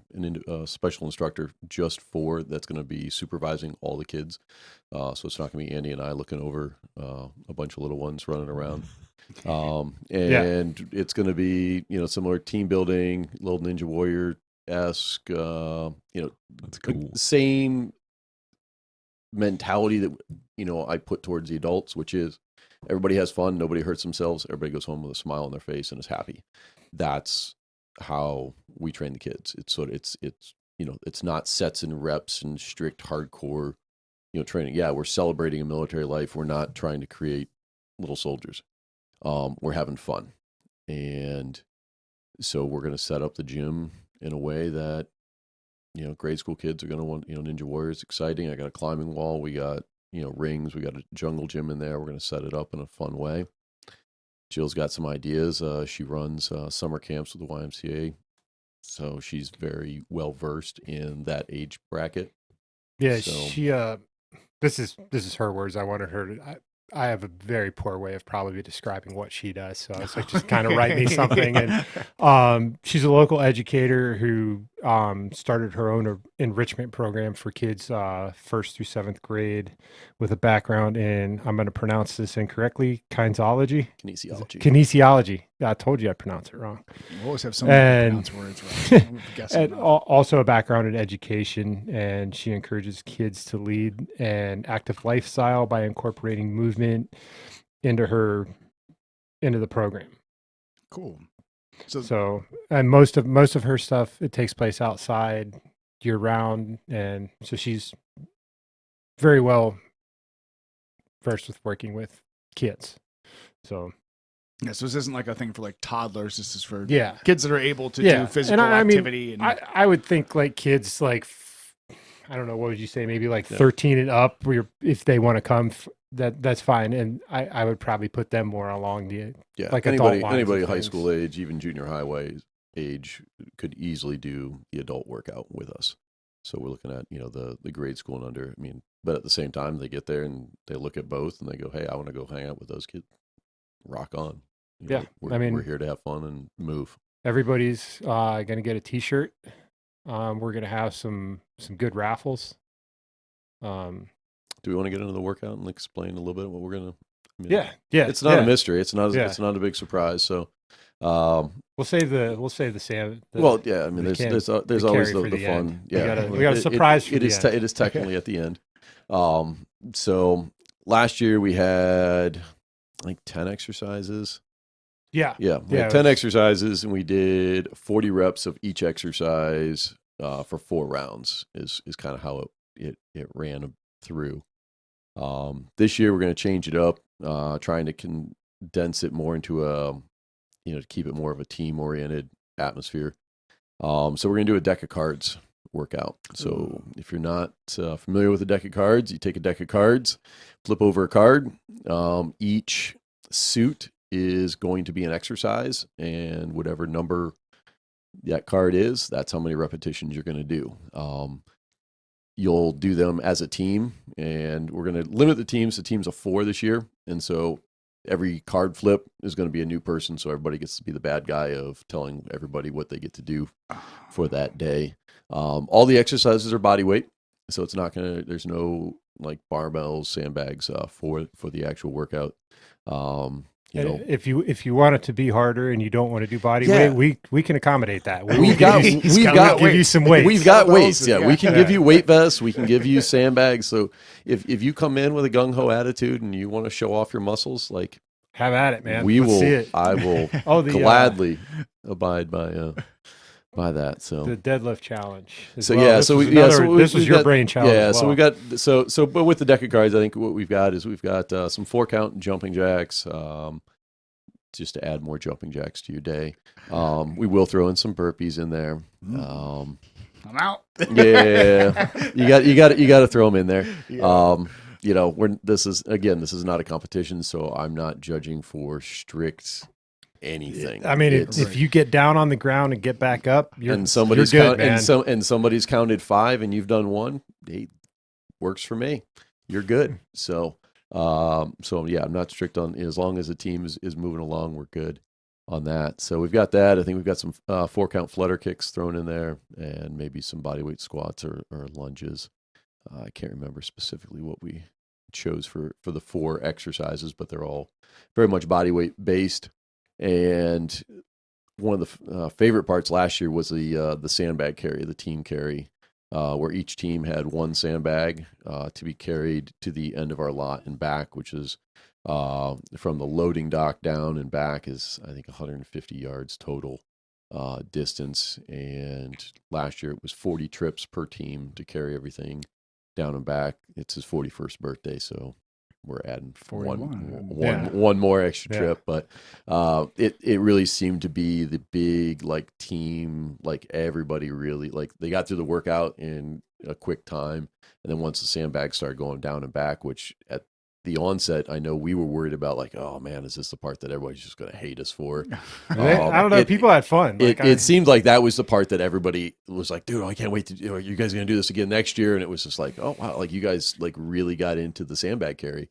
special instructor just for that's going to be supervising all the kids. So it's not going to be Andy and I looking over a bunch of little ones running around. And it's going to be, you know, similar team building, little Ninja Warrior-esque, you know, That's cool. same mentality that, you know, I put towards the adults, which is everybody has fun, nobody hurts themselves, everybody goes home with a smile on their face and is happy. That's how we train the kids. It's you know, it's not sets and reps and strict hardcore, you know, training. Yeah, we're celebrating a military life. We're not trying to create little soldiers. We're having fun. And so we're going to set up the gym in a way that, you know, grade school kids are going to want, you know, Ninja Warriors, exciting. I got a climbing wall. We got, you know, rings. We got a jungle gym in there. We're going to set it up in a fun way. Jill's got some ideas. She runs summer camps with the YMCA. So she's very well versed in that age bracket. Yeah, So- she this is her words. I wanted her to I have a very poor way of probably describing what she does. So I was like, just kind of write me something. And she's a local educator who started her own enrichment program for kids 1st through 7th grade with a background in, I'm going to pronounce this incorrectly, kinesiology. Kinesiology. Yeah, I told you I'd pronounce it wrong. You always have some pronounced words right. I'm guessing And not. also a background in education, and she encourages kids to lead an active lifestyle by incorporating movement into the program. Cool. So, and most of her stuff, it takes place outside year round, and so she's very well versed with working with kids. So Yeah, so this isn't like a thing for like toddlers. This is for yeah, kids that are able to do physical I mean, activity. I would think like kids like, I don't know, what would you say? Maybe like Yeah. 13 and up, where if they want to come, that's fine. And I would probably put them more along the, Yeah, like adult anybody lines of high things. school age, even junior highway age, could easily do the adult workout with us. So we're looking at, you know, the grade school and under. I mean, but at the same time, they get there and they look at both and they go, "Hey, I want to go hang out with those kids. Rock on." You know, Yeah, I mean- we're here to have fun and move. everybody's going to get a t-shirt. We're going to have some good raffles. Do we want to get into the workout and explain a little bit what we're gonna? I mean, Yeah. it's not yeah. a mystery. It's not. Yeah. It's not a big surprise. So, We'll save the Sam. well, yeah. I mean, the there's can- there's the always carry the for the fun. end. Yeah, We got a surprise for it the is end. it is technically at the end. So last year we had like 10 exercises. Yeah. Yeah, we Yeah, had it 10 was- exercises, and we did 40 reps of each exercise for 4 rounds. Is kind of how it ran through. This year we're going to change it up, trying to condense it more into to keep it more of a team-oriented atmosphere. So we're going to do a deck of cards workout. So if you're not familiar with a deck of cards, you take a deck of cards, flip over a card. Each suit is going to be an exercise, and whatever number that card is, that's how many repetitions you're going to do. You'll do them as a team, and we're going to limit the teams to teams of 4 this year. And so every card flip is going to be a new person, so everybody gets to be the bad guy of telling everybody what they get to do for that day. All the exercises are body weight, so it's not gonna. There's no like barbells, sandbags for the actual workout. You know, if you want it to be harder and you don't want to do body Yeah. weight, we can accommodate that. We've got give you some weights. We've got weights. Kettlebells, Yeah, we can give you weight vests. We can give you sandbags. So if you come in with a gung ho attitude and you want to show off your muscles, like Have at it, man. we Let's will. see it. I will gladly abide by that. So The deadlift challenge. as So well. yeah, This so was we, yeah, another- so we- this was we've your got- brain challenge. Yeah, as so well. we got but with the deck of cards, I think what we've got is we've got some 4-count jumping jacks, just to add more jumping jacks to your day. We will throw in some burpees in there. I'm out. Yeah, you got to throw them in there. Yeah. You know, this is not a competition, so I'm not judging for strict anything. I mean, It's- if you get down on the ground and get back up, you're and somebody's you're good, count, man. and somebody's counted 5 and you've done 1, hey, works for me. You're good. So yeah, I'm not strict on, as long as the team is moving along, we're good on that. So we've got that. I think we've got some 4-count flutter kicks thrown in there, and maybe some bodyweight squats or lunges. I can't remember specifically what we chose for the 4 exercises, but they're all very much bodyweight based. And one of the favorite parts last year was the sandbag carry, the team carry, where each team had 1 sandbag to be carried to the end of our lot and back, which is from the loading dock down and back is, I think, 150 yards total distance. And last year it was 40 trips per team to carry everything down and back. It's his 41st birthday, so we're adding 41. one more extra Yeah. trip. But it really seemed to be the big like team, like everybody really, like they got through the workout in a quick time, and then once the sandbags started going down and back, which at the onset, I know we were worried about, like, oh man, is this the part that everybody's just going to hate us for? I don't know. People had fun. Like, It seemed like that was the part that everybody was like, dude, I can't wait to, are you guys going to do this again next year? And it was just like, oh wow, like you guys like really got into the sandbag carry.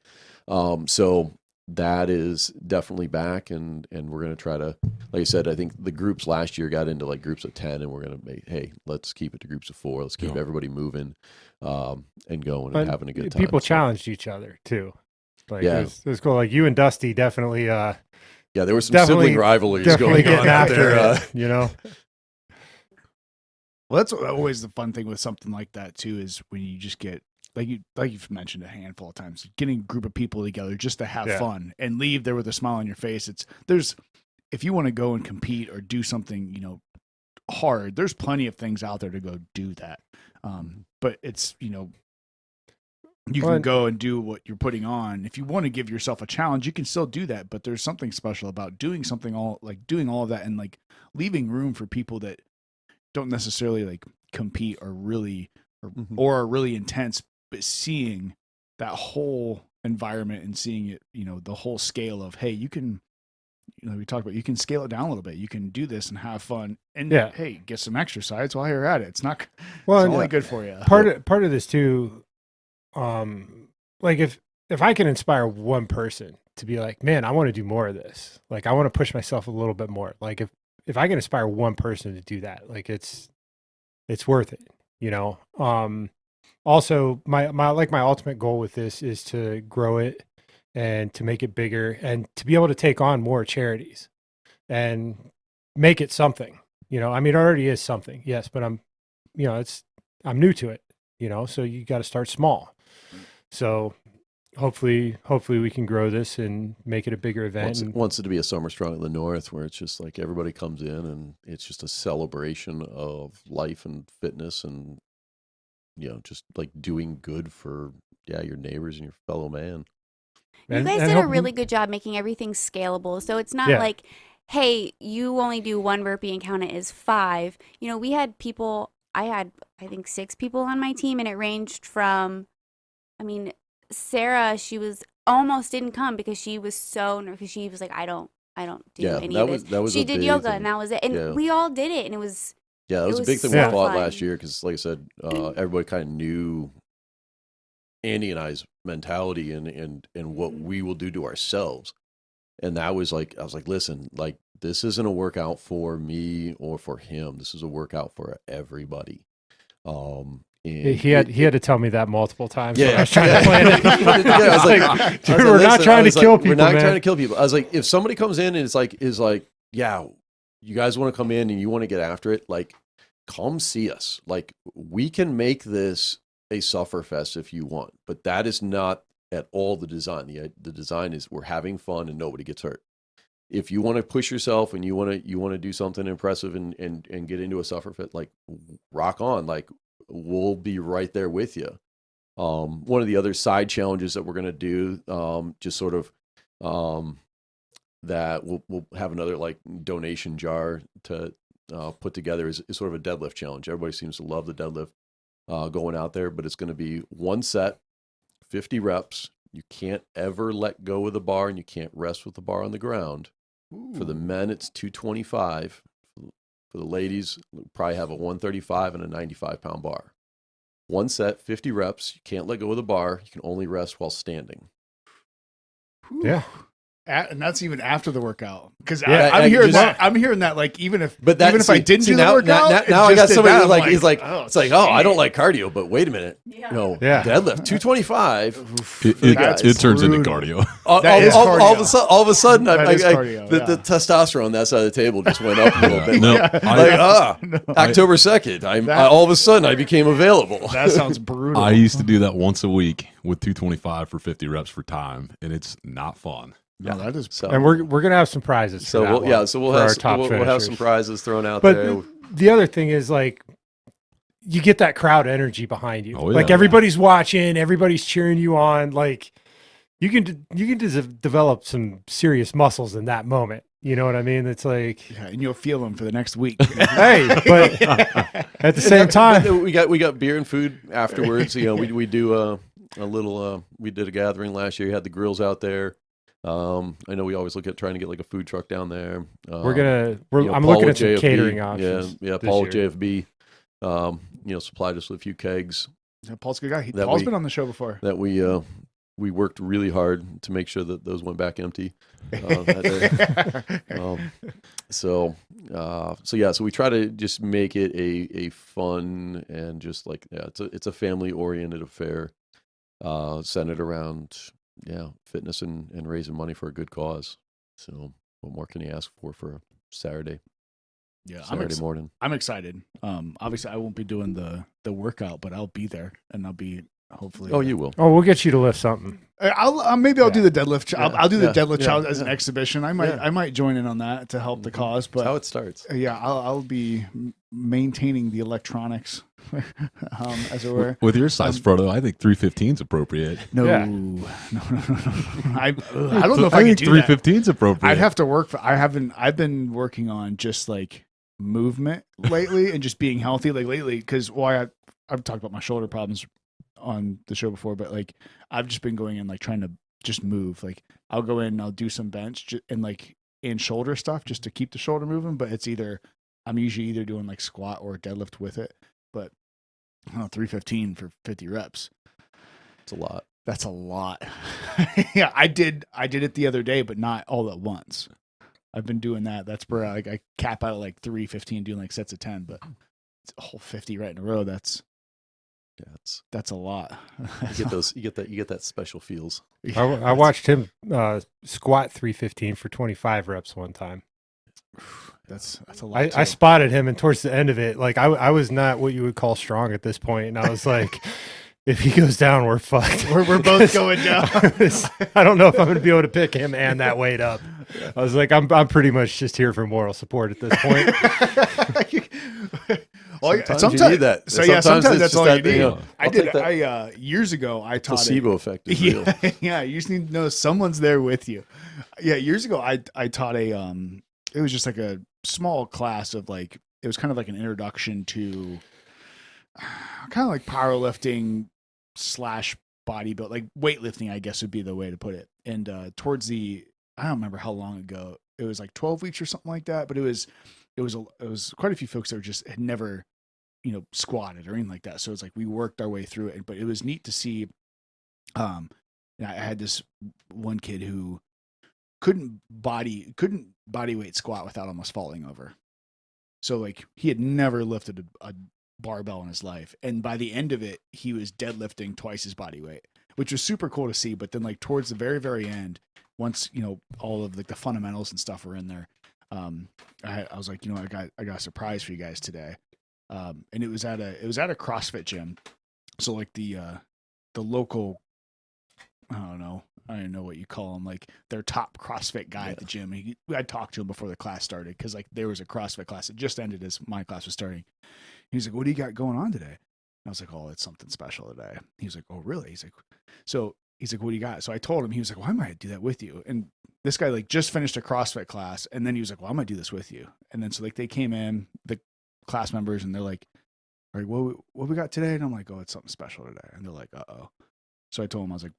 So that is definitely back, and we're going to try to, like I said, I think the groups last year got into like groups of 10, and we're going to make, hey, let's keep it to groups of 4. Let's keep everybody moving and going but and having a good time. people So, challenged each other too. Like, Yeah. it was cool. Like you and Dusty definitely, yeah, there was some definitely- sibling rivalries definitely going on getting out after there. it. You know, Well, that's always the fun thing with something like that too, is when you just get like you've mentioned a handful of times, getting a group of people together just to have Yeah. fun and leave there with a smile on your face. If you want to go and compete or do something, hard, there's plenty of things out there to go do that. But it's, you can go and do what you're putting on. If you want to give yourself a challenge, you can still do that. But there's something special about doing doing all of that and like leaving room for people that don't necessarily like compete or really or are really intense, but seeing that whole environment and seeing it, the whole scale of, hey, you can, we talked about, you can scale it down a little bit. You can do this and have fun, and hey, get some exercise while you're at it. It's not, it's only good for you. part of this too, like if I can inspire one person to be like, man, I want to do more of this. Like I want to push myself a little bit more. Like if I can inspire one person to do that, like it's worth it, Also my ultimate goal with this is to grow it and to make it bigger and to be able to take on more charities and make it something, I mean, it already is something. Yes. But I'm new to it, so you got to start small. So hopefully we can grow this and make it a bigger event. Wants it to be a Summer Strong in the North, where it's just like everybody comes in and it's just a celebration of life and fitness and, just like doing good for, your neighbors and your fellow man. You guys did a really good job making everything scalable. So it's not like, hey, you only do 1 burpee and count it as 5. We had people, I had, I think 6 people on my team, and it ranged from, Sarah, she was almost didn't come because she was so nervous, because she was like, I don't do any of this. That was she a did big yoga thing. and that was it. And we all did it, and it was Yeah, that was a big thing so we fought fun. last year because, like I said, everybody kind of knew Andy and I's mentality and what we will do to ourselves. And that was like, I was like, listen, like, this isn't a workout for me or for him. This is a workout for everybody. And He had to tell me that multiple times. Yeah, when I was trying to plan it. I was like, dude, we're not trying to kill people. We're not man. trying to kill people. I was like, if somebody comes in and is like, yeah, you guys want to come in and you want to get after it, like, come see us. Like, we can make this a suffer fest if you want, but that is not at all the design. The design is we're having fun and nobody gets hurt. If you want to push yourself and you want to do something impressive and get into a suffer fit, like, rock on. Like, we'll be right there with you. One of the other side challenges that we're going to do, just sort of, that we'll have another like donation jar to put together is sort of a deadlift challenge. Everybody seems to love the deadlift going out there, but it's going to be one set, 50 reps. You can't ever let go of the bar and you can't rest with the bar on the ground. Ooh. For the men, it's 225. For the ladies, we'll probably have a 135 and a 95-pound bar. One set, 50 reps. You can't let go of the bar. You can only rest while standing. Yeah. And that's even after the workout, because Yeah, I'm hearing that like even if I didn't do the now, workout, now I got somebody that, he's like, oh, it's like, oh, I don't like cardio, but wait a minute, Yeah. Deadlift 225. It turns into cardio. All of a sudden, That is cardio, the testosterone on that side of the table just went up a little bit. No, October 2nd, all of a sudden I became available. That sounds brutal. I used to do that once a week with 225 for 50 reps for time, and it's not fun. No, that is so. And we're gonna have some prizes. So we'll have some prizes thrown out but there. The other thing is like, you get that crowd energy behind you. Oh, yeah. Like everybody's watching, everybody's cheering you on. Like you can develop some serious muscles in that moment. You know what I mean? It's like, yeah, and you'll feel them for the next week. Hey, but at the same time, we got beer and food afterwards. We do a little. We did a gathering last year. You had the grills out there. I know we always look at trying to get like a food truck down there. I'm looking at some JFB, catering options. Yeah. Paul at JFB, supplied us with a few kegs. Yeah, Paul's a good guy. That Paul's we- been on the show before. That we worked really hard to make sure that those went back empty. That day. So we try to just make it a fun and just like, it's a family oriented affair, centered around fitness and raising money for a good cause. So what more can you ask for a Saturday? Yeah, Saturday morning. I'm excited. Obviously I won't be doing the workout, but I'll be there and I'll be hopefully. Oh, you will. Oh, we'll get you to lift something. I'll do the deadlift. I'll do the deadlift yeah, challenge as an yeah. exhibition. I might join in on that to help the cause. But That's how it starts. yeah, I'll be maintaining the electronics, as it were. With your size photo, I think 315 is appropriate. No, Yeah. no. I don't know if I can think do 315 is appropriate. I'd have to work. I've been working on just like movement lately and just being healthy. Like lately, because I've talked about my shoulder problems on the show before, but like I've just been going in like trying to just move. Like I'll go in and I'll do some bench and like in shoulder stuff just to keep the shoulder moving. But it's I'm usually either doing like squat or deadlift with it. But 315 for 50 reps. It's a lot. That's a lot. Yeah, I did it the other day, but not all at once. I've been doing that. That's where I cap out at like 315 doing like sets of 10, but it's a whole 50 right in a row. That's a lot. You get that special feels. I watched him squat 315 for 25 reps one time. That's a lot. I spotted him, and towards the end of it, like I was not what you would call strong at this point, and I was like, if he goes down, we're fucked. We're both going down. I don't know if I'm going to be able to pick him and that weight up. I was like, I'm pretty much just here for moral support at this point. Sometimes you need that. So yeah, sometimes it's that's just all you need. I'll take that. I years ago I taught placebo effect is real. Yeah, you just need to know someone's there with you. Yeah, years ago I taught it was just like a small class of like, it was kind of like an introduction to kind of like powerlifting / bodybuilding, like weightlifting, I guess would be the way to put it. And towards I don't remember how long ago, it was like 12 weeks or something like that, but it was quite a few folks that had never, squatted or anything like that. So it's like we worked our way through it, but it was neat to see. I had this one kid who couldn't body weight squat without almost falling over. So like he had never lifted a barbell in his life, and by the end of it, he was deadlifting twice his body weight, which was super cool to see. But then like towards the very, very end, once all of like the fundamentals and stuff were in there, I was like, I got a surprise for you guys today, and it was at a CrossFit gym. So like the local, I don't know what you call him, like their top CrossFit guy at the gym. I talked to him before the class started because like there was a CrossFit class that just ended as my class was starting. He's like, "What do you got going on today?" And I was like, "Oh, it's something special today." He was like, "Oh, really?" He's like, "What do you got?" So I told him. He was like, "Well, I might do that with you." And this guy like just finished a CrossFit class, and then he was like, "Well, I might do this with you." And then so like they came in, the class members, and they're like, "All right, what we got today?" And I'm like, "Oh, it's something special today." And they're like, "Uh-oh." So I told him, I was like,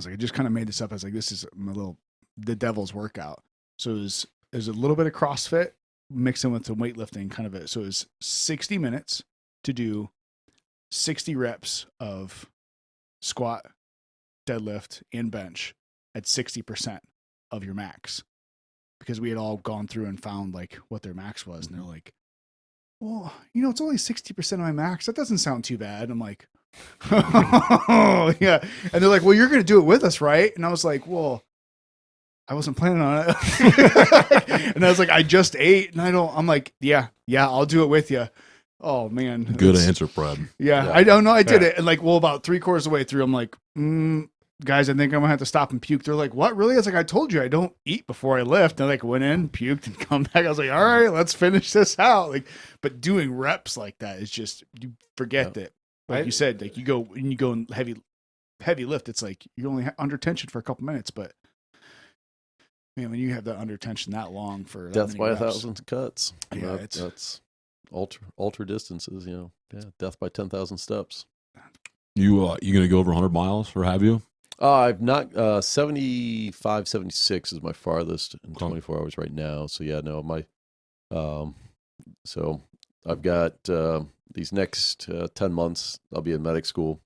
I just kind of made this up. I was like, this is the devil's workout. So it was a little bit of CrossFit mixed in with some weightlifting kind of it. So it was 60 minutes to do 60 reps of squat, deadlift, and bench at 60% of your max, because we had all gone through and found like what their max was. And they're like, "Well, it's only 60% of my max. That doesn't sound too bad." And I'm like, "Oh, yeah." And they're like, "Well, you're going to do it with us, right?" And I was like, "Well, I wasn't planning on it." And I was like, "I just ate." And I'm like, yeah, I'll do it with you. Oh man. Good answer, Fred. Yeah. I don't know. I did it. And like, well, about 3/4 of the way through, I'm like, guys, I think I'm gonna have to stop and puke. They're like, "What? Really?" I was like, "I told you I don't eat before I lift." And I like went in, puked, and come back. I was like, "All right, let's finish this out." Like, but doing reps like that is just, you forget that. Like you said, like you go in heavy lift, it's like you're only under tension for a couple minutes, but man, when you have that under tension that long for that Death many by reps, 1,000 cuts. Yeah, that's ultra distances. Yeah, death by 10,000 steps. You gonna go over 100 miles, or have you? I've not 75, 76 is my farthest in 24 hours right now. So yeah, no, so I've got these next 10 months, I'll be in medic school.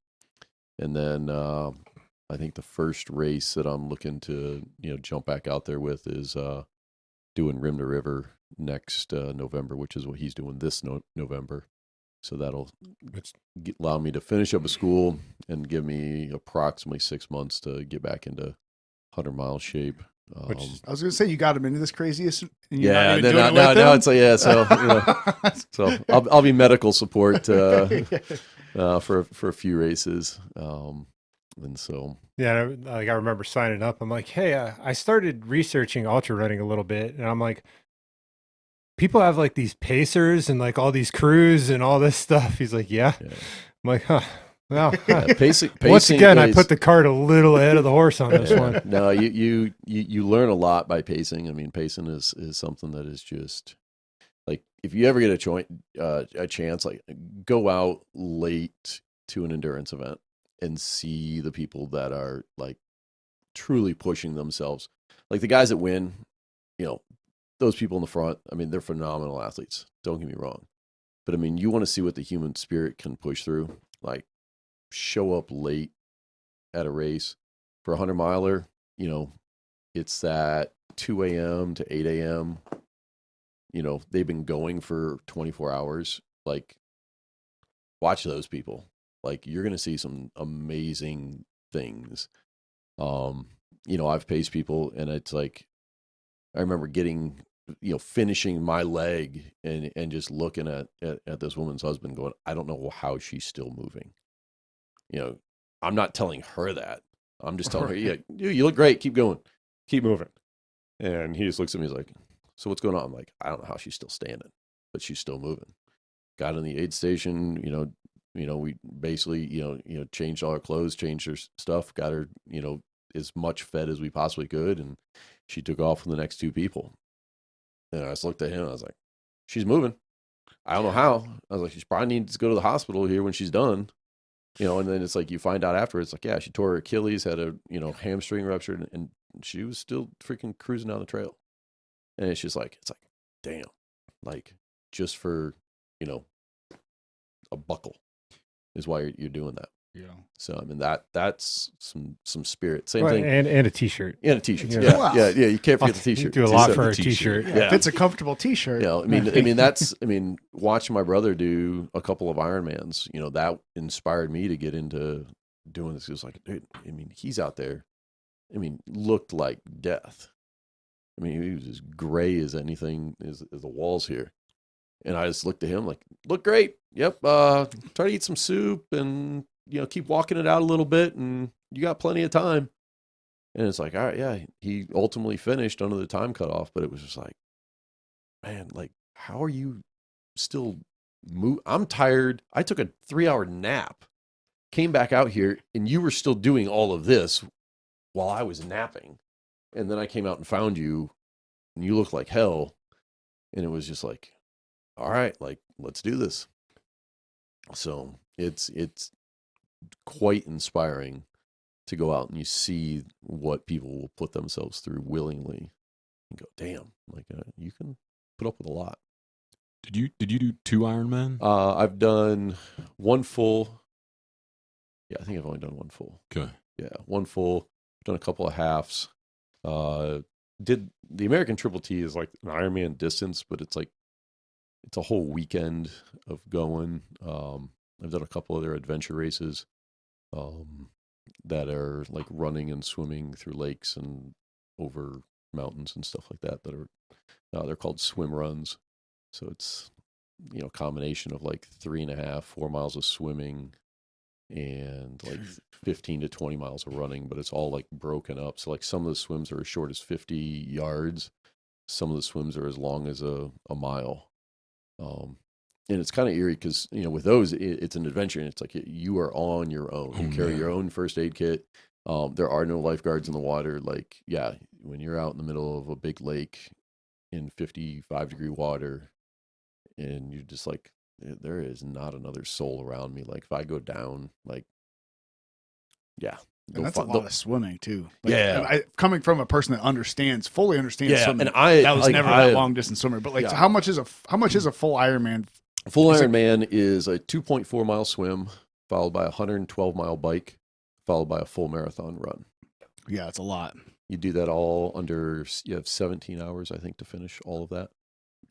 And then I think the first race that I'm looking to, jump back out there with is doing Rim to River next November, which is what he's doing this November. So that'll allow me to finish up a school and give me approximately 6 months to get back into 100-mile shape. I was going to say, you got him into this craziest. Yeah, now it's like, yeah. So, so I'll be medical support for a few races. And so, yeah, like I remember signing up. I'm like, hey, I started researching ultra running a little bit, and I'm like, people have like these pacers and like all these crews and all this stuff. He's like, yeah. I'm like, huh. Well, pacing once again, is, I put the cart a little ahead of the horse on this one. No, you learn a lot by pacing. I mean, pacing is something that is just like, if you ever get a chance, like go out late to an endurance event and see the people that are like truly pushing themselves. Like the guys that win, those people in the front, I mean, they're phenomenal athletes. Don't get me wrong. But I mean, you want to see what the human spirit can push through. Like, show up late at a race for a 100-miler, it's that 2 a.m. to 8 a.m. They've been going for 24 hours. Like, watch those people. Like, you're going to see some amazing things. I've paced people, and it's like, I remember finishing my leg and just looking at this woman's husband going, I don't know how she's still moving. I'm not telling her that. I'm just telling her, yeah, you look great. Keep going. Keep moving. And he just looks at me, he's like, so what's going on? I'm like, I don't know how she's still standing, but she's still moving. Got in the aid station, we basically, changed all her clothes, changed her stuff, got her, as much fed as we possibly could. And she took off from the next two people. And I just looked at him. I was like, she's moving. I don't know how. I was like, she probably needs to go to the hospital here when she's done. And then it's like, you find out afterwards, like, yeah, she tore her Achilles, had a, hamstring rupture, and she was still freaking cruising down the trail. And it's like, damn, like, just for, a buckle is why you're doing that. Yeah. So I mean that's some spirit. Same Well, thing. and a T-shirt. And a T-shirt. Yeah. Yeah, Wow. yeah. You can't forget the You T-shirt. do a too. lot So- for a T-shirt. T-shirt. Yeah. If it's a comfortable T-shirt. Yeah, I mean, watching my brother do a couple of Ironmans, that inspired me to get into doing this. It was like, dude, I mean, he's out there. I mean, looked like death. I mean, he was as gray as anything as the walls here. And I just looked at him like, look great. Yep. Try to eat some soup and, keep walking it out a little bit and you got plenty of time. And it's like, all right, yeah, he ultimately finished under the time cutoff, but it was just like, man, like, how are you still I'm tired. I took a 3-hour nap, came back out here, and you were still doing all of this while I was napping. And then I came out and found you, and you looked like hell. And it was just like, all right, like, let's do this. So it's quite inspiring to go out and you see what people will put themselves through willingly and go, damn, like you can put up with a lot. Did you do 2 Ironman? I've done one full. Yeah, I think I've only done one full. Okay. Yeah, one full. Done a couple of halves. Did the American Triple T is like an Ironman distance, but it's a whole weekend of going. I've done a couple of their adventure races that are like running and swimming through lakes and over mountains and stuff like that. That are they're called swim runs. So it's combination of like 3.5, 4 miles of swimming and like 15 to 20 miles of running, but it's all like broken up. So like some of the swims are as short as 50 yards. Some of the swims are as long as a mile. And it's kind of eerie because, with those, it's an adventure and it's like you are on your own. You carry your own first aid kit. There are no lifeguards in the water. Like, yeah, when you're out in the middle of a big lake in 55-degree water and you're just like, there is not another soul around me. Like if I go down, like, yeah. And that's a lot of swimming too. Like, Yeah. Coming from a person that fully understands swimming. And I that was like, never that long distance swimmer. But like, Yeah. so how much is a full Ironman? Full Ironman is a 2.4 mile swim, followed by a 112 mile bike, followed by a full marathon run. Yeah, it's a lot. You do that all under, you have 17 hours, I think, to finish all of that.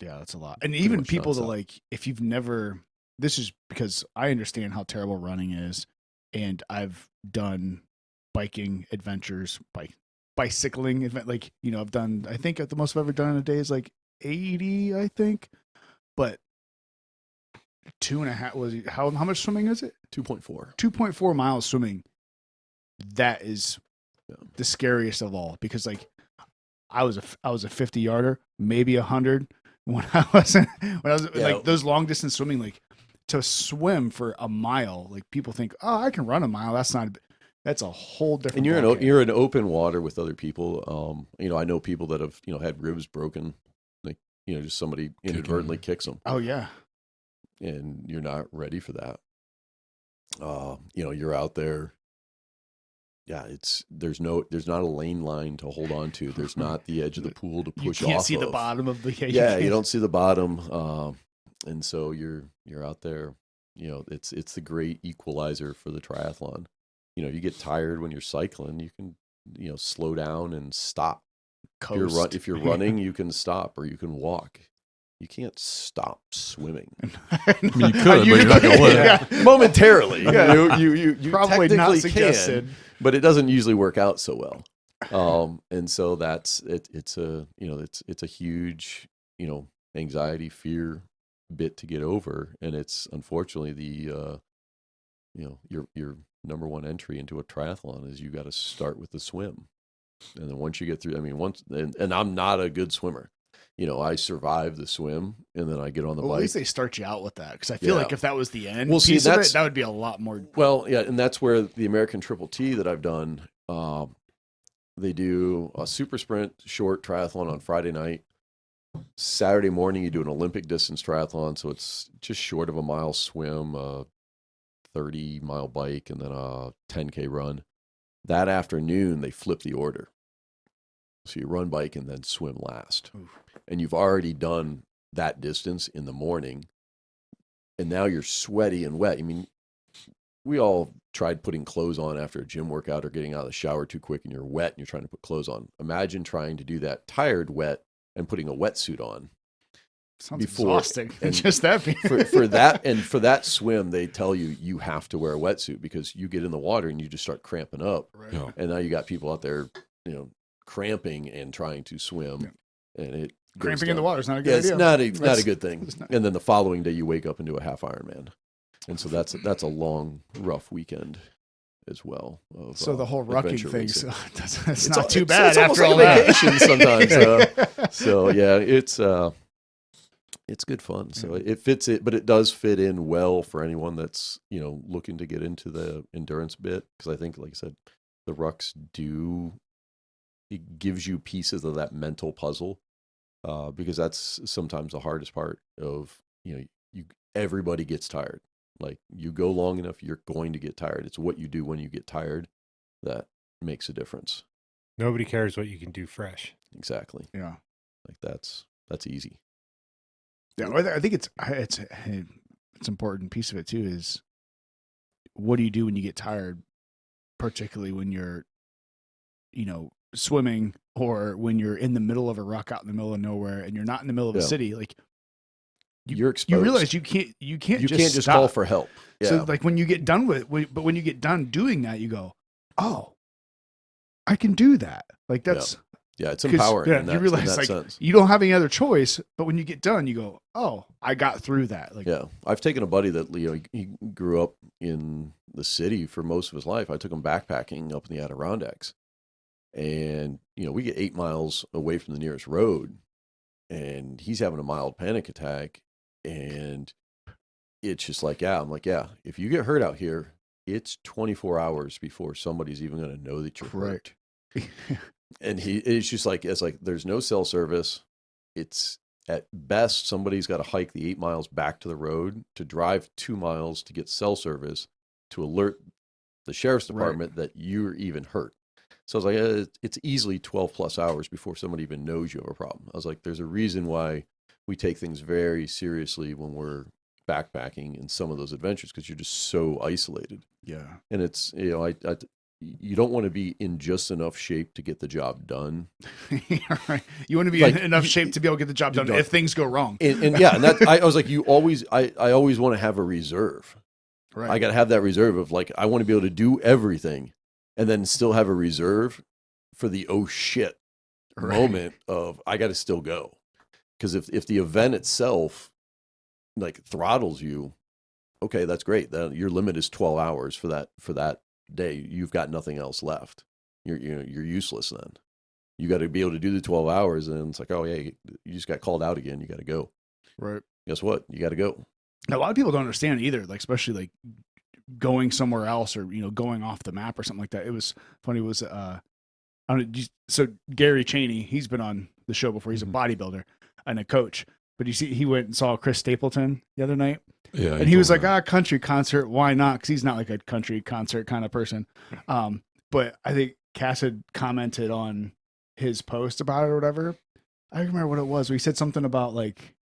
Yeah, that's a lot. And even much people that nonstop. like, if you've never, this is because I understand how terrible running is, and I've done biking adventures, bicycling event. Like, I've done, I think the most I've ever done in a day is like 80, I think. But 2.5 was how much swimming is it? 2.4. 2.4 miles swimming. That is the scariest of all because like I was a 50 yarder, maybe 100 when I was like those long distance swimming, like to swim for a mile, like people think, oh, I can run a mile. That's a whole different. And you're in open water with other people. I know people that have had ribs broken, like just somebody inadvertently kicks them. Oh yeah. And you're not ready for that. You're out there. Yeah, there's not a lane line to hold on to. There's not the edge of the pool to push off. You can't see of. the bottom of the you don't see the bottom. And so you're out there. It's the great equalizer for the triathlon. You get tired when you're cycling, you can slow down and stop. Coast. If you're running, you can stop or you can walk. You can't stop swimming. I mean, you could, but you're not going to live. Yeah. Momentarily. Yeah. You Probably not technically suggested. can, but it doesn't usually work out so well. And so that's it. It's a huge anxiety, fear bit to get over, and it's unfortunately the your number one entry into a triathlon is you got to start with the swim, and then once you get through, and I'm not a good swimmer. I survive the swim, and then I get on the bike. At least they start you out with that, because I feel like if that was the end, see, piece of it, that would be a lot more. Well, yeah, and that's where the American Triple T that I've done, they do a super sprint short triathlon on Friday night. Saturday morning, you do an Olympic distance triathlon, so it's just short of a mile swim, a 30-mile bike, and then a 10K run. That afternoon, they flip the order. So you run, bike, and then swim last. Oof. And you've already done that distance in the morning, and now you're sweaty and wet. I mean, we all tried putting clothes on after a gym workout or getting out of the shower too quick and you're wet and you're trying to put clothes on. Imagine trying to do that tired, wet, and putting a wetsuit on. Sounds exhausting. And just that. for that swim, they tell you have to wear a wetsuit because you get in the water and you just start cramping up. Right. Yeah. And now you got people out there, cramping and trying to swim, and it Cramping in the water is not a good Yeah, idea. it's not a good thing. it's not. And then the following day, you wake up and do a half Ironman, and so that's a long, rough weekend as well. So the whole rucking adventure thing, racing. it's not too bad It's almost after all like a that. vacation sometimes. So yeah, it's good fun. So it fits it, but it does fit in well for anyone that's looking to get into the endurance bit, because I think, like I said, the rucks it gives you pieces of that mental puzzle, because that's sometimes the hardest part of everybody gets tired. Like, you go long enough, you're going to get tired. It's what you do when you get tired that makes a difference. Nobody cares what you can do fresh. Exactly. Yeah. Like that's easy. Yeah, I think it's an important piece of it too. Is what do you do when you get tired, particularly when you're, swimming, or when you're in the middle of a ruck out in the middle of nowhere and you're not in the middle of a city. Like, you're exposed. You realize you can't just stop. call for help. Yeah. So like when you get done but when you get done doing that, you go, oh, I can do that. Like that's. Yeah, it's empowering. You realize like sense. you don't have any other choice, but when you get done, you go, "Oh, I got through that." Like, yeah, I've taken a buddy that he grew up in the city for most of his life. I took him backpacking up in the Adirondacks, and we get 8 miles away from the nearest road, and he's having a mild panic attack, and it's just like, I'm like, if you get hurt out here, it's 24 hours before somebody's even going to know that you're hurt. And it's just like, there's no cell service. It's at best, somebody's got to hike the 8 miles back to the road to drive 2 miles to get cell service to alert the sheriff's department that you're even hurt. So I was like, it's easily 12 plus hours before somebody even knows you have a problem. I was like, there's a reason why we take things very seriously when we're backpacking in some of those adventures, because you're just so isolated. Yeah. And it's, you don't want to be in just enough shape to get the job done. Right. You want to be in enough shape to be able to get the job done if things go wrong. And that I was like, I always want to have a reserve. Right. I got to have that reserve of like, I want to be able to do everything and then still have a reserve for the oh shit moment of I got to still go. Because if the event itself like throttles you, okay, that's great. Your limit is 12 hours for that day. You've got nothing else left. You're useless then. You got to be able to do the 12 hours, and it's like, oh yeah, you just got called out again. You got to go. Right. Guess what? You got to go. Now, a lot of people don't understand either, like especially like going somewhere else or going off the map or something like that. It was funny. It was so Gary Cheney, he's been on the show before. He's a bodybuilder and a coach. But you see, he went and saw Chris Stapleton the other night. Yeah, and he was like, country concert, why not? Because he's not like a country concert kind of person. But I think Cass had commented on his post about it or whatever. I don't remember what it was. We said something about like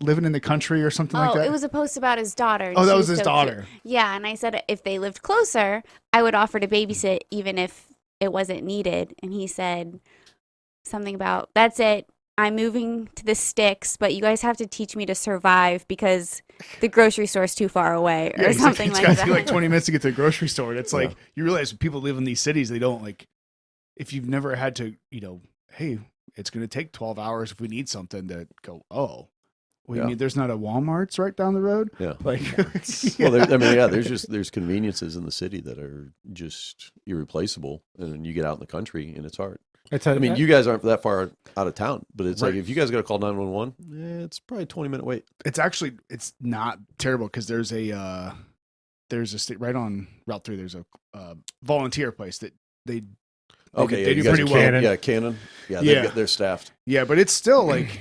living in the country or something like that. Oh, it was a post about his daughter. Oh, that was his daughter. Yeah, and I said if they lived closer, I would offer to babysit even if it wasn't needed. And he said something about, that's it. I'm moving to the sticks, but you guys have to teach me to survive because the grocery store is too far away or something like that. It's got to take like 20 minutes to get to the grocery store. And it's like, you realize when people live in these cities, they don't like, if you've never had to, hey, it's going to take 12 hours if we need something to go, oh, you mean there's not a Walmart's right down the road? Yeah. Like, well, there's conveniences in the city that are just irreplaceable. And you get out in the country and it's hard. You guys aren't that far out of town, but it's like if you guys got to call 911, it's probably a 20-minute wait. It's not terrible because there's a state right on Route 3. There's a volunteer place that they do pretty well. Cannon. Yeah, they're staffed. Yeah, but it's still like,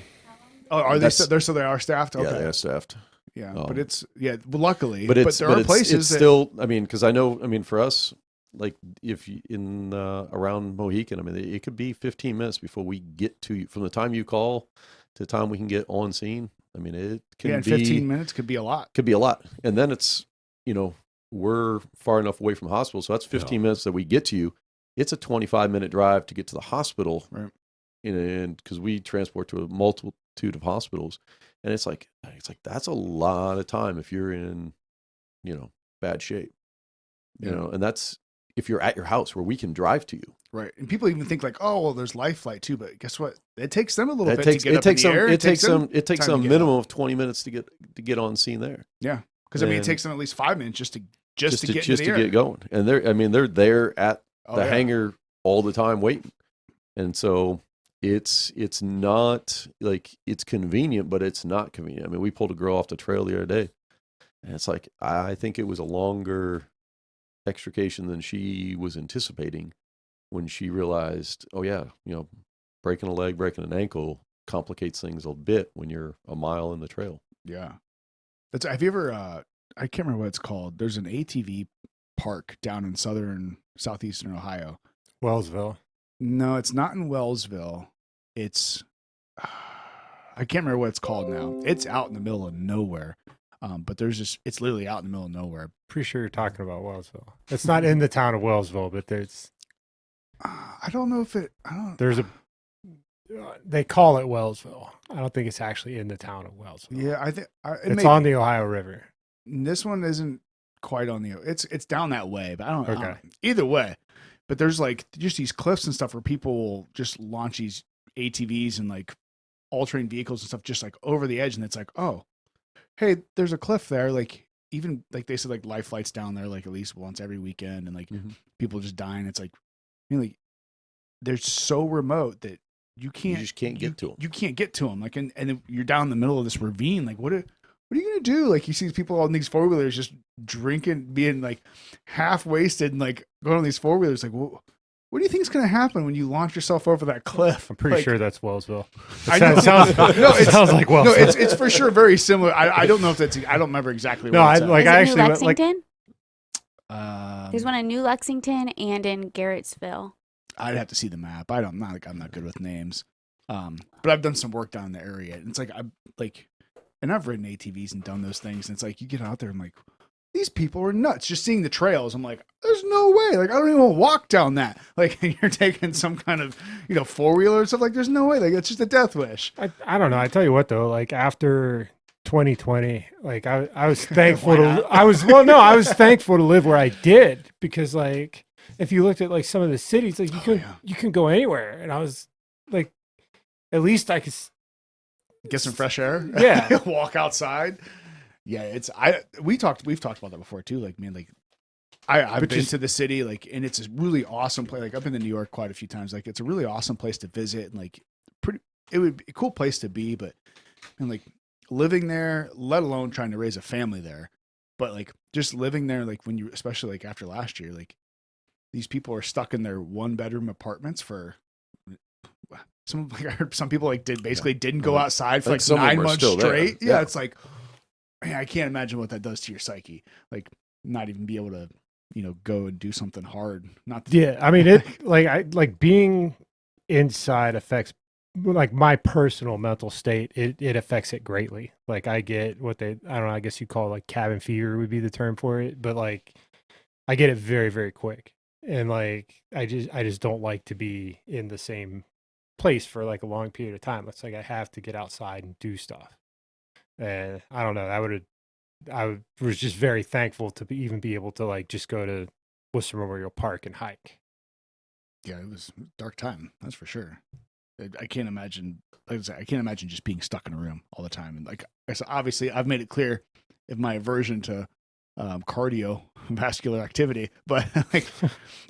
are they? They are staffed. Okay. Yeah, they are staffed. Yeah, but it's luckily, but there are places it's still. I mean, because I know. I mean, for us. Like if you, in around Mohican, I mean, it could be 15 minutes before we get to you. From the time you call to the time we can get on scene. I mean, it can be 15 minutes could be a lot. Could be a lot, and then it's we're far enough away from the hospital, so that's 15 minutes that we get to you. It's a 25-minute drive to get to the hospital, right? And because we transport to a multitude of hospitals, and it's like that's a lot of time if you're in, bad shape, and that's if you're at your house where we can drive to you. Right. And people even think like, oh, well, there's life flight too, but guess what? It takes them a little bit It takes to get up in the air. it takes time them to get minimum up. of 20 minutes to get on scene there. Yeah. Because I mean, it takes them at least 5 minutes just to get going. And they're there at the yeah. hangar all the time waiting. And so it's not like it's convenient, but it's not convenient. I mean, we pulled a girl off the trail the other day, and it's like I think it was a longer extrication than she was anticipating when she realized, oh yeah, breaking a leg, breaking an ankle complicates things a bit when you're a mile in the trail. Yeah. Have you ever, I can't remember what it's called. There's an ATV park down in southeastern Ohio. Wellsville. No, it's not in Wellsville. It's, I can't remember what it's called now. It's out in the middle of nowhere. But it's literally out in the middle of nowhere. Pretty sure you're talking about Wellsville. It's not in the town of Wellsville, but I don't know if they call it Wellsville. I don't think it's actually in the town of Wellsville. Yeah, I think it's on the Ohio River. This one isn't quite on the. It's down that way, but I don't. Okay. I don't either way, but there's like just these cliffs and stuff where people will just launch these ATVs and like all-terrain vehicles and stuff just like over the edge, and it's like, oh, hey, there's a cliff there. Like even like they said, like life flights down there like at least once every weekend, and like people just dying. It's like, like they're so remote that you just can't get to them. You can't get to them. Like and you're down in the middle of this ravine. Like what are you gonna do? Like you see people on these 4-wheelers just drinking, being like half wasted, and like going on these 4-wheelers. Like what do you think is gonna happen when you launch yourself over that cliff? I'm pretty sure that's Wellsville. I know. It sounds like Wellsville. No, it's for sure very similar. I don't know if that's. I don't remember exactly. Is it actually New Lexington? Went, There's one in New Lexington and in Garrettsville. I'd have to see the map. I'm not good with names. But I've done some work down in the area, and it's like and I've ridden ATVs and done those things, and it's like you get out there and like these people are nuts. Just seeing the trails, I'm like, there's no way. Like I don't even want to walk down that. Like and you're taking some kind of 4-wheeler and stuff. Like there's no way. Like it's just a death wish. I don't know. I tell you what though, like after 2020, like I was thankful I was thankful to live where I did, because like if you looked at like some of the cities, like you can go anywhere, and I was like, at least I could get some fresh air. Yeah, walk outside. Yeah, we've talked about that before too. Like man, like I've been to the city, like, and it's a really awesome place. Like I've been to New York quite a few times. Like it's a really awesome place to visit, and like it would be a cool place to be, but and like living there, let alone trying to raise a family there, but like just living there, like when you, especially like after last year, like these people are stuck in their 1-bedroom apartments for I heard some people like didn't go outside for like 9 months straight. Yeah, it's like, man, I can't imagine what that does to your psyche. Like not even be able to, go and do something hard. I mean, it being inside affects like my personal mental state. It affects it greatly. Like I get what I don't know, I guess you call it like cabin fever would be the term for it. But like I get it very, very quick. And like, I just don't like to be in the same place for like a long period of time. It's like, I have to get outside and do stuff. And I don't know, I was just very thankful to even be able to like, just go to Worcester Memorial Park and hike. Yeah, it was a dark time. That's for sure. I can't imagine, like I said, I can't imagine just being stuck in a room all the time. And like I said, obviously I've made it clear of my aversion to cardiovascular activity, but like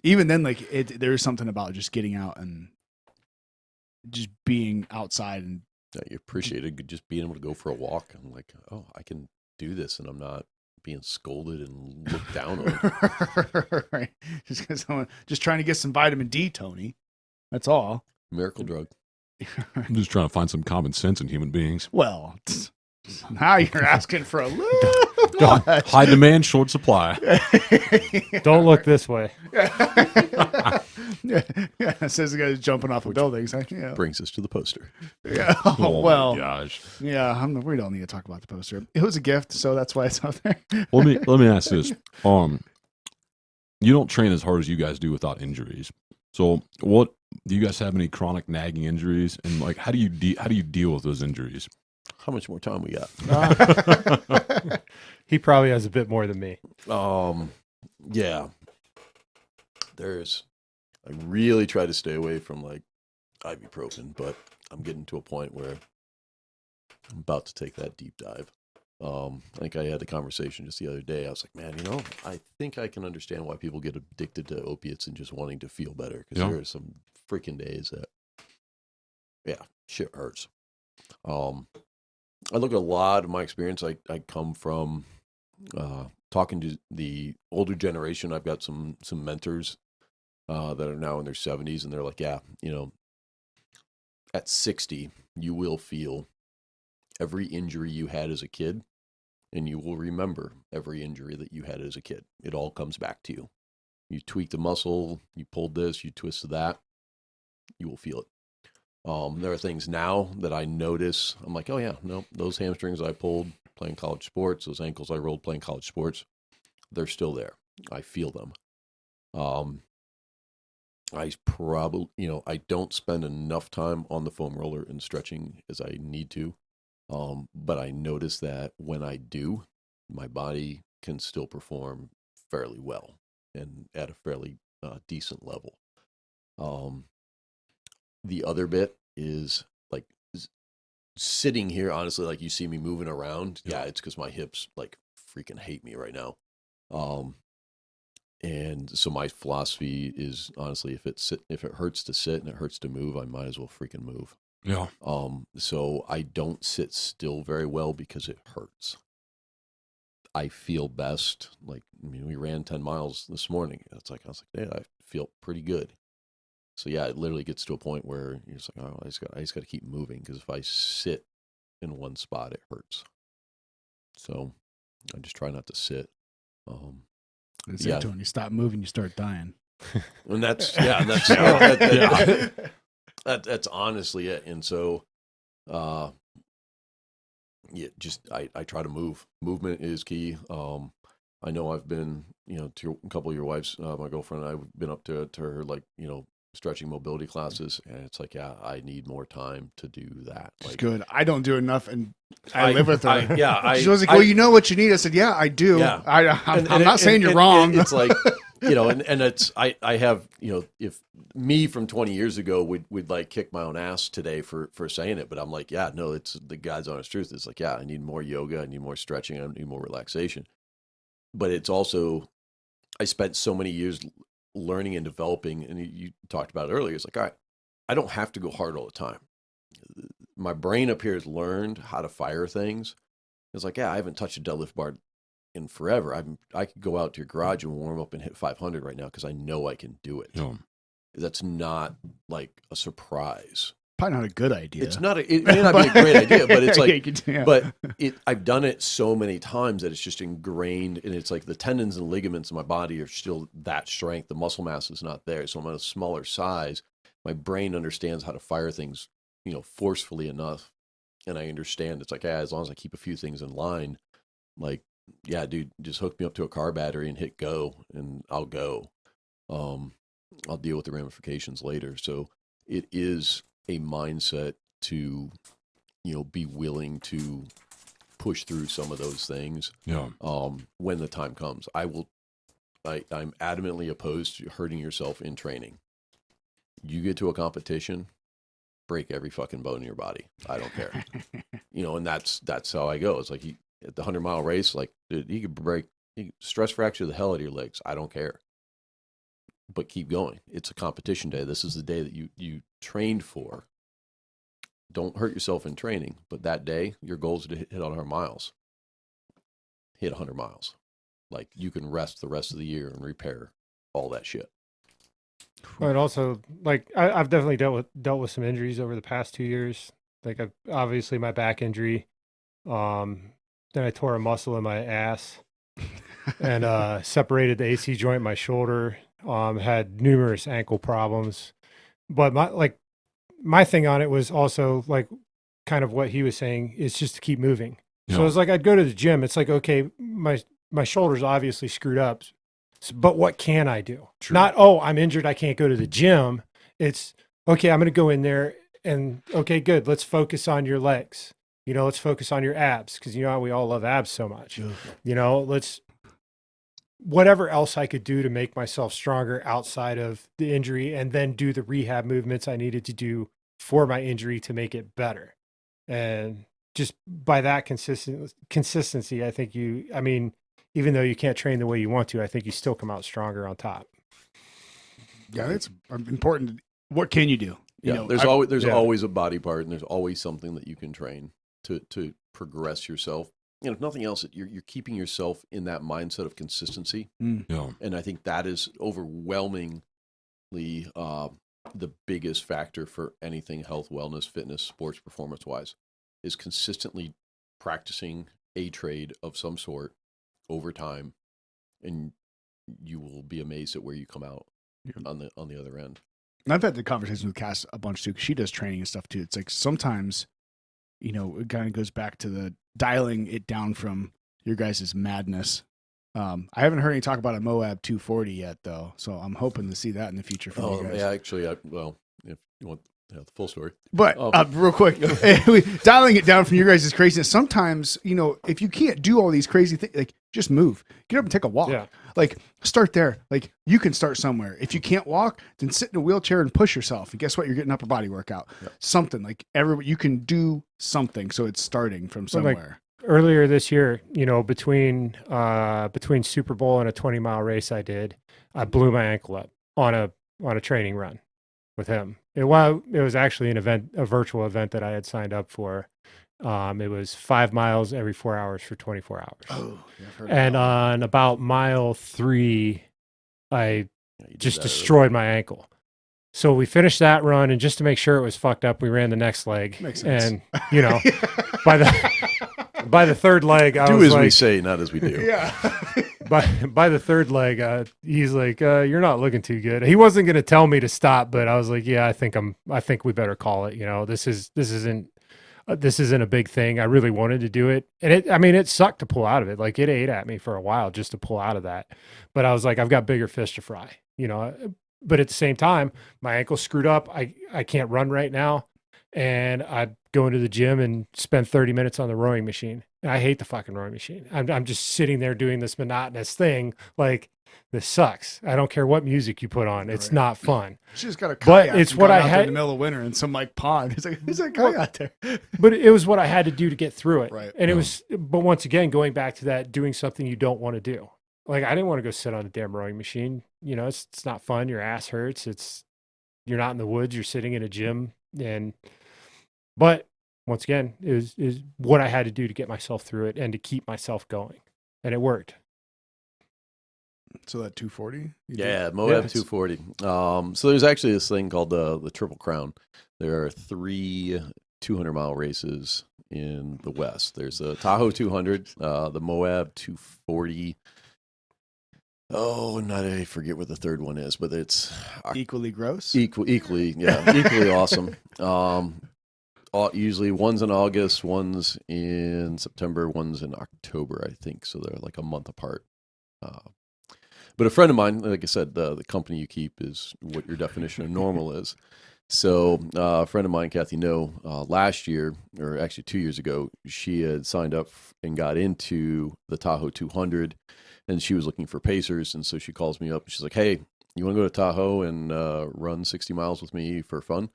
even then, like there's something about just getting out and just being outside, and you appreciated just being able to go for a walk. I'm like, oh, I can do this, and I'm not being scolded and looked down on. Right, just because someone just trying to get some vitamin D, Tony. That's all. Miracle drug. I'm just trying to find some common sense in human beings. Well, now you're asking for a little high demand, short supply. Don't look this way. Yeah, it says the guy's jumping off a building. So, yeah. Brings us to the poster. Yeah. Oh, Well, my gosh. yeah, we don't need to talk about the poster. It was a gift, so that's why it's out there. Let me ask this. You don't train as hard as you guys do without injuries. So, what do you guys have any chronic nagging injuries, and like how do you deal with those injuries? How much more time we got? He probably has a bit more than me. Yeah. I really try to stay away from like ibuprofen, but I'm getting to a point where I'm about to take that deep dive. I think I had a conversation just the other day. I was like, man, I think I can understand why people get addicted to opiates and just wanting to feel better. Because there are some freaking days that, shit hurts. I look at a lot of my experience. I come from talking to the older generation. I've got some mentors that are now in their 70s, and they're like, at 60, you will feel every injury you had as a kid, and you will remember every injury that you had as a kid. It all comes back to you. You tweaked a muscle, you pulled this, you twisted that, you will feel it. There are things now that I notice. I'm like, oh yeah, no, those hamstrings I pulled playing college sports, those ankles I rolled playing college sports, they're still there. I feel them. I probably, I don't spend enough time on the foam roller and stretching as I need to. But I notice that when I do, my body can still perform fairly well and at a fairly decent level. The other bit is like sitting here, honestly, like you see me moving around. Yeah, it's because my hips like freaking hate me right now. And so my philosophy is honestly, if it hurts to sit and it hurts to move, I might as well freaking move. Yeah. So I don't sit still very well because it hurts. I feel best. Like, we ran 10 miles this morning. I was like, yeah, I feel pretty good. So yeah, it literally gets to a point where you're just like, oh, I just got to keep moving, because if I sit in one spot, it hurts. So I just try not to sit. When you stop moving, you start dying. And that's that's honestly it. And so, I try to move. Movement is key. I know I've been, to a couple of your wives, my girlfriend and I've been up to her, like, stretching mobility classes, and it's like, I need more time to do that. Like, good. I don't do enough, and I live with her. She was like, well, you know what you need. I said, yeah, I do. Yeah. I'm not saying you're wrong. It's like, and it's, I have, if me from 20 years ago would like kick my own ass today for saying it, but I'm like, yeah, no, it's the God's honest truth. It's like, I need more yoga, I need more stretching, I need more relaxation. But it's also, I spent so many years learning and developing, and you talked about it earlier. It's like, all right, I don't have to go hard all the time. My brain up here has learned how to fire things. It's like, I haven't touched a deadlift bar in forever. I could go out to your garage and warm up and hit 500 right now because I know I can do it. Yeah. That's not like a surprise. Probably not a good idea. It may not be a great idea, but it's like, but I've done it so many times that it's just ingrained, and it's like the tendons and ligaments in my body are still that strength. The muscle mass is not there. So I'm at a smaller size. My brain understands how to fire things, forcefully enough. And I understand it's like, as long as I keep a few things in line, like, yeah, dude, just hook me up to a car battery and hit go, and I'll go. I'll deal with the ramifications later. So it is a mindset to, be willing to push through some of those things. Yeah. When the time comes, I'm adamantly opposed to hurting yourself in training. You get to a competition, break every fucking bone in your body. I don't care. And that's how I go. It's like at the 100-mile race, like, dude, he could stress fracture the hell out of your legs. I don't care. But keep going. It's a competition day. This is the day that you trained for. Don't hurt yourself in training, but that day, your goal is to hit 100 miles. Hit 100 miles. Like, you can rest the rest of the year and repair all that shit. And also, like, I've definitely dealt with some injuries over the past 2 years. Like, obviously my back injury. Then I tore a muscle in my ass and separated the AC joint in my shoulder. had numerous ankle problems. But my thing on it was also like kind of what he was saying is just to keep moving. So it's like I'd go to the gym. It's like, okay, my shoulder's obviously screwed up, but what can I do? True. Not, oh, I'm injured, I can't go to the gym. It's, okay, I'm going to go in there and, okay, good. Let's focus on your legs. Let's focus on your abs because you know how we all love abs so much. Whatever else I could do to make myself stronger outside of the injury and then do the rehab movements I needed to do for my injury to make it better. And just by that consistency, I think even though you can't train the way you want to, I think you still come out stronger on top. Yeah, it's important. What can you do? There's always a body part, and there's always something that you can train to progress yourself. If nothing else, you're keeping yourself in that mindset of consistency. Yeah. And I think that is overwhelmingly the biggest factor for anything health, wellness, fitness, sports, performance-wise, is consistently practicing a trade of some sort over time, and you will be amazed at where you come out on the other end. And I've had the conversation with Cass a bunch too, because she does training and stuff too. It's like sometimes, it kind of goes back to the dialing it down from your guys' madness. I haven't heard any talk about a Moab 240 yet, though, so I'm hoping to see that in the future from you guys. Yeah, actually, if you want the full story. But real quick, dialing it down from your guys' craziness. Sometimes, if you can't do all these crazy things, like just move, get up and take a walk. Yeah. Like start there. Like you can start somewhere. If you can't walk, then sit in a wheelchair and push yourself. And guess what? You're getting upper body workout. Yep. Something like you can do something. So it's starting from somewhere. Earlier this year, between Super Bowl and a 20-mile race I did, I blew my ankle up on a training run with him. It was actually a virtual event that I had signed up for. It was 5 miles every 4 hours for 24 hours. Oh, yeah, I've heard and on about mile 3, I just destroyed my ankle. So we finished that run, and just to make sure it was fucked up, we ran the next leg. Makes sense. And by the third leg, I do was as like, we say, not as we do. Yeah. by the third leg, he's like, "You're not looking too good." He wasn't going to tell me to stop, but I was like, "Yeah, I think we better call it. This isn't a big thing. I really wanted to do it, and it sucked to pull out of it. Like it ate at me for a while just to pull out of that. But I was like, I've got bigger fish to fry. But at the same time, my ankle's screwed up. I can't run right now. And I'd go into the gym and spend 30 minutes on the rowing machine. And I hate the fucking rowing machine. I'm just sitting there doing this monotonous thing. Like, this sucks. I don't care what music you put on. It's not fun. She just got a kayak. But it's what I had in the middle of winter in some pond. It's like, there's a kayak out there. But it was what I had to do to get through it. Right. And but once again, going back to that, doing something you don't want to do. Like, I didn't want to go sit on a damn rowing machine. It's not fun. Your ass hurts. You're not in the woods. You're sitting in a gym. But once again, is what I had to do to get myself through it and to keep myself going. And it worked. So that 240? Yeah, Moab 240. So there's actually this thing called the Triple Crown. There are 3 200-mile races in the West. There's the Tahoe 200, the Moab 240. Oh, I forget what the third one is, but it's equally gross. Equally awesome. Usually one's in August, one's in September, one's in October, I think. So they're like a month apart. But a friend of mine, like I said, the company you keep is what your definition of normal is. So a friend of mine, Kathy last year, or actually 2 years ago, she had signed up and got into the Tahoe 200, and she was looking for pacers. And so she calls me up and she's like, "Hey, you want to go to Tahoe and run 60 miles with me for fun?"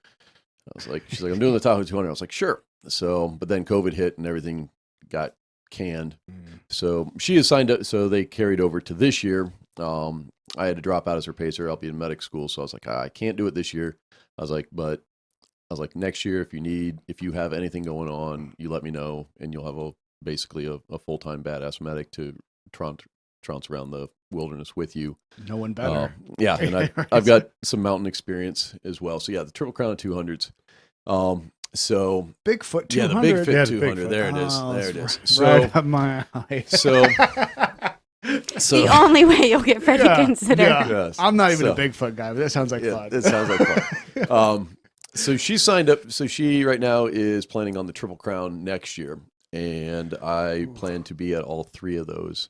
She's like, "I'm doing the Tahoe 200. I was like, "Sure." So, but then COVID hit and everything got canned. So she is signed up. So they carried over to this year. I had to drop out as her pacer. I'll be in medic school. So I was like, I can't do it this year. I was like, next year, if you have anything going on, you let me know, and you'll have basically a full-time badass medic to trounce around the wilderness with you. No one better. Yeah, and I've got some mountain experience as well. So yeah, the Triple Crown 200s. So Bigfoot 200. Yeah, the Bigfoot 200. Bigfoot. There it is. There it is. So, right up my eye. So So the only way you'll get Freddie considered. Yeah. Yes. I'm not even So- a Bigfoot guy, but that sounds like fun. It sounds like fun. So she signed up. So she right now is planning on the Triple Crown next year, and I plan to be at all 3 of those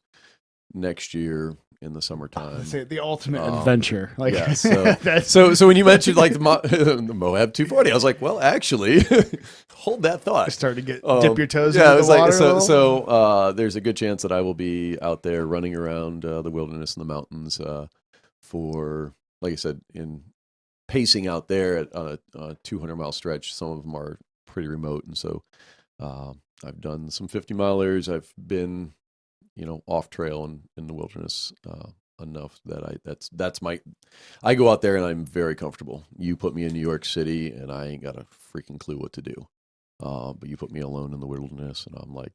next year in the summertime. Let's say the ultimate adventure. Like, Yeah, so that's so when you mentioned like the Moab 240, I was like, well, actually, hold that thought. start to get dip your toes Yeah, into it's the like water. a so. little. So there's a good chance that I will be out there running around the wilderness and the mountains for, like I said, in pacing out there at a 200-mile stretch. Some of them are pretty remote, and so I've done some 50-milers. I've been, off trail in the wilderness enough that that's my. I go out there and I'm very comfortable. You put me in New York City and I ain't got a freaking clue what to do. But you put me alone in the wilderness and I'm like,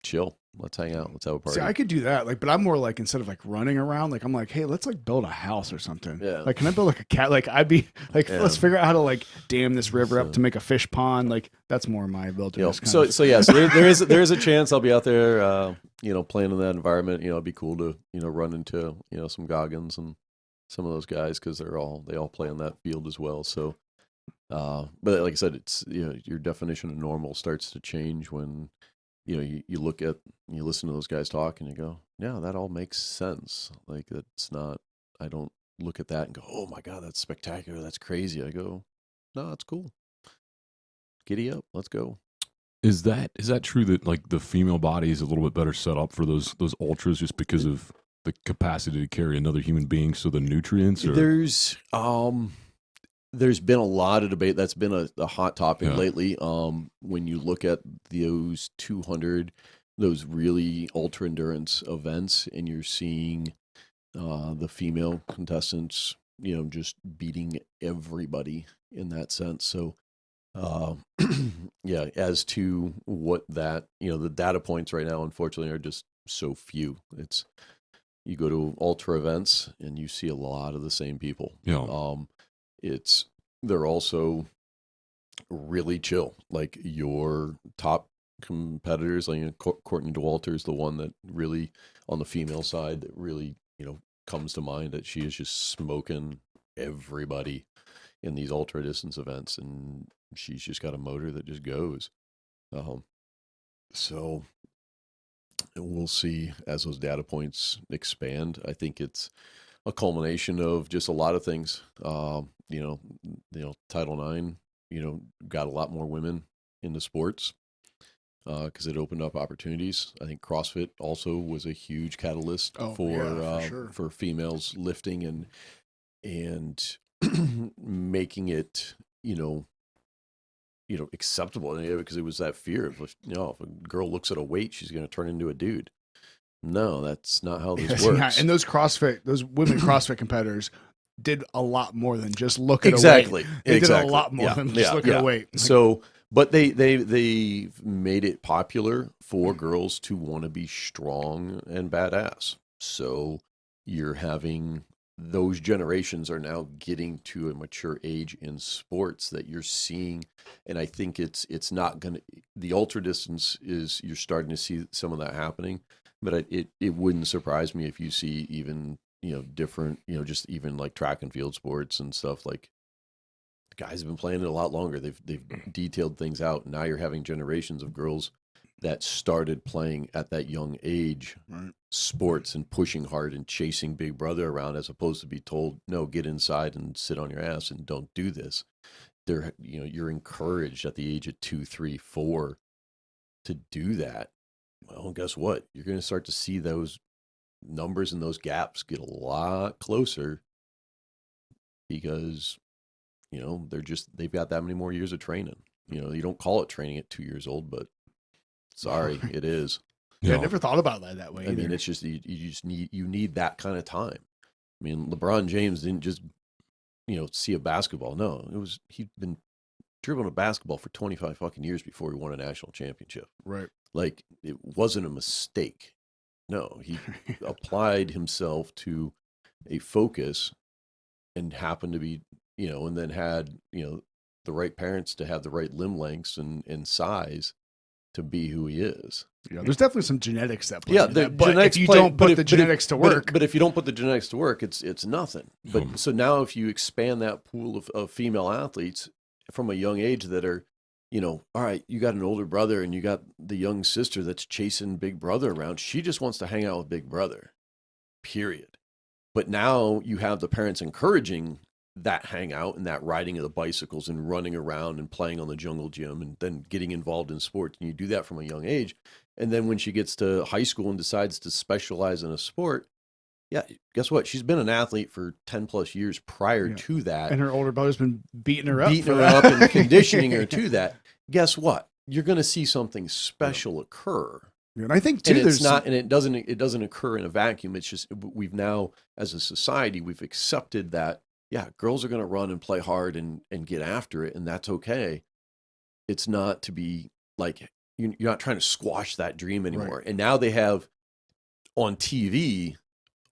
chill. Let's hang out. Let's have a party. See, I could do that. Like, but I'm more like, instead of like running around, like I'm like, hey, let's like build a house or something. Yeah. Like, can I build like a cat? Like, I'd be like, Yeah. let's figure out how to like dam this river up So- to make a fish pond. Like, that's more my wilderness. kind of. So there is a chance I'll be out there, playing in that environment. It'd be cool to, run into, some Goggins and some of those guys because they all play on that field as well. So, but like I said, it's, your definition of normal starts to change when, you listen to those guys talk and you go, yeah, that all makes sense. Like it's not, I don't look at that and go, oh my God, that's spectacular. That's crazy. I go, no, it's cool. Giddy up. Let's go. Is that true that like the female body is a little bit better set up for those ultras just because of the capacity to carry another human being, so the nutrients? Or? There's been a lot of debate. That's been a hot topic Yeah. lately. When you look at those 200, those really ultra endurance events, and you're seeing the female contestants, just beating everybody in that sense. So, yeah, as to what that, the data points right now, unfortunately, are just so few. You go to ultra events and you see a lot of the same people. Yeah. They're also really chill. Like your top competitors, like Courtney Dauwalter is the one that really, on the female side, that really, comes to mind, that she is just smoking everybody in these ultra distance events, and she's just got a motor that just goes. So we'll see as those data points expand. I think it's a culmination of just a lot of things. Title IX, got a lot more women into sports because it opened up opportunities. I think CrossFit also was a huge catalyst for sure. for females lifting and making it, acceptable, because it was that fear of, if a girl looks at a weight, she's going to turn into a dude. No, that's not how this works. Yeah, and those women CrossFit competitors did a lot more than just look at Exactly. a weight. They exactly. did a lot more Yeah, than just look at a weight. Like, So, but they made it popular for girls to want to be strong and badass. So you're having, those generations are now getting to a mature age in sports that you're seeing. And I think it's not going to, the ultra distance is, you're starting to see some of that happening. But it wouldn't surprise me if you see even, different, just even like track and field sports and stuff. Like, the guys have been playing it a lot longer. They've detailed things out. Now you're having generations of girls that started playing at that young age, Right. sports and pushing hard and chasing Big Brother around, as opposed to be told, no, get inside and sit on your ass and don't do this. You're encouraged at the age of 2, 3, 4 to do that. Well, guess what? You're going to start to see those numbers and those gaps get a lot closer because, they've got that many more years of training. You don't call it training at 2 years old, but sorry, it is. Yeah, I never thought about that way. I mean, either. it's just, you need that kind of time. I mean, LeBron James didn't just, see a basketball. No, he'd been dribbling a basketball for 25 fucking years before he won a national championship. Right. Like, it wasn't a mistake. No, he applied himself to a focus and happened to be, and then had, the right parents to have the right limb lengths and size to be who he is. You know, there's definitely some genetics that play. Yeah, into the that, but genetics if you play- don't but put if- the but if- genetics to work, But if you don't put the genetics to work, it's nothing. But so now if you expand that pool of female athletes from a young age that are, you know, all right, you got an older brother and you got the young sister that's chasing big brother around. She just wants to hang out with big brother, period. But now you have the parents encouraging that hangout and that riding of the bicycles and running around and playing on the jungle gym and then getting involved in sports. And you do that from a young age. And then when she gets to high school and decides to specialize in a sport, yeah, guess what? She's been an athlete for 10 plus years prior Yeah. to that. and her older brother's been beating her up, And conditioning her to that. Guess what? You're going to see something special occur. And I think too, And there's it's not, and it doesn't occur in a vacuum. It's just we've now, as a society, we've accepted that. Yeah, girls are going to run and play hard and get after it, and that's okay. It's not to be like you're not trying to squash that dream anymore. Right. And now they have on TV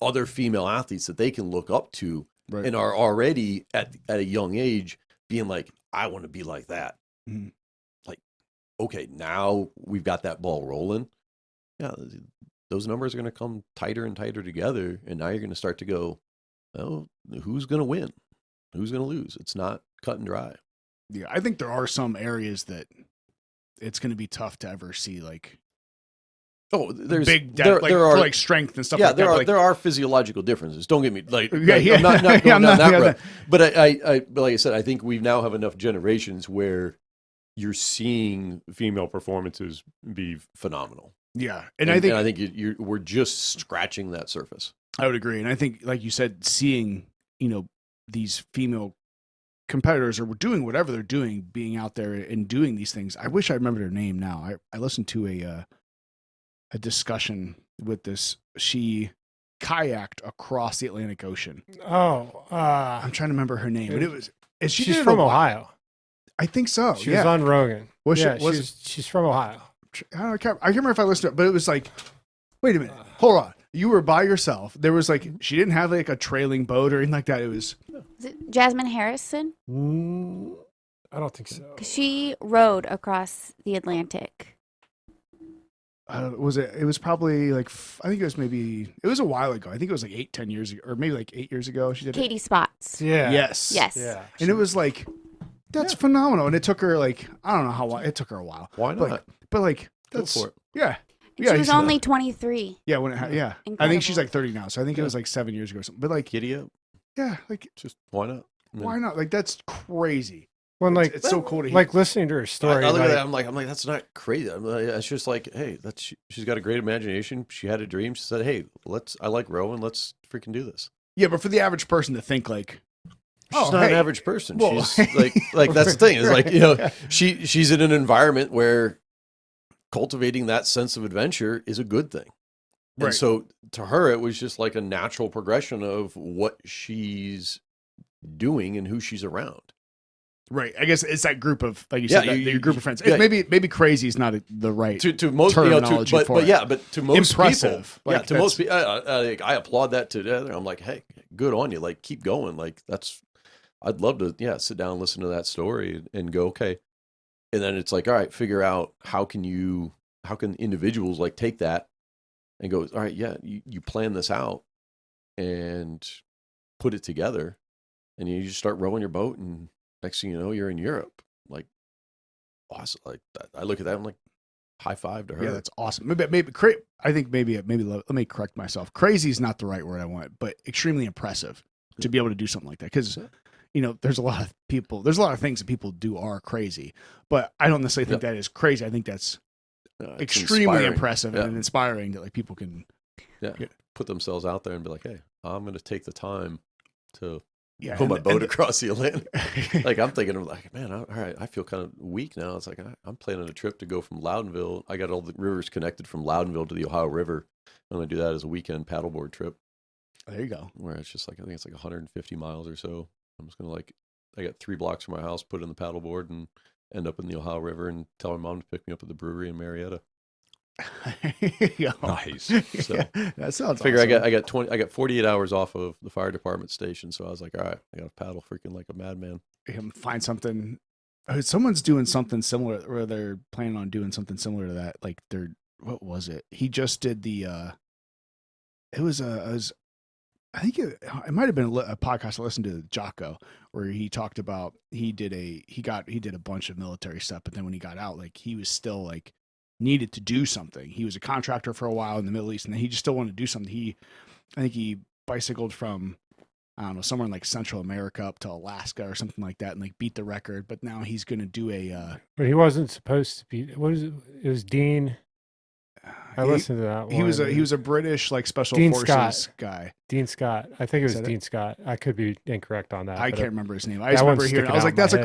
other female athletes that they can look up to right. and are already at a young age being like, I want to be like that. Mhm. Like, okay, now we've got that ball rolling. Yeah, those numbers are going to come tighter and tighter together. And now you're going to start to go, oh, who's going to win? Who's going to lose? It's not cut and dry. Yeah, I think there are some areas that it's going to be tough to ever see like Oh, there's big there are like strength and stuff. yeah, like that, there are physiological differences. Don't get me like, Yeah, I'm not going yeah, I'm down not- that yeah, road. But but like I said, I think we now have enough generations where you're seeing female performances be phenomenal. Yeah, and I think we're just scratching that surface. I would agree, and I think, like you said, seeing these female competitors or doing whatever they're doing, being out there and doing these things. I wish I remembered her name now. I listened to a discussion with this. She kayaked across the Atlantic Ocean. Oh, I'm trying to remember her name, but it was. And she she's did it from a while. Ohio. I think so. She yeah. was on Rogan. Was she- yeah, was- she's from Ohio. I can't remember if I listened to it, but it was like, wait a minute, hold on. You were by yourself. There was like, she didn't have like a trailing boat or anything like that. It was, Is it Jasmine Harrison? I don't think so. 'Cause she rode across the Atlantic. it was probably like, I think it was a while ago. I think it was like 10 years ago, or maybe like 8 years ago. She did Katie Spots. Yeah. it. Yes. Yes. Yeah. And it was like, that's phenomenal. And it took her like, I don't know how long, it took her a while. Why not? But like, Go that's, for it. yeah. And Yeah, she was you should- only 23. Yeah. When it, yeah. I Incredible. think she's like 30 now. So I think it was like 7 years ago or something. But like, Giddy up. yeah, like, Just why not? I mean, why not? Like, that's crazy. When like It's so cool to hear. like listening to her story. I look like, at that. I'm like, that's not crazy. I'm like, it's just like, hey, she's got a great imagination. She had a dream. She said, hey, I like rowing. Let's freaking do this. Yeah, but for the average person to think like, She's not an average person. Well- She's like that's the thing. Is like, she's in an environment where cultivating that sense of adventure is a good thing. And Right. so to her, it was just like a natural progression of what she's doing and who she's around. right. I guess it's that group of, like you Yeah, said, your group of friends. yeah. maybe crazy is not the right. To most terminology for but it. yeah, but to most Impressive. people, Like, yeah, to most people, I applaud that to the other. I'm like, hey, good on you. Like, keep going. Like, I'd love to, sit down and listen to that story and go, okay. And then it's like, all right, figure out how can individuals like take that and go, all right, yeah, you plan this out and put it together, and you just start rowing your boat, and next thing you know, you're in Europe. Like, awesome. Like, I look at that, I'm like, high five to her. Yeah, that's awesome. I think maybe let me correct myself. Crazy is not the right word I want, but extremely impressive to be able to do something like that. Because there's a lot of things that people do are crazy, but I don't necessarily think that is crazy. I think that's It's extremely inspiring. impressive Yeah. and inspiring that like people can. Put themselves out there and be like, hey, I'm going to take the time to Yeah, pull my and- boat and- across the Atlantic. Like, I'm thinking of like, man, all right, I feel kind of weak now. It's like, I'm planning a trip to go from Loudonville. I got all the rivers connected from Loudonville to the Ohio River. I'm going to do that as a weekend paddleboard trip There you go. where it's just like, I think it's like 150 miles or so. I'm just going to I got 3 blocks from my house, put in the paddleboard and end up in the Ohio River and tell my mom to pick me up at the brewery in Marietta. Yeah. Nice. So, That sounds. Figure awesome. I got 48 hours off of the fire department station, so I was like, all right, I got to paddle freaking like a madman. Find something. Someone's doing something similar, or they're planning on doing something similar to that. Like they're what was it? He just did the. It was I think it might have been a podcast I listened to, Jocko, where he talked about he did a bunch of military stuff, but then when he got out, like he was still like needed to do something. He was a contractor for a while in the Middle East, and then he just still wanted to do something. I think he bicycled from, I don't know, somewhere in like Central America up to Alaska or something like that, and like beat the record. But now he's going to do a. But he wasn't supposed to be. What is it? It was Dean. I listened to that one. He was a British like special Dean forces Scott. guy. Dean Scott. I think it was Is that Dean Scott. I could be incorrect on that. I but can't remember his name. I that just remember one's hearing. I sticking was out like, in my "That's a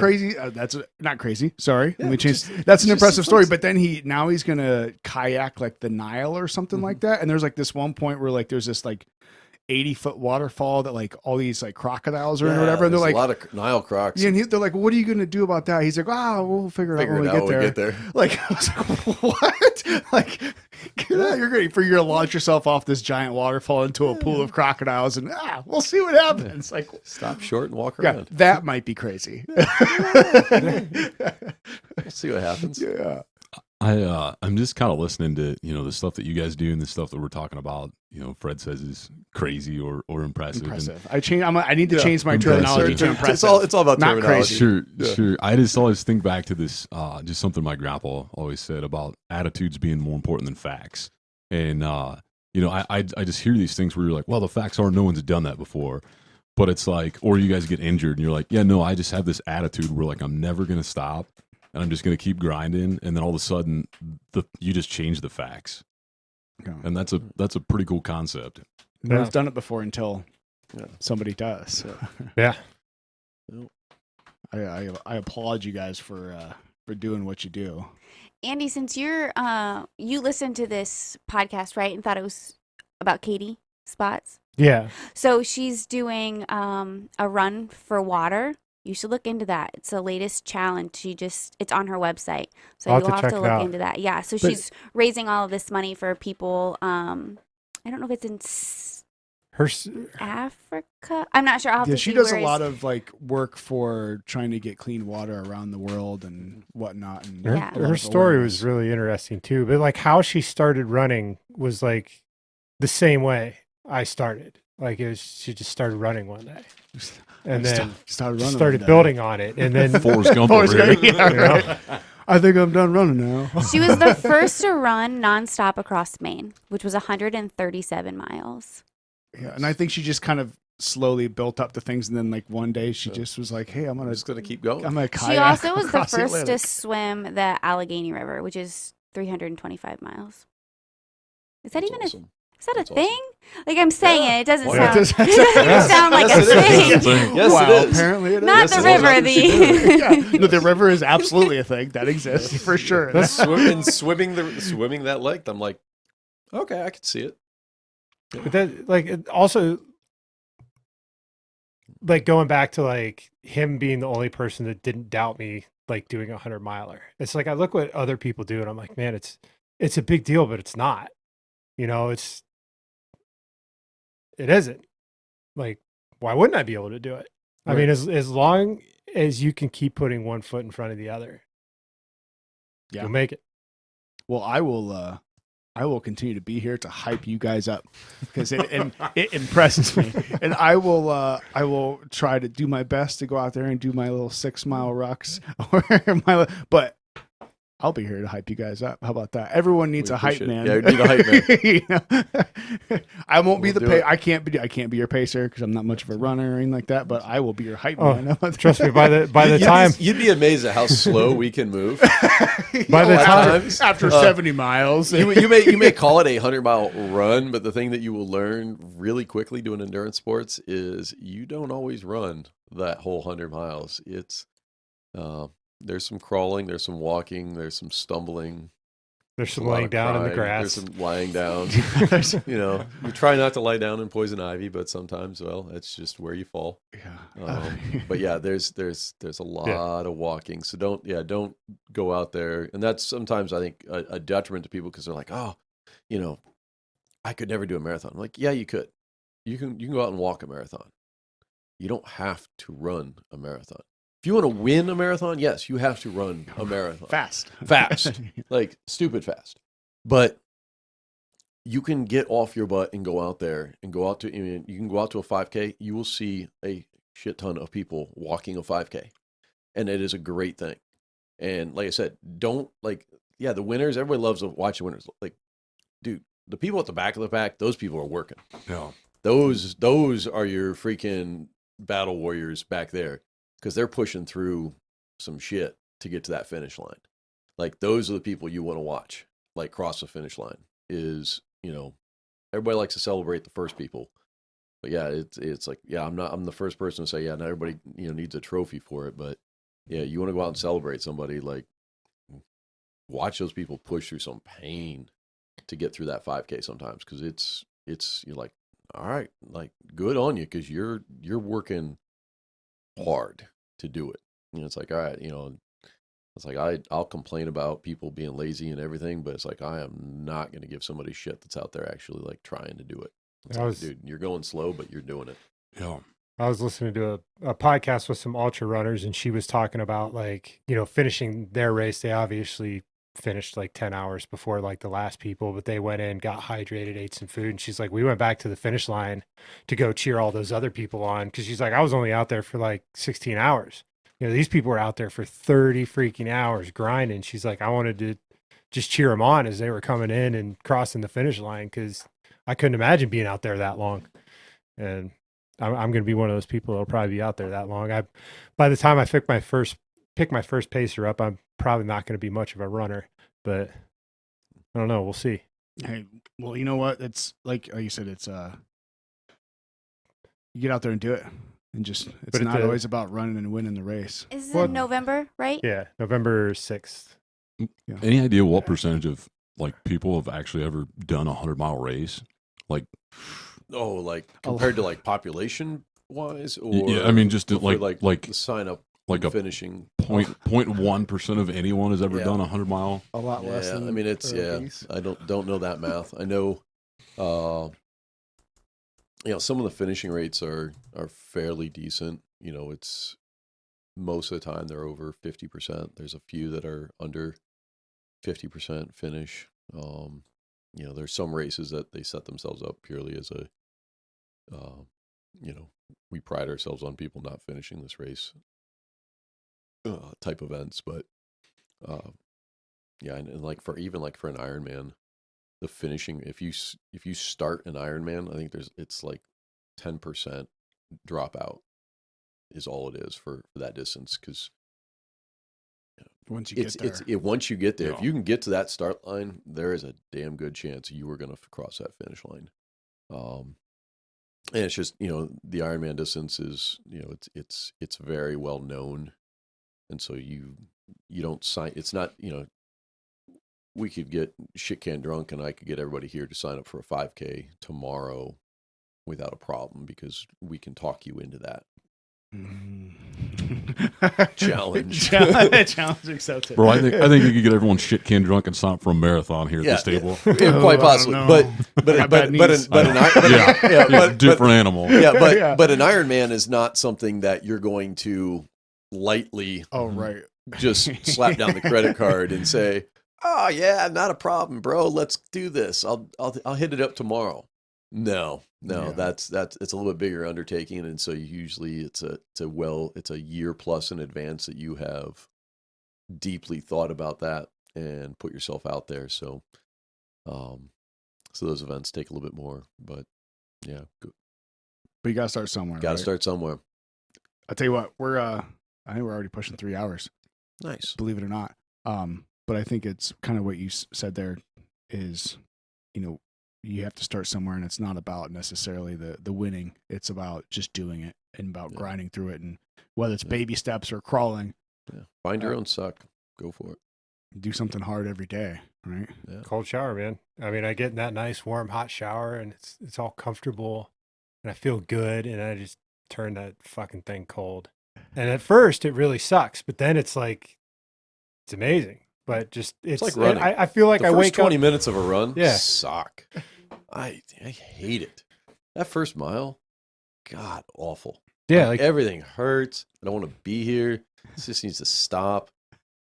head. crazy. Not crazy. Sorry, let me change. just- That's an just impressive story." some- But then now he's gonna kayak like the Nile or something like that. And there's like this one point where like there's this like 80-foot waterfall that like all these like crocodiles are in or whatever, and they're there's like, a lot of Nile crocs. yeah, and they're like, "What are you gonna do about that?" He's like, we'll figure it out when we get there. Like, I was like, what? Like, get out, you're great for you to launch yourself off this giant waterfall into a pool of crocodiles, and we'll see what happens. Like, Stop short and walk yeah, around. that might be crazy. We'll see what happens. Yeah. I'm just kind of listening to, the stuff that you guys do and the stuff that we're talking about. Fred says is crazy or impressive. Impressive. I need to change my Impressive. terminology to impressive. It's all about Not terminology. crazy. Sure. I just always think back to this, just something my grandpa always said about attitudes being more important than facts. And, I just hear these things where you're like, well, the facts are no one's done that before. But it's like, or you guys get injured and you're like, yeah, no, I just have this attitude where like, I'm never going to stop and I'm just going to keep grinding. And then all of a sudden you just change the facts. Okay. And that's a pretty cool concept. No one's done it before until somebody does. Yeah. I applaud you guys for doing what you do. Andy, since you listened to this podcast, right, and thought it was about Katie Spots. Yeah. So she's doing a run for water. You should look into that. It's the latest challenge. It's on her website. So I'll you'll have have to to check it look out. into that. Yeah. So she's raising all of this money for people. I don't know if it's in Africa. I'm not sure. I'll have to She see does where a lot of like work for trying to get clean water around the world and whatnot. And Her, Yeah. a lot her of story awareness. was really interesting too. But like how she started running was like the same way I started. Like she just started running one day. And then started just running. started one day. building on it. And then Forrest Gump Forrest over here. Gump, yeah, right. I think I'm done running now. She was the first to run nonstop across Maine, which was 137 miles. Yeah, and I think she just kind of slowly built up the things, and then like one day she just was like, "Hey, I'm I'm just going to keep going. gonna kayak." She also was the across first to Atlantic." swim the Allegheny River, which is 325 miles. Is that That's even awesome. is that That's a thing? Like I'm saying Yeah. it doesn't Why sound, not? it doesn't sound like Yes, a it is. thing. Yes, Wow, it is. apparently it is. Not Yes, the it is. river, That's what she did. Yeah. No, the river is absolutely a thing that exists for sure. Swimming that length, I'm like, okay, I could see it. But that, like, it also, like, going back to like him being the only person that didn't doubt me, like doing a 100-miler. It's like I look what other people do, and I'm like, man, it's a big deal, but it's not. It isn't. Like, why wouldn't I be able to do it? I mean, as long as you can keep putting one foot in front of the other, you'll make it. Well, I will continue to be here to hype you guys up because it impresses me, and I will try to do my best to go out there and do my little 6-mile rucks, but I'll be here to hype you guys up. How about that? Everyone needs We a hype appreciate man. it. Yeah, we need a hype man. I won't be We'll the do it. I can't be your pacer because I'm not much of a runner or anything like that. But I will be your hype Oh, man. trust me, by the time You'd be amazed at how slow we can move. By the time- after 70 miles, You may call it a 100-mile run, but the thing that you will learn really quickly doing endurance sports is you don't always run that whole 100 miles. It's there's some crawling, there's some walking, there's some stumbling. there's some a lot laying of down in the crying, There's grass. some lying down. You try not to lie down in poison ivy, but sometimes, well, that's just where you fall. But yeah, there's a lot of walking. So don't go out there. And that's sometimes I think a detriment to people because they're like, oh, I could never do a marathon. I'm like, yeah, you could. You can go out and walk a marathon. You don't have to run a marathon. If you want to win a marathon, yes, you have to run a marathon. fast, Like stupid fast. But you can get off your butt and go out there and go out to, I mean, you can go out to a 5K. You will see a shit ton of people walking a 5K, and it is a great thing. And like I said, don't like, yeah, the winners, everybody loves to watch the winners. Like, dude, the people at the back of the pack, those people are working. Yeah. Those are your freaking battle warriors back there, because they're pushing through some shit to get to that finish line. Like, those are the people you want to watch, like, cross the finish line. Is, you know, everybody likes to celebrate the first people, but yeah, it's like, yeah, I'm the first person to say, yeah, not everybody, you know, needs a trophy for it, but yeah, you want to go out and celebrate somebody, like, watch those people push through some pain to get through that 5K sometimes, because it's you're like, all right, like, good on you, because you're working hard to do it. You know, it's like, all right, you know, it's like I'll complain about people being lazy and everything, but it's like, I am not going to give somebody shit that's out there actually, like, trying to do it. It's like, dude, you're going slow, but you're doing it. Yeah. I was listening to a podcast with some ultra runners, and she was talking about, like, you know, finishing their race. They obviously finished like 10 hours before like the last people, but they went in, got hydrated, ate some food. And she's like, we went back to the finish line to go cheer all those other people on. Cause she's like, I was only out there for like 16 hours. You know, these people were out there for 30 freaking hours grinding. She's like, I wanted to just cheer them on as they were coming in and crossing the finish line, because I couldn't imagine being out there that long. And I'm going to be one of those people that'll probably be out there that long. By the time I pick my first pacer up, I'm probably not going to be much of a runner, but I don't know. We'll see. Hey, well, you know what? It's like you said, it's you get out there and do it, and just it's not always about running and winning the race. Is it November, right? Yeah, November 6th. Yeah. Any idea what percentage of like people have actually ever done 100-mile race? Like, oh, like compared to like population wise, or yeah, I mean, just like the sign up, like a finishing 0.1% of anyone has ever Yeah. done 100-mile. A lot less. Yeah, Than I mean, it's I don't know that math. I know, you know, some of the finishing rates are fairly decent. You know, it's most of the time they're over 50%. There's a few that are under 50% finish. You know, there's some races that they set themselves up purely as a, you know, we pride ourselves on people not finishing this race type events. But yeah, and like for even like for an Ironman, the finishing, if you start an Ironman, I think it's like 10% dropout is all it is for that distance, because once you get there, once you get there, Yeah. if you can get to that start line, there is a damn good chance you are going to cross that finish line. And it's just, you know, the Ironman distance is, you know, it's very well known, and so you don't sign. It's not, you know, we could get shit can drunk and I could get everybody here to sign up for a 5K tomorrow without a problem, because we can talk you into that. Challenge. Challenge accepted. Bro, I think you could get everyone shit can drunk and sign up for a marathon here at this table. Yeah, quite possibly. But Different animal. Yeah, but an Ironman is not something that you're going to lightly right. just slap down the credit card and say, "Oh yeah, not a problem, bro. Let's do this. I'll hit it up tomorrow." No, that's it's a little bit bigger undertaking, and so usually it's a year plus in advance that you have deeply thought about that and put yourself out there. So, so those events take a little bit more, but yeah, good. But you gotta start somewhere. Got to start somewhere. I'll tell you what, I think we're already pushing 3 hours. Nice. Believe it or not. But I think it's kind of what you said there is, you know, you have to start somewhere, and it's not about necessarily the winning. It's about just doing it and about grinding through it. And whether it's baby steps or crawling, Find your own suck. Go for it. do something hard every day, right? Yeah. Cold shower, man. I mean, I get in that nice warm hot shower, and it's all comfortable, and I feel good, and I just turn that fucking thing cold. And at first it really sucks, but then it's like, it's amazing. But just it's like running. I feel like The I first wake 20 up. minutes of a run Yeah. suck. I hate it. That first mile, God, awful. Yeah, like everything hurts. I don't want to be here. This just needs to stop.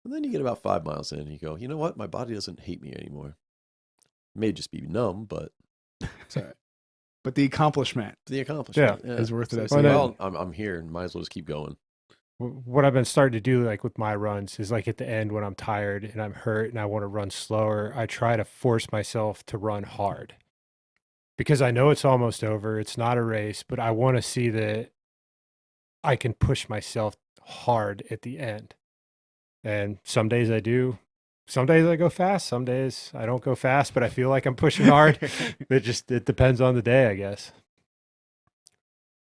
And then you get about 5 miles in and you go, you know what? My body doesn't hate me anymore. May just be numb, but It's all right. But the accomplishment the accomplishment is worth it. So I it's say. like, well, I'm here and might as well just keep going. What I've been starting to do, like with my runs, is like at the end when I'm tired and I'm hurt and I want to run slower, I try to force myself to run hard because I know it's almost over. It's not a race, but I want to see that I can push myself hard at the end. And some days I do. Some days I go fast. Some days I don't go fast, but I feel like I'm pushing hard. It depends on the day, I guess.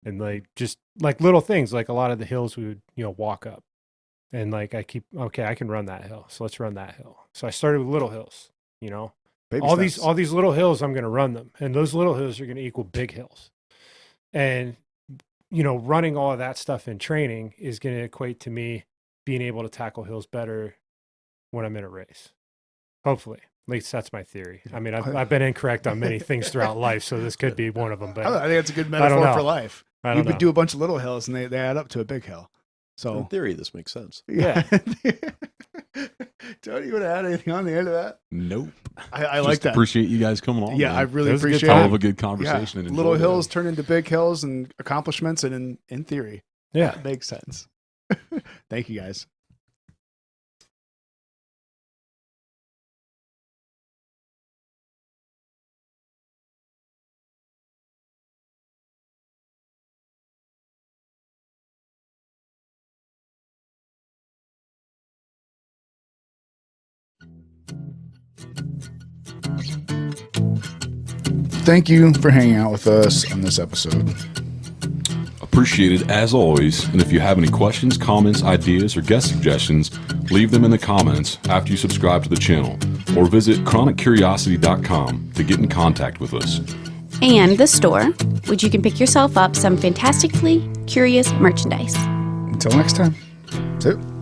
And like just like little things, like a lot of the hills we would, walk up. And like I can run that hill. So let's run that hill. So I started with little hills, Baby all steps. these little hills, I'm going to run them. And those little hills are going to equal big hills. And, running all of that stuff in training is going to equate to me being able to tackle hills better when I'm in a race. Hopefully. At least that's my theory. I mean, I've been incorrect on many things throughout life, so this could be one of them. But I think that's a good I don't metaphor know. for life. I You don't know. could do a bunch of little hills and they add up to a big hill. In So theory, this makes sense. yeah. Tony, you want to add anything on the end of that? Nope. I Just like that. Appreciate you guys coming on. Yeah, man. I really It was a good appreciate hell it. of a good conversation. Yeah. And Little enjoyed it. hills turn into big hills and accomplishments, and in theory, Yeah. that makes sense. Thank you, guys. Thank you for hanging out with us on this episode. Appreciated as always. And if you have any questions, comments, ideas, or guest suggestions, leave them in the comments after you subscribe to the channel, or visit chroniccuriosity.com to get in contact with us. And the store, which you can pick yourself up some fantastically curious merchandise. Until next time. That's it.